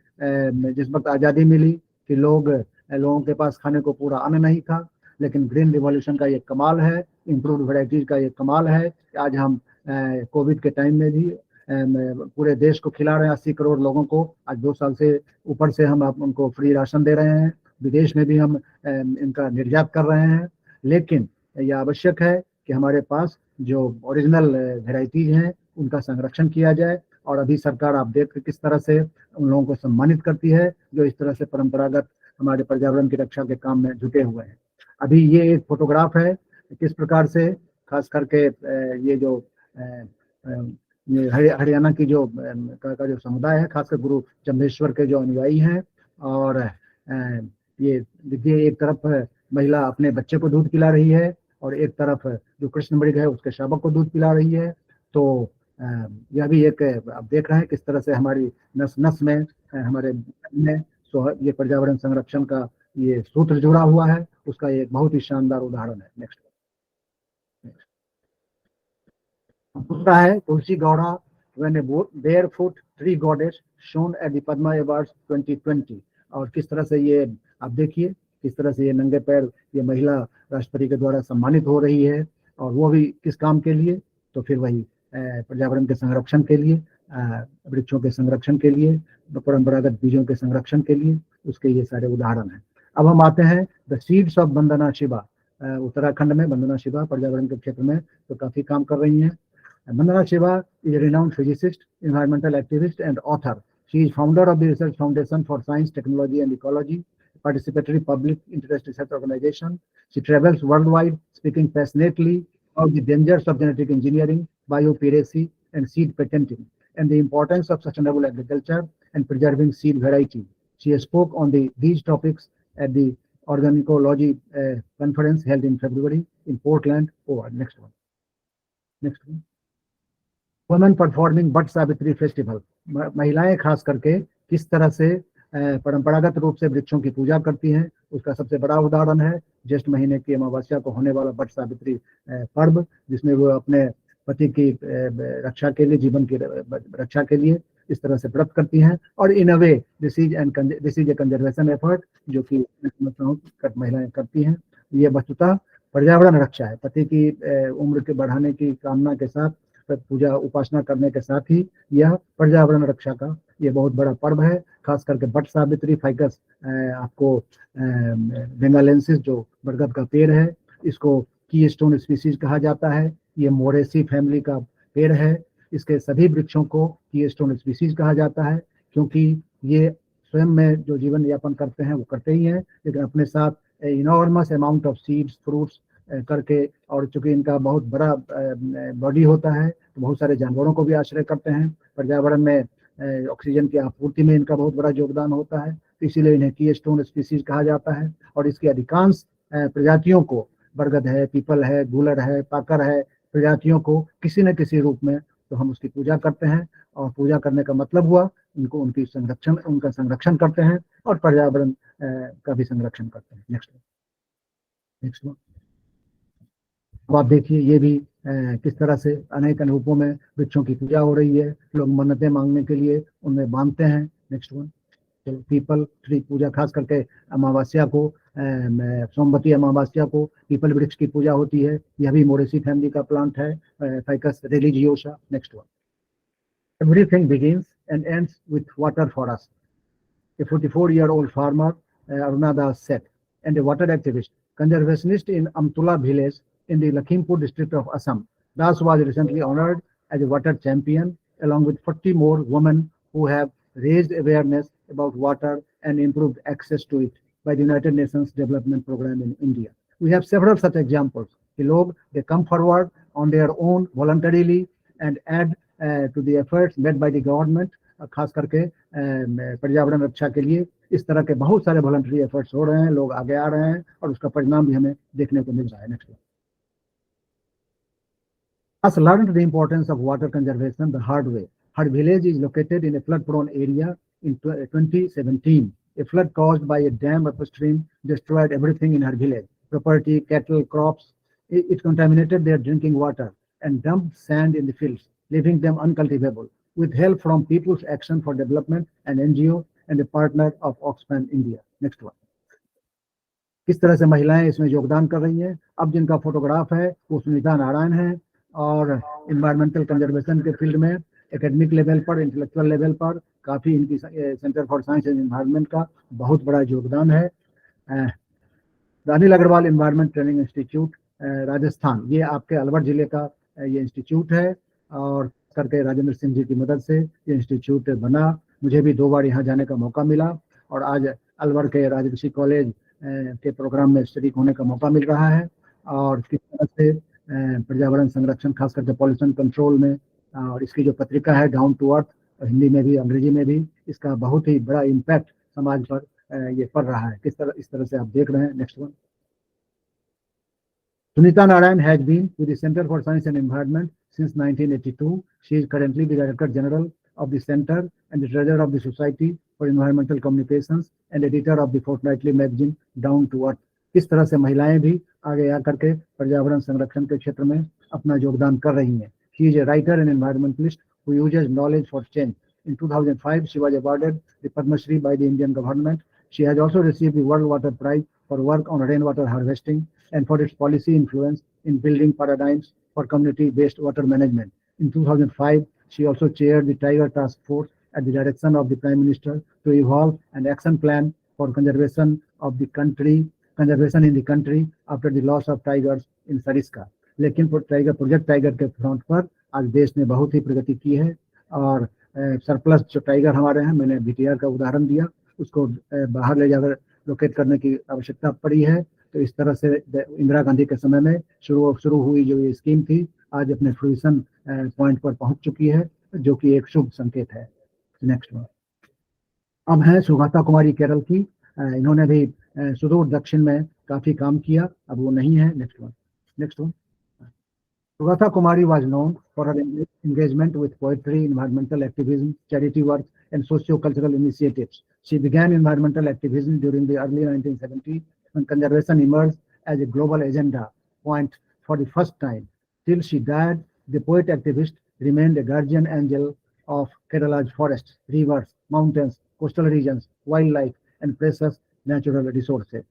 जिस वक्त आज़ादी मिली कि लोगों के पास खाने को पूरा अन्न नहीं था, लेकिन ग्रीन रिवॉल्यूशन का ये कमाल है, इम्प्रूव्ड वैरायटीज का ये कमाल है कि आज हम कोविड के टाइम में भी पूरे देश को खिला रहे हैं, 80 करोड़ लोगों को आज 2 साल से ऊपर से हम उनको फ्री राशन दे रहे हैं। विदेश में भी हम इनका निर्यात कर रहे हैं। लेकिन यह आवश्यक है कि हमारे पास जो ओरिजिनल वेराइटीज हैं उनका संरक्षण किया जाए। और अभी सरकार आप देख किस तरह से उन लोगों को सम्मानित करती है जो इस तरह से परंपरागत हमारे पर्यावरण की रक्षा के काम में जुटे हुए हैं। अभी ये एक फोटोग्राफ है किस प्रकार से खास करके ये जो ये हरियाणा की जो का जो समुदाय है, खासकर गुरु जम्भेश्वर के जो अनुयायी हैं। और ये देखिए एक तरफ महिला अपने बच्चे को दूध पिला रही है और एक तरफ जो कृष्ण मृग है उसके शावक को दूध पिला रही है। तो यह भी एक आप देख रहे हैं किस तरह से हमारी नस नस में हमारे में ये पर्यावरण संरक्षण का ये सूत्र जुड़ा हुआ है, उसका एक बहुत ही शानदार उदाहरण है। नेक्स्ट दूसरा है तुलसी Gowda when a barefoot tree goddess shown at the Padma Awards 2020। और किस तरह से ये आप देखिए किस तरह से ये नंगे पैर ये महिला राष्ट्रपति के द्वारा सम्मानित हो रही है। और वो भी किस काम के लिए, तो फिर वही पर्यावरण के संरक्षण के लिए, वृक्षों के संरक्षण के लिए, परंपरागत बीजों के संरक्षण के लिए, उसके ये सारे उदाहरण हैं। अब हम आते हैं द सीड्स ऑफ वंदना शिवा। उत्तराखंड में वंदना शिवा पर्यावरण के क्षेत्र में तो काफी काम कर रही हैं। Vandana Shiva is a renowned physicist, environmental activist, and author. She is founder of the Research Foundation for Science, Technology, and Ecology, participatory public interest research organization. She travels worldwide, speaking passionately about the dangers of genetic engineering, biopiracy, and seed patenting, and the importance of sustainable agriculture and preserving seed variety. She spoke on these topics at the Organicology conference held in February in Portland. Next one. Women performing but Savitri festival. महिलाएं खास करके किस तरह से परंपरागत रूप से वृक्षों की पूजा करती हैं, उसका सबसे बड़ा उदाहरण है ज्येष्ठ महीने की अमावस्या को होने वाला बट सावित्री पर्व, जिसमें वो अपने पति की रक्षा के लिए, जीवन की रक्षा के लिए इस तरह से व्रत करती हैं। और in a way this is a conservation effort जो कि महिलाएं करती हैं। ये वस्तुतः पर्यावरण रक्षा है। पति की उम्र के बढ़ाने की कामना के साथ पूजा उपासना करने के साथ ही यह पर्यावरण रक्षा का ये बहुत बड़ा पर्व है। खास करके बट सावित्री फाइकस आपको बेंगालेंसिस जो बरगद का पेड़ है, इसको की स्टोन स्पीसीज कहा जाता है। ये मोरेसी फैमिली का पेड़ है। इसके सभी वृक्षों को की स्टोन स्पीसीज कहा जाता है क्योंकि ये स्वयं में जो जीवन यापन करते हैं वो करते ही हैं, लेकिन अपने साथ enormous amount of seeds fruits करके, और चूंकि इनका बहुत बड़ा बॉडी होता है तो बहुत सारे जानवरों को भी आश्रय करते हैं। पर्यावरण में ऑक्सीजन की आपूर्ति में इनका बहुत बड़ा योगदान होता है, तो इसीलिए इन्हें की स्टोन स्पीसीज कहा जाता है। और इसकी अधिकांश प्रजातियों को, बरगद है, पीपल है, गूलर है, पाकर है, प्रजातियों को किसी न किसी रूप में तो हम उसकी पूजा करते हैं। और पूजा करने का मतलब हुआ उनका संरक्षण करते हैं और पर्यावरण का भी संरक्षण करते हैं। Next one. अब आप देखिए ये भी किस तरह से अनेक अनुरूपों में वृक्षों की पूजा हो रही है। लोग मन्नतें मांगने के लिए उनमें बांधते हैं। Next one. तो पीपल ट्री पूजा, खास करके अमावस्या को, सोमवती अमावस्या को पीपल वृक्ष की पूजा होती है। यह भी मोरेसी फैमिली का प्लांट है, ficus religiosa. Next one. Everything begins and ends with water for us. A 44-year-old farmer, Arunada Seth, and a water activist, conservationist in Amtula village in the Lakhimpur district of Assam. Das was recently honored as a water champion along with 40 more women who have raised awareness about water and improved access to it by the United Nations Development Program in India. We have several such examples. They come forward on their own voluntarily and add to the efforts made by the government, खास करके पर्यावरण रक्षा के लिए इस तरह के बहुत सारे वॉलंटरी एफर्ट्स हो रहे हैं। लोग आगे आ रहे हैं और उसका परिणाम भी हमें देखने को मिल रहा है। Next has learned the importance of water conservation the hard way. Her village is located in a flood-prone area. In 2017, a flood caused by a dam upstream destroyed everything in her village: property, cattle, crops. It contaminated their drinking water and dumped sand in the fields, leaving them uncultivable. With help from People's Action for Development, an NGO and a partner of Oxfam India. Next one. किस तरह से महिलाएं इसमें योगदान कर रही हैं। अब जिनका फोटोग्राफ है वो सुनीता नारायण है और इन्वायरमेंटल कंजर्वेशन के फील्ड में एकेडमिक लेवल पर, इंटेलेक्चुअल लेवल पर काफी इनकी Centre for Science and Environment का बहुत बड़ा योगदान है। Anil Agarwal Environment Training Institute Rajasthan, ये आपके अलवर जिले का ये इंस्टीट्यूट है और करके राजेंद्र सिंह जी की मदद से ये इंस्टीट्यूट बना। मुझे भी 2 बार यहाँ जाने का मौका मिला और आज अलवर के राजऋषि कॉलेज के प्रोग्राम में शरीक होने का मौका मिल रहा है। और किस तरह से पर्यावरण संरक्षण खास करके पॉल्यूशन कंट्रोल में, और इसकी जो पत्रिका है डाउन टू अर्थ, हिंदी में भी अंग्रेजी में भी, इसका बहुत ही बड़ा इम्पैक्ट समाज पर ये पड़ रहा है। किस तरह, इस तरह से आप देख रहे हैं। Next one. Sunita Narayan has been with the Center for Science and Environment since 1982. She is currently the Director General of the Center and the Treasurer of the Society for Environmental Communications and editor of the fortnightly magazine Down to Earth. किस तरह से महिलाएं भी आगे आकर के पर्यावरण संरक्षण के क्षेत्र में अपना योगदान कर रही हैं। She is a writer and environmentalist who uses knowledge for change. In 2005, she was awarded the Padma Shri by the Indian government. She has also received the World Water Prize for work on rainwater harvesting and for its policy influence in building paradigms for community-based water management. In 2005, she also chaired the Tiger Task Force at the direction of the Prime Minister to evolve an action plan for conservation in the country after the loss of tigers in Sariska. लेकिन project tiger के front पर आज देश ने बहुत ही प्रगति की है और सरप्लस जो टाइगर हमारे हैं, मैंने बीटीआर का उदाहरण दिया, उसको बाहर ले जाकर लोकेट करने की आवश्यकता पड़ी है। तो इस तरह से इंदिरा गांधी के समय में शुरू हुई जो ये स्कीम थी, आज अपने फ्रूइशन पॉइंट पर पहुंच चुकी है, जो कि एक शुभ संकेत है। Next one. अब है सुगाता कुमारी केरल की। इन्होंने भी सुदूर दक्षिण में काफी काम किया, अब वो नहीं है। Next one. Sugatha Kumari was known for her engagement with poetry, environmental activism, charity work, and socio-cultural initiatives. She began environmental activism during the early 1970s when conservation emerged as a global agenda point for the first time. Till she died, the poet activist remained a guardian angel of Kerala's forests, rivers, mountains, coastal regions, wildlife, and precious natural resources.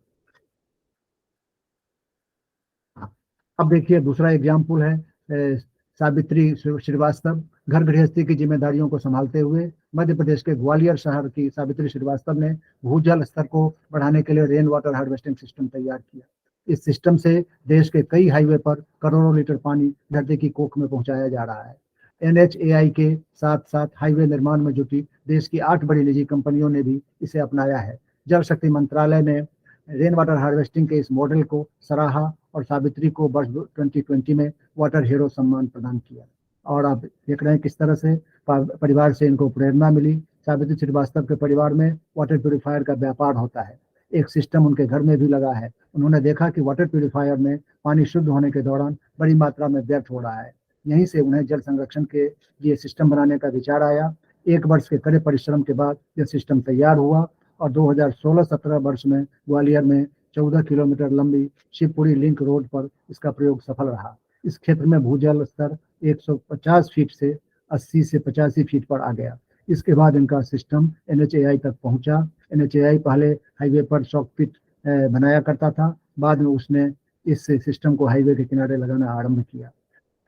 अब देखिए दूसरा example है सावित्री श्रीवास्तव। घर गृहस्थी की जिम्मेदारियों को संभालते हुए मध्य प्रदेश के ग्वालियर शहर की सावित्री श्रीवास्तव ने भूजल स्तर को बढ़ाने के लिए रेन वाटर हार्वेस्टिंग सिस्टम तैयार किया। इस सिस्टम से देश के कई हाईवे पर करोड़ों लीटर पानी धरती की कोख में पहुंचाया जा रहा है। NHAI के साथ साथ हाईवे निर्माण में जुटी देश की 8 बड़ी निजी कंपनियों ने भी इसे अपनाया है। जल शक्ति मंत्रालय ने रेन वाटर हार्वेस्टिंग के इस मॉडल को सराहा और सावित्री को वर्ष 2020 में वाटर हीरो सम्मान प्रदान किया। और आप देख रहे हैं किस तरह से परिवार से इनको प्रेरणा मिली। सावित्री श्रीवास्तव के परिवार में वाटर प्यूरिफायर का व्यापार होता है, एक सिस्टम उनके घर में भी लगा है। उन्होंने देखा कि वाटर प्यूरिफायर में पानी शुद्ध होने के दौरान बड़ी मात्रा में व्यर्थ हो रहा है। यहीं से उन्हें जल संरक्षण के लिए सिस्टम बनाने का विचार आया। 1 वर्ष के कड़े परिश्रम के बाद यह सिस्टम तैयार हुआ और 2016-17 वर्ष में ग्वालियर में 14 किलोमीटर लंबी शिवपुरी लिंक रोड पर इसका प्रयोग सफल रहा। इस क्षेत्र में भूजल स्तर 150 फीट से 80 से 85 फीट पर आ गया। इसके बाद इनका सिस्टम NHAI तक पहुंचा। NHAI पहले हाईवे पर शॉक पिट बनाया करता था, बाद में उसने इस सिस्टम को हाईवे के किनारे लगाना आरंभ किया।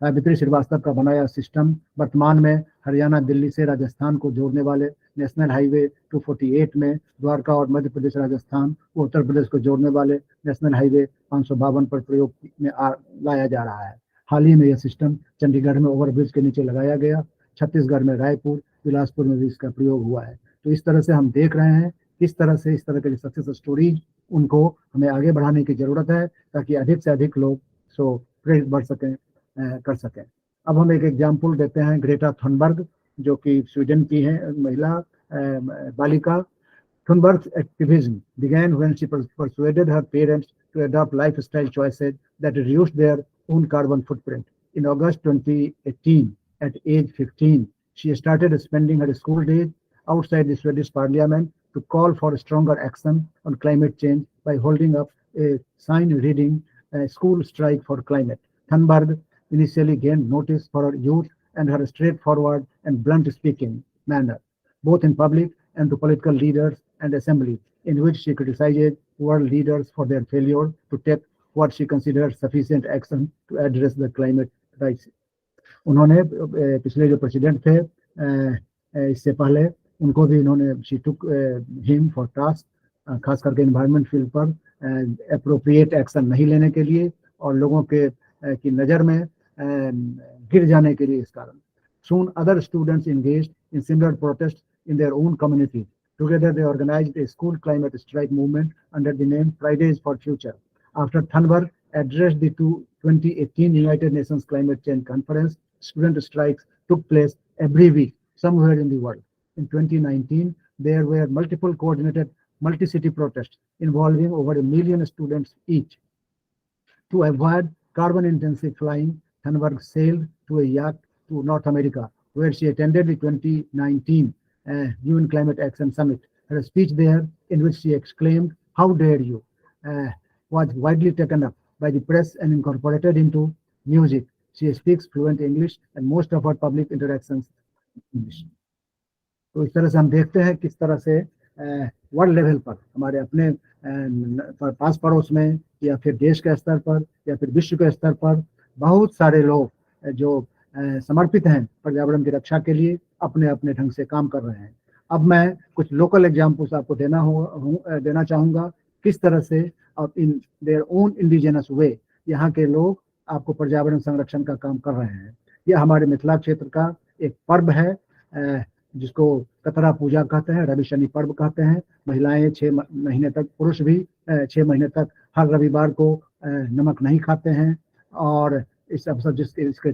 सावित्री श्रीवास्तव का बनाया सिस्टम वर्तमान में हरियाणा, दिल्ली से राजस्थान को जोड़ने वाले नेशनल हाईवे 248 में द्वारका और मध्य प्रदेश, राजस्थान व उत्तर प्रदेश को जोड़ने वाले नेशनल हाईवे 552 पर प्रयोग में लाया जा रहा है। हाल ही में यह सिस्टम चंडीगढ़ में ओवरब्रिज के नीचे लगाया गया। छत्तीसगढ़ में रायपुर, बिलासपुर में भी इसका प्रयोग हुआ है। तो इस तरह से हम देख रहे हैं किस तरह से इस तरह के सक्सेस स्टोरीज उनको हमें आगे बढ़ाने की जरूरत है, ताकि अधिक से अधिक लोग प्रेरित बढ़ सकें, कर सकें। अब हम एक एग्जाम्पल देते हैं ग्रेटा थुनबर्ग, जो कि स्वीडन की है महिला बालिका। Thunberg's activism began when she persuaded her parents to adopt lifestyle choices that reduced their own carbon footprint. In August 2018, at age 15, she started spending her school days outside the Swedish parliament to call for stronger action on climate change by holding up a sign reading "School Strike for Climate." Thunberg initially gained notice for her youth and her straightforward and blunt speaking manner, both in public and to political leaders and assemblies, in which she criticized world leaders for their failure to take what she considered sufficient action to address the climate crisis. उन्होंने पिछले जो president थे इससे पहले उनको भी इन्होंने she took him for task, खास करके एनवायरनमेंट फील्ड पर अप्रोप्रिएट एक्शन नहीं लेने के लिए और लोगों के की नज़र में गिर जाने के लिए इस कारण. Soon other students engaged in similar protests in their own communities. Together they organized a school climate strike movement under the name Fridays for Future. After Thunberg addressed the 2018 United Nations Climate Change Conference, student strikes took place every week somewhere in the world. In 2019, there were multiple coordinated multi-city protests involving over 1 million students each. To avoid carbon-intensive flying, Thunberg sailed to a yacht to North America, where she attended the 2019 UN Climate Action Summit. Her speech there, in which she exclaimed, "How dare you," was widely taken up by the press and incorporated into music. She speaks fluent English and most of her public interactions English. तो इस तरह से हम देखते हैं किस तरह से वर्ल्ड लेवल पर हमारे अपने पास पड़ोस में या फिर देश के स्तर पर या फिर विश्व के स्तर पर बहुत सारे लोग जो समर्पित हैं पर्यावरण की रक्षा के लिए अपने अपने ढंग से काम कर रहे हैं. अब मैं कुछ लोकल एग्जाम्पल्स आपको देना चाहूँगा किस तरह से अब इन देयर ओन इंडिजिनस वे यहाँ के लोग आपको पर्यावरण संरक्षण का काम कर रहे हैं. यह हमारे मिथिला क्षेत्र का एक पर्व है जिसको कतरा पूजा कहते हैं, रवि शनि पर्व कहते हैं. महिलाएं 6 महीने तक, पुरुष भी 6 महीने तक हर रविवार को नमक नहीं खाते हैं और इस अवसर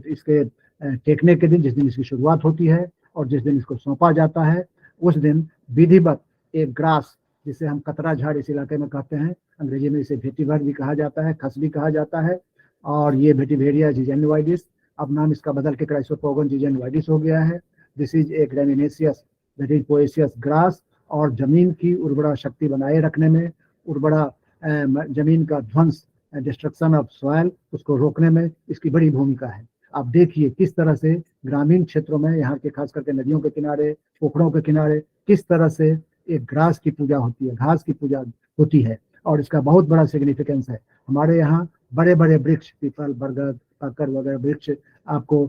इसके टेकने के दिन, जिस दिन इसकी शुरुआत होती है और जिस दिन इसको सौंपा जाता है, उस दिन विधिवत एक ग्रास जिसे हम कतरा झाड़ इस इलाके में कहते हैं, अंग्रेजी में इसे वेटिवर भी कहा जाता है, खस भी कहा जाता है और ये वेटिवेरिया जिजेनवाइडिस, अब नाम इसका बदल के क्राइसोपोगन जिजेनवाइडिस हो गया है. This is a graminaceous that is poaceous grass और जमीन की उर्वरा शक्ति बनाए रखने में, उर्वरा जमीन का ध्वंस, डिस्ट्रक्शन ऑफ सॉइल, उसको रोकने में इसकी बड़ी भूमिका है. आप देखिए किस तरह से ग्रामीण क्षेत्रों में, यहाँ के खास करके नदियों के किनारे, पोखरों के किनारे, किस तरह से एक ग्रास की पूजा होती है, घास की पूजा होती है और इसका बहुत बड़ा सिग्निफिकेंस है. हमारे यहाँ बड़े बड़े वृक्ष, पीपल, बरगद, पाकर वगैरह वृक्ष आपको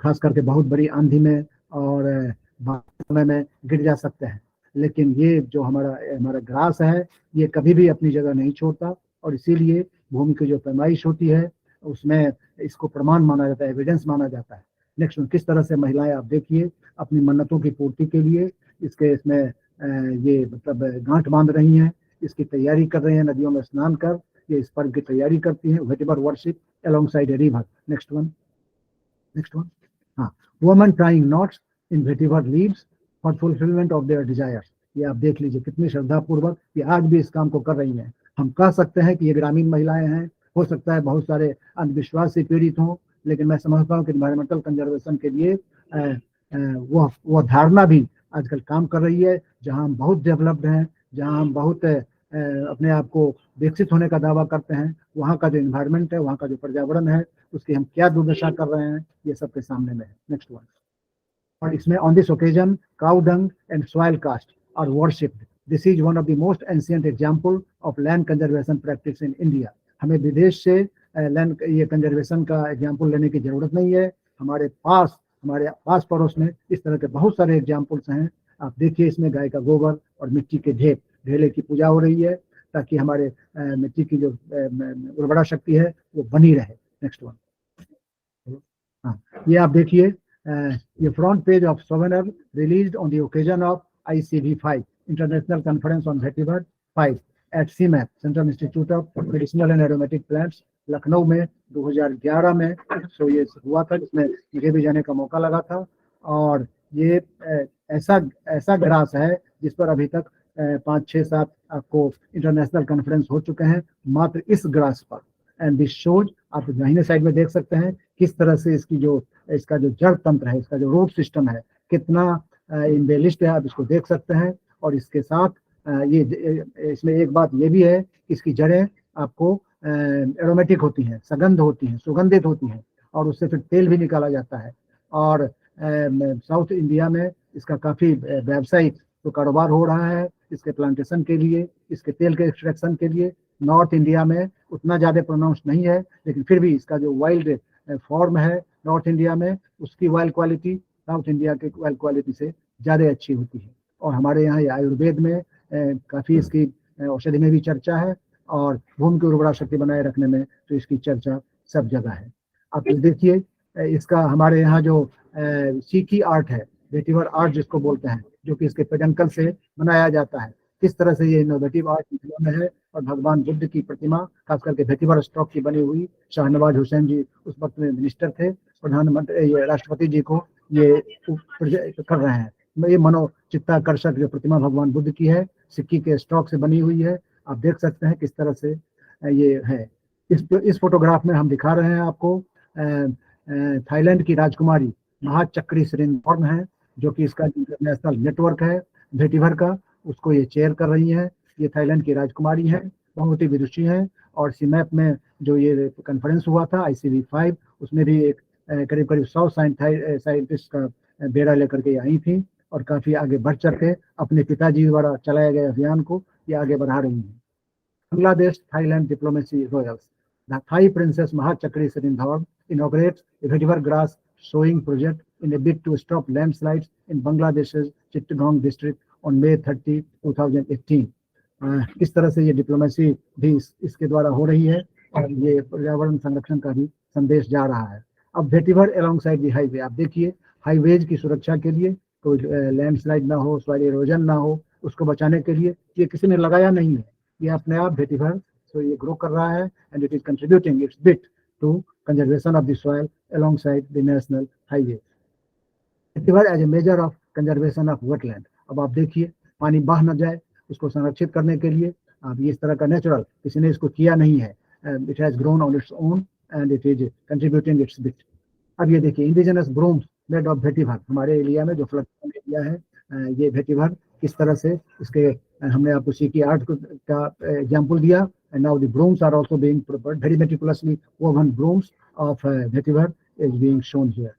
खास करके बहुत बड़ी आंधी में और समय में गिर जा सकते हैं, लेकिन ये जो हमारा ग्रास है ये कभी भी अपनी जगह नहीं छोड़ता और इसीलिए भूमि की जो पैमाइश होती है उसमें इसको प्रमाण माना जाता है, एविडेंस माना जाता है. नेक्स्ट किस तरह से महिलाएं आप देखिए अपनी मन्नतों की पूर्ति के लिए इसमें ये मतलब गांठ बांध रही हैं, इसकी तैयारी कर रही हैं, नदियों में स्नान कर ये इस पर्व की तैयारी करती हैं. Vetiver worship alongside a river. Next one. हाँ, women tying knots in vetiver leaves for fulfilment of their desires. ये आप देख लीजिए कितनी श्रद्धा पूर्वक ये आज भी इस काम को कर रही हैं. हम कह सकते हैं कि ये ग्रामीण महिलाएं हैं, हो सकता है बहुत सारे अंधविश्वास से पीड़ित हों, लेकिन मैं समझता हूँ कि एनवायरमेंटल कंजर्वेशन के लिए वो धारणा भी आजकल काम कर रही है. जहाँ हम बहुत डेवलप्ड हैं, जहाँ हम बहुत अपने आप को विकसित होने का दावा करते हैं, वहाँ का जो एनवायरमेंट है, वहाँ का जो पर्यावरण है, उसकी हम क्या दुर्दशा कर रहे हैं, ये सबके सामने में है. Next one. और इसमें on this occasion cow dung and soil cast are worshipped. This is one of the most ancient example of land conservation practice in India. हमें विदेश से लैंड ये कंजर्वेशन का एग्जाम्पल लेने की जरूरत नहीं है. हमारे पास पड़ोस में इस तरह के बहुत सारे एग्जाम्पल्स हैं. आप देखिए इसमें गाय का गोबर और मिट्टी के ढेले की पूजा हो रही है ताकि हमारे मिट्टी की जो उर्वरा शक्ति है वो बनी रहे. Next one. हाँ, ये आप देखिए ये front page of souvenir released on the occasion of ICV5 International Conference on Vetiver 5 at CMAP Central Institute of Medicinal and Aromatic Plants Lucknow में 2011 में. सो ये हुआ था, जिसमें मुझे भी जाने का मौका लगा था और ये ऐसा ग्रास है जिस पर अभी तक 5, 6, 7 आपको इंटरनेशनल कॉन्फ्रेंस हो चुके हैं मात्र इस ग्रास पर. एंड दिस शोज, आप दाहिने साइड में देख सकते हैं किस तरह से इसका जो जड़ तंत्र है, इसका जो रूट सिस्टम है कितना इम्बेलिश्ड है, आप इसको देख सकते हैं. और इसके साथ इसमें एक बात ये भी है कि इसकी जड़ें आपको एरोमेटिक होती हैं, सुगंधित होती हैं और उससे फिर तेल भी निकाला जाता है. और साउथ इंडिया में इसका काफ़ी व्यावसायिक तो कारोबार हो रहा है इसके प्लांटेशन के लिए, इसके तेल के एक्सट्रैक्शन के लिए. नॉर्थ इंडिया में उतना ज़्यादा प्रोनाउंस नहीं है, लेकिन फिर भी इसका जो वाइल्ड फॉर्म है नॉर्थ इंडिया में, उसकी वाइल्ड क्वालिटी साउथ इंडिया के ऑयल क्वालिटी से ज़्यादा अच्छी होती है। और हमारे यहाँ ये आयुर्वेद में काफ़ी इसकी औषधि में भी चर्चा है, और भूमि की उर्वरा शक्ति बनाए रखने में तो इसकी चर्चा सब जगह है। आप देखिए इसका हमारे यहाँ जो सीखी आर्ट है, वेटिवर आर्ट जिसको बोलते हैं, जो कि इसके पेडंकल से बनाया जाता है, किस तरह से ये इनोवेटिव आर्ट में है। और भगवान बुद्ध की प्रतिमा खास करके वेटिवर स्टॉक की बनी हुई, शाहनवाज हुसैन जी उस वक्त में मिनिस्टर थे, प्रधानमंत्री राष्ट्रपति जी को ये कर रहे हैं। ये मनोचित्ताकर्षक जो प्रतिमा भगवान बुद्ध की है, सिक्की के स्टॉक से बनी हुई है। आप देख सकते हैं किस तरह से ये है। इस फोटोग्राफ में हम दिखा रहे हैं आपको थाईलैंड की राजकुमारी महाचक्री श्रीनथॉर्न है, जो कि इसका इंटरनेशनल नेटवर्क है वेटिवर का, उसको ये चेयर कर रही है। ये थाईलैंड की राजकुमारी है, बहुत ही विदुषी है। और सीमैप में जो ये कॉन्फ्रेंस हुआ था ICV5, उसमें भी एक करीब करीब 100 साइंटिस्ट का बेड़ा लेकर के आई थी, और काफी आगे बढ़ चढ़ के अपने पिताजी द्वारा चलाए गए अभियान को ये आगे बढ़ा रही हैं। Bangladesh Thailand diplomacy royals. The Thai Princess Mahachakri Sirindhorn inaugurates a vetiver grass sowing project in a bid to stop landslides in Bangladesh's Chittagong district on May 30, 2018. इस तरह से ये डिप्लोमेसी भी इसके द्वारा हो रही है, और ये पर्यावरण संरक्षण का भी संदेश जा रहा है। अब वेटिवर अलोंग साइड दी हाईवे, आप देखिए हाईवेज की सुरक्षा के लिए कोई लैंडस्लाइड ना हो, सॉइल इरोजन ना हो, उसको बचाने के लिए ये किसी ने लगाया नहीं है, ये अपने आप वेटिवर so ये ग्रो कर रहा है, and it is contributing its bit to conservation of the soil alongside the national highway. Vetiver as a major of conservation of wetland. अब आप देखिए पानी बह न जाए, उसको संरक्षित करने के लिए अब ये इस तरह का नेचुरल किसी ने इसको किया नहीं है, it has grown on its own and it is contributing its bit. अब ये देखिए indigenous brooms made of vetiver, हमारे एरिया में जो फ्लड एरिया है ये वेटिवर किस तरह से इसके हमने आपको सीखी आर्ट का एग्जांपल दिया। And now the brooms are also being prepared, very meticulously woven brooms of vetiver is being shown here.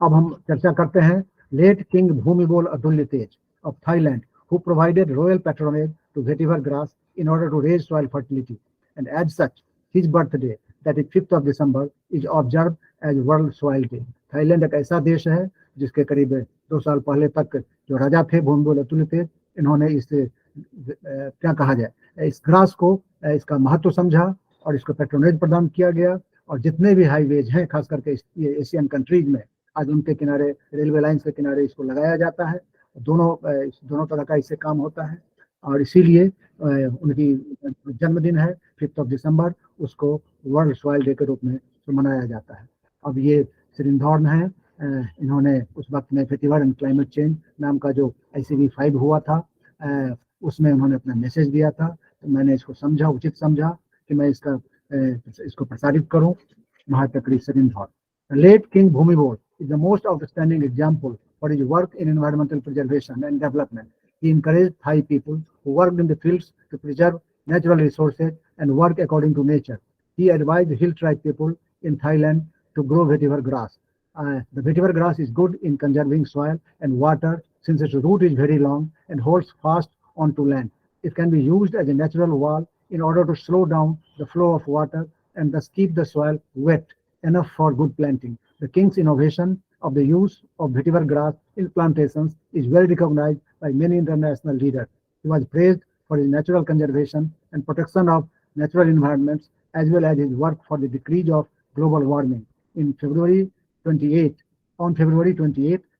अब हम चर्चा करते हैं late king Bhumibol Adulyadej of Thailand, who provided royal patronage to vetiver grass in order to raise soil fertility, and as such his birthday, that is 5th of December, is observed as World Soil Day. Thailand एक ऐसा देश है जिसके करीब 2 साल पहले तक जो राजा थे भूमिबोल अदुल्यतेज, इन्होंने इस क्या कहा जाए इस ग्रास को इसका महत्व समझा और इसको पैट्रोनेज प्रदान किया गया। और जितने भी हाईवेज हैं खास करके ये एशियन कंट्रीज में, आज उनके किनारे रेलवे लाइन्स के किनारे इसको लगाया जाता है। दोनों तरह का इससे काम होता है, और इसीलिए उनकी जन्मदिन है 5th of December, उसको वर्ल्ड सॉइल डे के रूप में मनाया जाता है। अब ये श्रीनथॉर्न है, इन्होंने उस वक्त में वेटिवर एंड क्लाइमेट चेंज नाम का जो ICV5 हुआ था उसमें उन्होंने अपना मैसेज दिया था। तो मैंने इसको समझा, उचित समझा कि मैं इसको प्रसारित करूं। Maha Chakri Sirindhorn, late king Bhumibol is the most outstanding example for his work in environmental preservation and development. He encouraged Thai people who worked in the fields to preserve natural resources and work according to nature. He advised hill tribe people in Thailand to grow vetiver grass. The vetiver grass is good in conserving soil and water since its root is very long and holds fast onto land. It can be used as a natural wall in order to slow down the flow of water and thus keep the soil wet enough for good planting. The king's innovation of the use of vetiver grass in plantations is well recognized by many international leaders. He was praised for his natural conservation and protection of natural environments, as well as his work for the decrease of global warming. On February 28,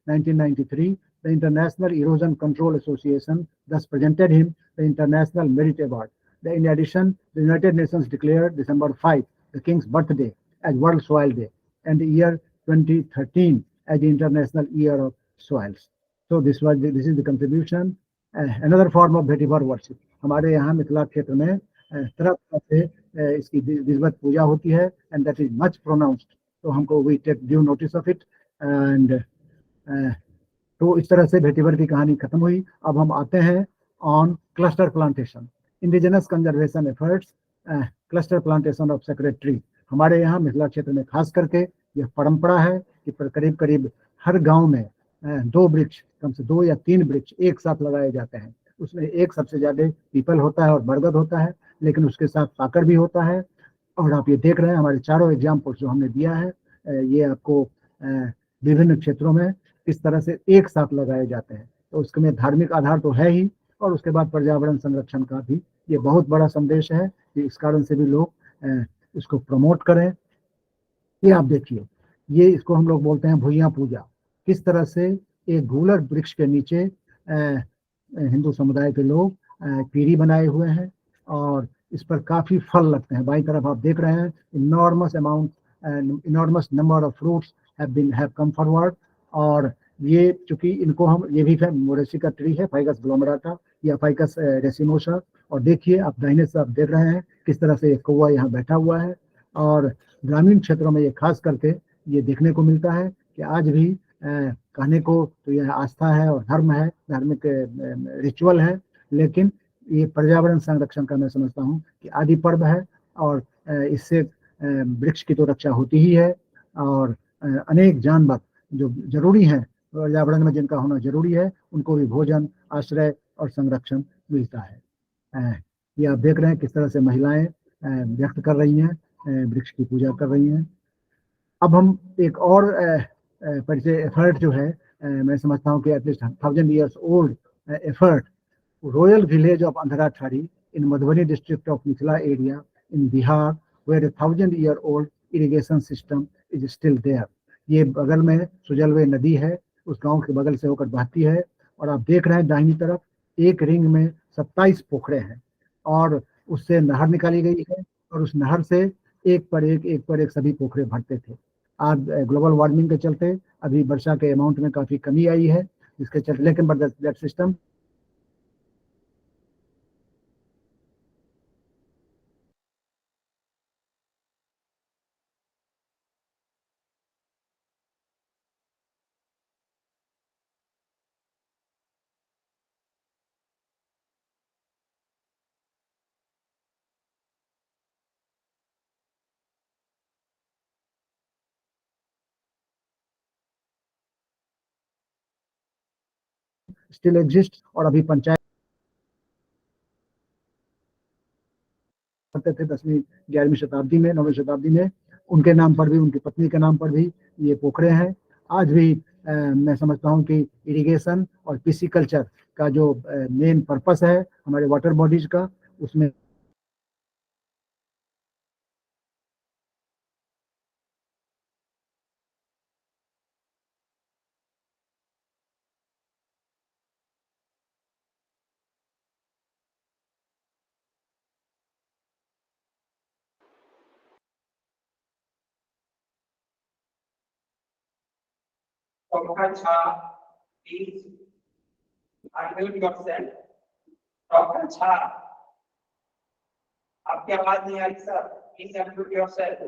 1993, the International Erosion Control Association thus presented him the International Merit Award. In addition, the United Nations declared December 5, the king's birthday, as World Soil Day, and the year 2013 as the International Year of Soils. So this is the contribution. Another form of vetiver worship. हमारे यहाँ मिथिला क्षेत्र में तरह तरह से इसकी विधिवत पूजा होती है, and that is much pronounced. तो हमको we take due notice of it, and तो इस तरह से वेटिवर की कहानी खत्म हुई। अब हम आते हैं on cluster plantation, indigenous conservation efforts, cluster plantation of sacred tree. हमारे यहाँ मिथिला क्षेत्र में खास करके यह परंपरा है कि करीब करीब हर गांव में 2 वृक्ष, कम से 2 या 3 वृक्ष एक साथ लगाए जाते हैं। उसमें एक सबसे ज्यादा पीपल होता है और बरगद होता है, लेकिन उसके साथ पाकर भी होता है। और आप ये देख रहे हैं हमारे चारों एग्जाम्पल्स जो हमने दिया है, ये आपको विभिन्न क्षेत्रों में किस तरह से एक साथ लगाए जाते हैं। तो उसमें धार्मिक आधार तो है ही, और उसके बाद पर्यावरण संरक्षण का भी ये बहुत बड़ा संदेश है कि इस कारण से भी लोग इसको प्रमोट करें। ये आप देखिए, ये इसको हम लोग बोलते हैं भुइयां पूजा। किस तरह से एक गूलर वृक्ष के नीचे हिंदू समुदाय के लोग पीढ़ी बनाए हुए हैं, और इस पर काफी फल लगते हैं। बाईं तरफ आप देख रहे हैं, enormous amount, enormous number of fruits have come forward. और ये चूंकि इनको हम, ये भी मोरेसी का ट्री है, फाइकस ग्लोमेराटा या फाइकस रेसिनोसा। और देखिए आप दाहिने से आप देख रहे हैं किस तरह से एक कौवा यहाँ बैठा हुआ है। और ग्रामीण क्षेत्रों में ये खास करके ये देखने को मिलता है कि आज भी कहने को तो यह आस्था है और धर्म है, धार्मिक रिचुअल है, लेकिन ये पर्यावरण संरक्षण का मैं समझता हूँ कि आदि पर्व है। और इससे वृक्ष की तो रक्षा होती ही है, और अनेक जानवर जो जरूरी हैं पर्यावरण में, जिनका होना जरूरी है, उनको भी भोजन, आश्रय और संरक्षण मिलता है। ये आप देख रहे हैं किस तरह से महिलाएं व्यक्त कर रही हैं, वृक्ष की पूजा कर रही हैं। अब हम एक और परिचय एफर्ट जो है, मैं समझता हूँ कि at least 1000 years old effort, royal village of Andhratharhi in Madhubani district of Mithila area in Bihar, where 1000 year old irrigation system is still there. ये बगल में सुजलवे नदी है, उस गांव के बगल से होकर बहती है। और आप देख रहे हैं दाहिनी तरफ एक रिंग में 27 पोखरे हैं, और उससे नहर निकाली गई है, और उस नहर से एक पर एक सभी पोखरे भरते थे। आज ग्लोबल वार्मिंग के चलते अभी वर्षा के अमाउंट में काफी कमी आई है, जिसके चलते, लेकिन but that system still exist. और अभी पंचायत करते थे 10वीं 11वीं शताब्दी में, 9वीं शताब्दी में, उनके नाम पर भी, उनकी पत्नी के नाम पर भी ये पोखरे हैं। आज भी मैं समझता हूँ कि इरिगेशन और पिसिकल्चर का जो मेन पर्पस है हमारे वाटर बॉडीज का, उसमें Dr. Jha, please unmute yourself. Dr. Jha, आपकी आवाज नहीं आ रही sir, please unmute yourself.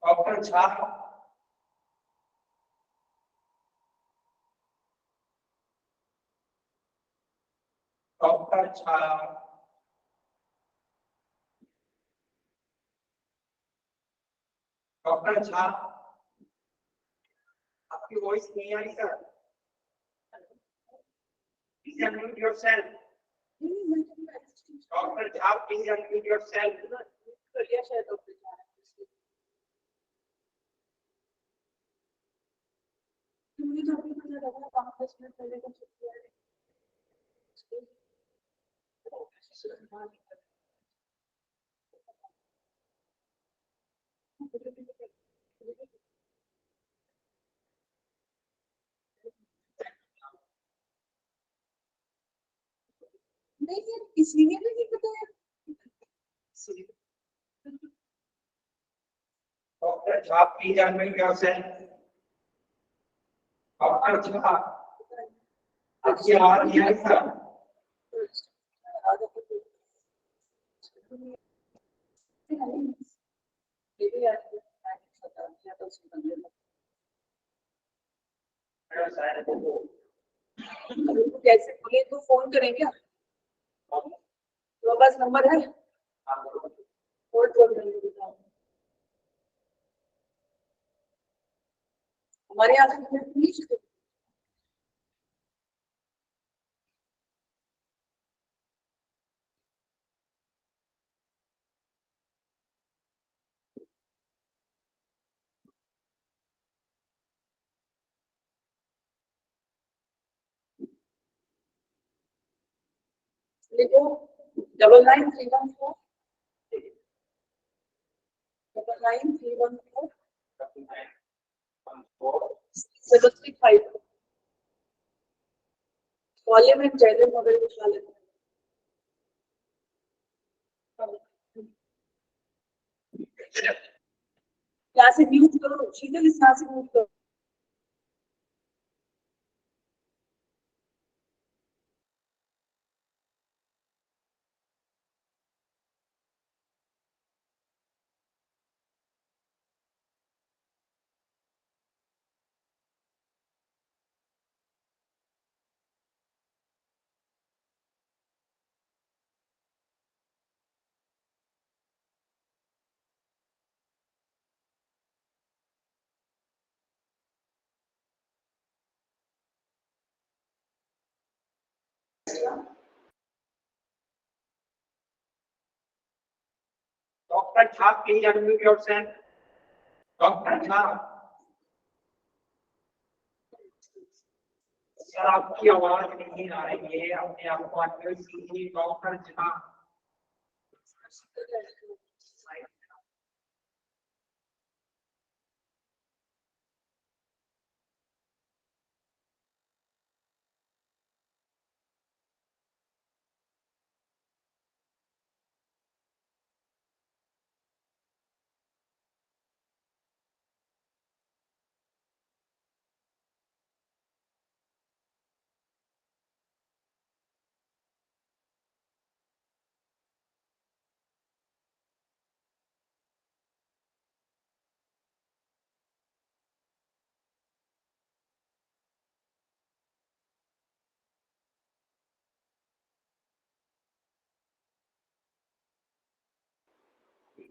Doctor Jha, doctor Jha, doctor Jha, आपकी वॉइस नहीं आ रही sir, please unmute yourself. Doctor Jha, please unmute yourself. नहीं यार, किसी ने भी नहीं बताया। Doctor Jha, please unmute yourself. Doctor Jha, आपकी आवाज नहीं आ रही सर। कैसे बोले तो फोन करें क्या? तो बस नंबर है, हमारे यहाँ से लिखो 99314 99314 735 कॉलम एंड जैनल मॉडल उठा लेते हैं। यहाँ से म्यूट करो, शीतल इस यहाँ से म्यूट करो। Dr. Jha, please unmute yourself. Dr. Jha. Sir आपकी आवाज नहीं आ रही है, अपने आप को अनम्यूट कीजिए doctor Jha. I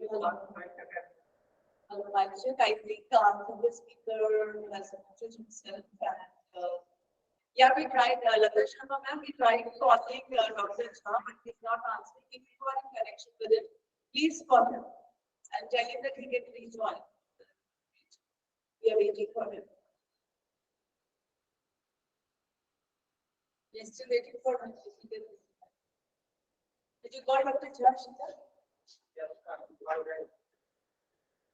think the speaker has muted himself and yeah, we tried, Lata Sharma ma'am, we tried calling Dr. Jha, but he's not answering. If you are in connection with him, please call him and tell him that he can rejoin. We are waiting for him. We're still waiting for him. Did you call Dr. Jha, Shita? Yes,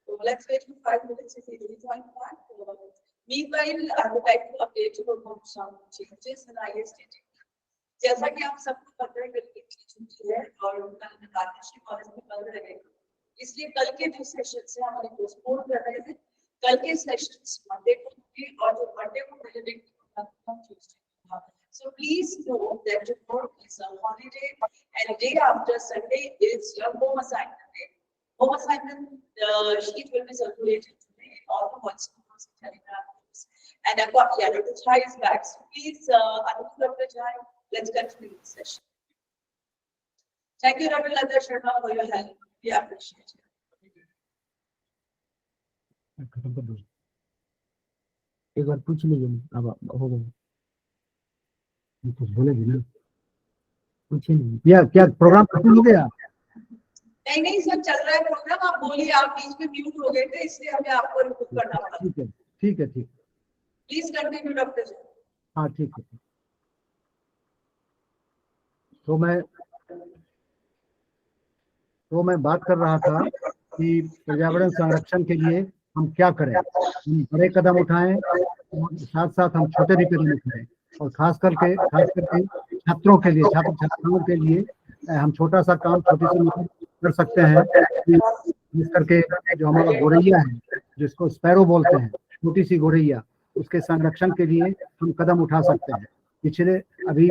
So let's wait for 5 minutes if he rejoins back. Meanwhile, I would like to update you about some changes in ISTTP. जैसा कि आप सबको पता है कल की छुट्टी है और कल राजश्री कॉलेज में बंद रहेगा, इसलिए कल के जो सेशन से हमारे पोस्टपोन कर रहे थे, कल के सेशंस मंडे को होंगे और जो मंडे को पहले Tuesday. So please know that tomorrow is a holiday and day after Sunday is your home assignment day. Home assignment sheet will be circulated today in all the WhatsApp and Telegram groups. And I've got Dr. Jha is back. So please, Dr. Jha, let's continue the session. Thank you, Dr. Lata Sharma, for your help. We appreciate it. एक बार पूछ लीजिए, अब हो गया कुछ बोलेगी ना, पूछिए नहीं क्या प्रोग्राम खत्म हो गया? नहीं सर, चल रहा है प्रोग्राम, आप बोलिए, आप बीच में म्यूट हो गए थे इसलिए हमें आपको रिकॉर्ड करना पड़ा। ठीक है प्लीज कंटिन्यू डॉक्टर जी। हाँ ठीक है। तो मैं बात कर रहा था कि पर्यावरण संरक्षण के लिए हम क्या करें, हम बड़े कदम उठाएं और साथ साथ हम छोटे भी कदम उठाएं, और खास करके छात्रों के लिए, छात्र छात्राओं के लिए हम छोटा सा काम छोटी सी मदद कर सकते हैं। जिस करके जो हमारा गोरैया है, जिसको स्पैरो बोलते हैं, छोटी सी गोरैया, उसके संरक्षण के लिए हम कदम उठा सकते हैं। पिछले अभी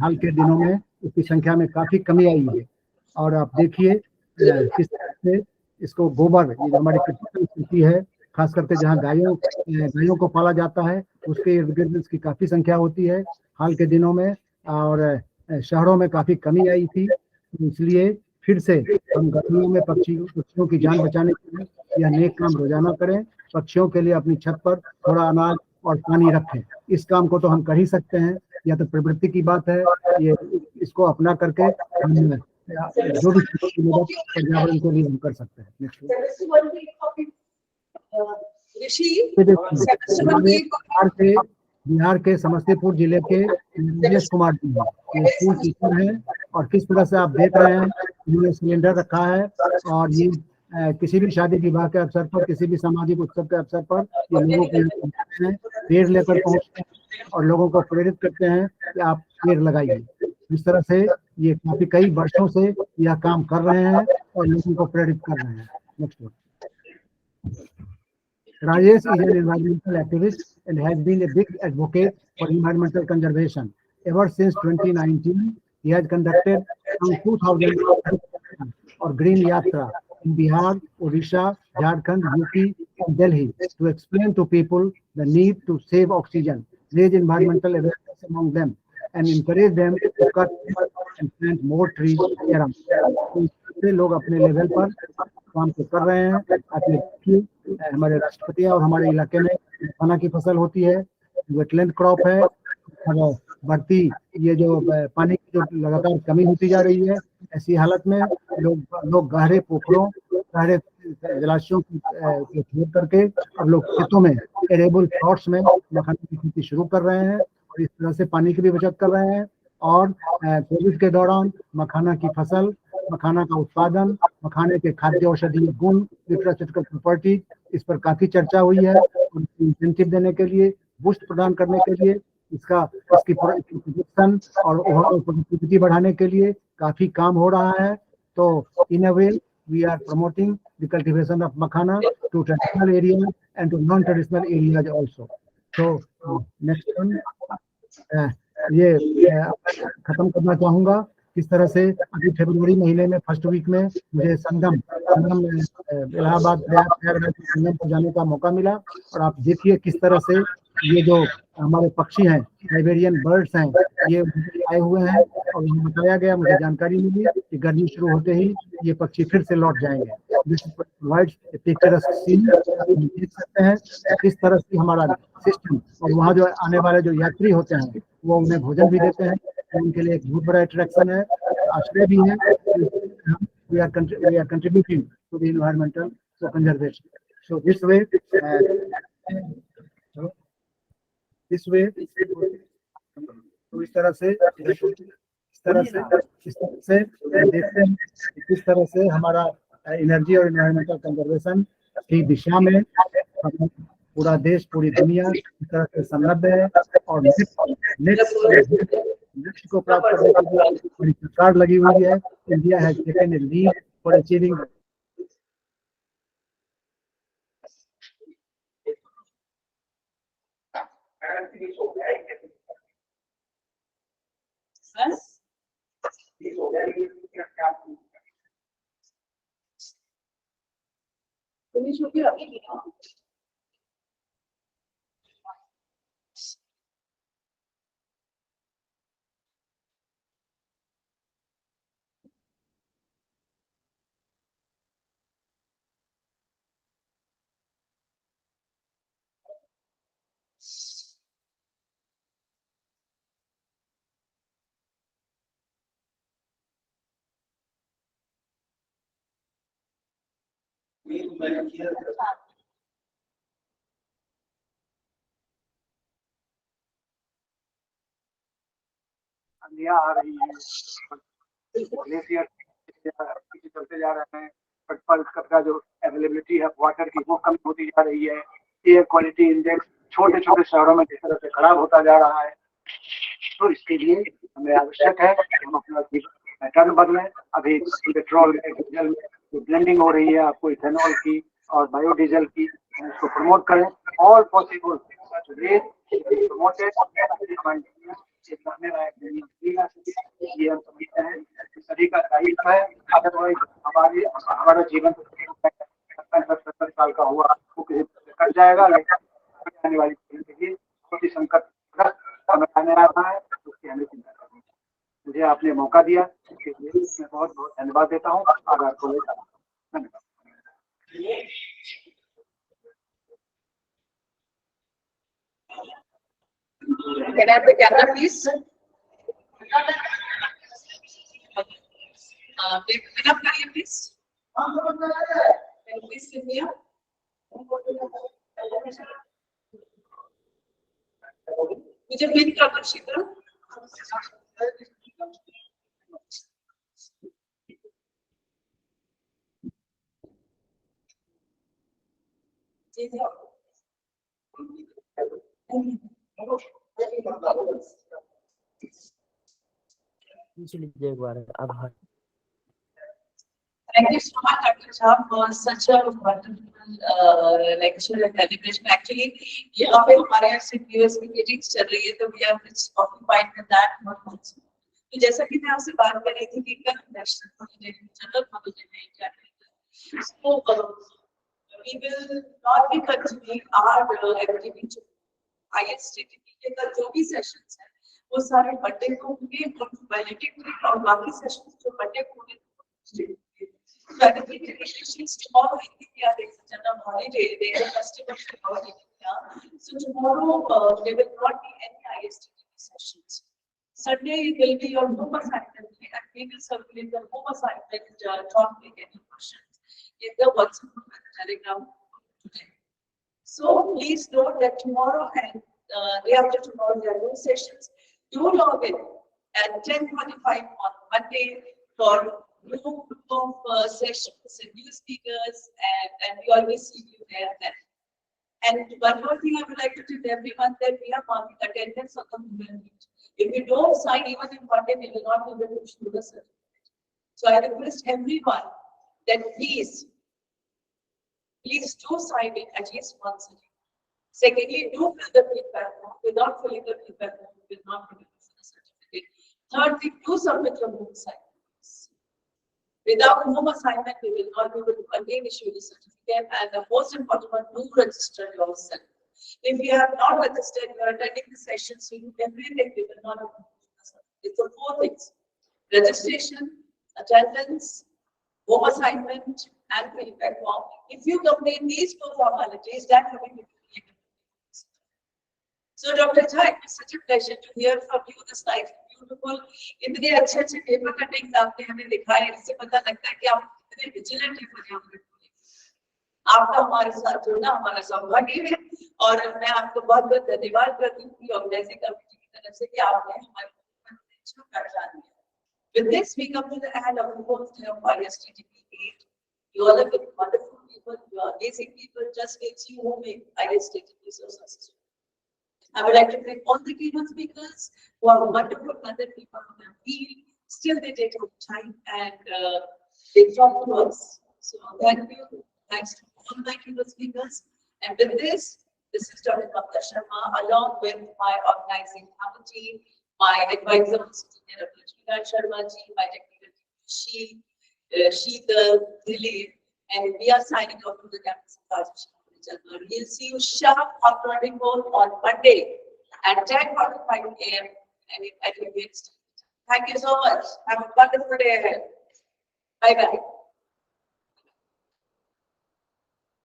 हाल के दिनों में उसकी संख्या में काफी कमी आई है, और आप देखिए किस तरह से इसको गोबर, ये जो हमारी संस्कृति है, खास करके जहाँ गायों को पाला जाता है, उसके इर्द गिर्द इसकी काफी संख्या होती है हाल के दिनों में, और शहरों में काफी कमी आई थी। इसलिए फिर से हम गर्मियों में पक्षियों की जान बचाने के लिए यह नेक काम रोजाना करें। पक्षियों के लिए अपनी छत पर थोड़ा अनाज और पानी रखें। इस काम को तो हम कर ही सकते हैं, या तो प्रवृत्ति की बात है, ये इसको अपना करके हम जो भी मदद पर्यावरण के लिए हम कर सकते हैं। नेक्स्ट बिहार के समस्तीपुर जिले के नीलेश कुमार जी हैं, ये स्कूल टीचर हैं और किस तरह से आप देख रहे हैं इन्होंने सिलेंडर रखा है और ये किसी भी शादी विवाह के अवसर पर, किसी भी सामाजिक उत्सव के अवसर पर ये लोगों को यहाँ पहुंचाते हैं, पेड़ लेकर पहुंचते हैं और लोगों को प्रेरित करते हैं कि आप पेड़ लगाइए। इस तरह से ये काफी कई वर्षों से यह काम कर रहे हैं और लोगों को प्रेरित कर रहे हैं। Next. Rajesh is an environmental activist and has been a big advocate for environmental conservation. Ever since 2019, he has conducted around 2,000 or Green Yatra in Bihar, Odisha, Jharkhand, UP, and Delhi to explain to people the need to save oxygen, raise environmental awareness among them, and encourage them to cut and plant more trees around. तो लोग अपने level पर काम तो कर रहे हैं। अपने हमारे राष्ट्रपति और हमारे इलाके में खाना की फसल होती है, वेटलैंड क्रॉप है और बढ़ती ये जो पानी की जो लगातार कमी होती जा रही है, ऐसी हालत में लोग गहरे पोखरों, गहरे जलाशयों को छोड़ करके अब लोग खेतों में एरेबल प्लॉट्स में मखाने की खेती शुरू कर रहे हैं और इस तरह से पानी की भी बचत कर रहे हैं। और कोविड के दौरान मखाना की फसल, मखाना का उत्पादन, मखाने के खाद्य औषधीय गुण, न्यूट्रास्यूटिकल प्रॉपर्टी, इस पर काफी चर्चा हुई है। इंसेंटिव देने के लिए, बूस्ट प्रदान करने के लिए, इसकी प्रोडक्शन और ओवरऑल प्रोडक्टिविटी बढ़ाने के लिए काफी काम हो रहा है। तो in a way we are promoting the cultivation of makhana to traditional area and to non traditional areas also. तो नेक्स्ट वन, ये खत्म करना चाहूंगा किस तरह से अभी फरवरी महीने में फर्स्ट वीक में मुझे संगम इलाहाबाद प्रयागराज संगम पर जाने का मौका मिला और आप देखिए किस तरह से ये जो हमारे पक्षी हैं, साइबेरियन बर्ड्स हैं, ये आए हुए हैं और बताया गया, मुझे जानकारी मिली कि गर्मी शुरू होते ही ये पक्षी फिर से लौट जाएंगे। This provides a picturesque scene, देख सकते हैं किस तरह से हमारा सिस्टम, और वहाँ जो आने वाले जो यात्री होते हैं वो उन्हें भोजन भी देते हैं, उनके लिए एक बहुत बड़ा अट्रैक्शन है, आश्रय भी है। we are contributing to the environmental conservation. So this way तो इस तरह से देखते हैं किस तरह से हमारा एनर्जी और एनवायरमेंटल कंजर्वेशन की दिशा में पूरा देश, पूरी दुनिया इस तरह से संलग्न है और लक्ष्य को प्राप्त करने के लिए पूरी सरकार लगी हुई है। India has taken a lead for achieving आंधियां आ रही हैं, ग्लेशियर चलते जा रहे हैं, पर का जो अवेलेबिलिटी है वाटर की वो कम होती जा रही है। एयर क्वालिटी इंडेक्स छोटे छोटे शहरों में जिस तरह से खराब होता जा रहा है, तो इसके लिए हमें आवश्यक है कि हम अपना पैटर्न बदलें। अभी पेट्रोल डीजल में जो ब्लेंडिंग हो रही है, आपको इथेनॉल की और बायोडीजल की, इसको प्रमोट करें। ऑल पॉसिबल प्रमोटेड ये हम समझते हैं सभी का दायित्व है। अदरवाइज हमारा जीवन 70 साल का हुआ वो किसी कट जाएगा, लेकिन आने वाली पीढ़ी के लिए बहुत ही संकटग्रस्त समय आने आ रहा है, उसकी हमें चिंता करनी है। मुझे आपने मौका दिया, इसके लिए मैं बहुत बहुत धन्यवाद देता हूँ। आभार को लेकर धन्यवाद। Can I have the camera, please? Pick up करिए, please. Can you please sit here? मुझे पिक कर दो शीतल। Thank you so much, Dr. Shah, for such a wonderful lecture and celebration. Actually, यहाँ पे हमारे यहाँ से US की meetings चल रही है, तो we are occupied with that one also. तो जैसा कि मैं आपसे बात कर रही थी कि कल नेशनल हॉलिडे, जनरल हॉलिडे है क्या? So we will not be continuing our activity to ISTTP के का जो भी sessions हैं, वो सारे Monday को होंगे और valedictory और बाकी sessions जो Monday को होंगे. So I think relations tomorrow in India, there is a general holiday, there is a festival tomorrow in India. So tomorrow there will not be any ISTTP sessions. Sunday will be your home assignment and we will circulate the home assignment topic any questions in the WhatsApp group and the Telegram today. So please note that tomorrow and day after tomorrow there are no sessions. Do log in at 10:45 on Monday for new group of sessions and new speakers, and we always see you there then. And one more thing I would like to tell everyone that we are marking attendance on the Google Meet. If you don't sign even in one day, we will not be able to issue the certificate. So I request everyone that please do sign in at least once a day. Secondly, do fill the feedback form. Without filling the feedback form, we will not be able to issue the certificate. Thirdly, do submit your home assignments. Without home assignment, we will not be able to again issue the certificate. And the most important one, do register yourself. If you have not registered, you are attending the sessions, you do everything, we will not be able to issue the certificate. So 4 things: registration, attendance, home assignment, and feedback form. If you complete these 4 formalities, that will be. So Dr. Jha, it was such a pleasure to hear from you this night. Beautiful. इतने अच्छे paper cuttings आपने हमें दिखाए, इससे पता लगता है कि आप कितने विजिलेंट हैं पर्यावरण को लेकर। आपका हमारे साथ जुड़ना हमारा सौभाग्य है और मैं आपको बहुत-बहुत धन्यवाद करती हूँ ऑर्गेनाइजिंग कमेटी की तरफ से कि आपने हमारे को पहचान दिया। With this, we come to the end of the fourth day of ISTTP-8. You all have been wonderful people, you are amazing people, just it's you who make ISTTP so successful. I would like to thank all the keynote speakers who are wonderful other people who have been. Still they take out time and they talk to us. So thank you. Thanks to all my keynote speakers. And with this is Dr. Kapil Sharma along with my organizing committee, my advisor, Engineer Rajnikant Sharma ji, my technical team, Sheetal, Dilip, and we are signing off to the campus of Rajasthan. We'll see you sharp on 24th on Monday at 10:45 a.m. and at your next. Thank you so much. Have a wonderful day ahead. Bye bye.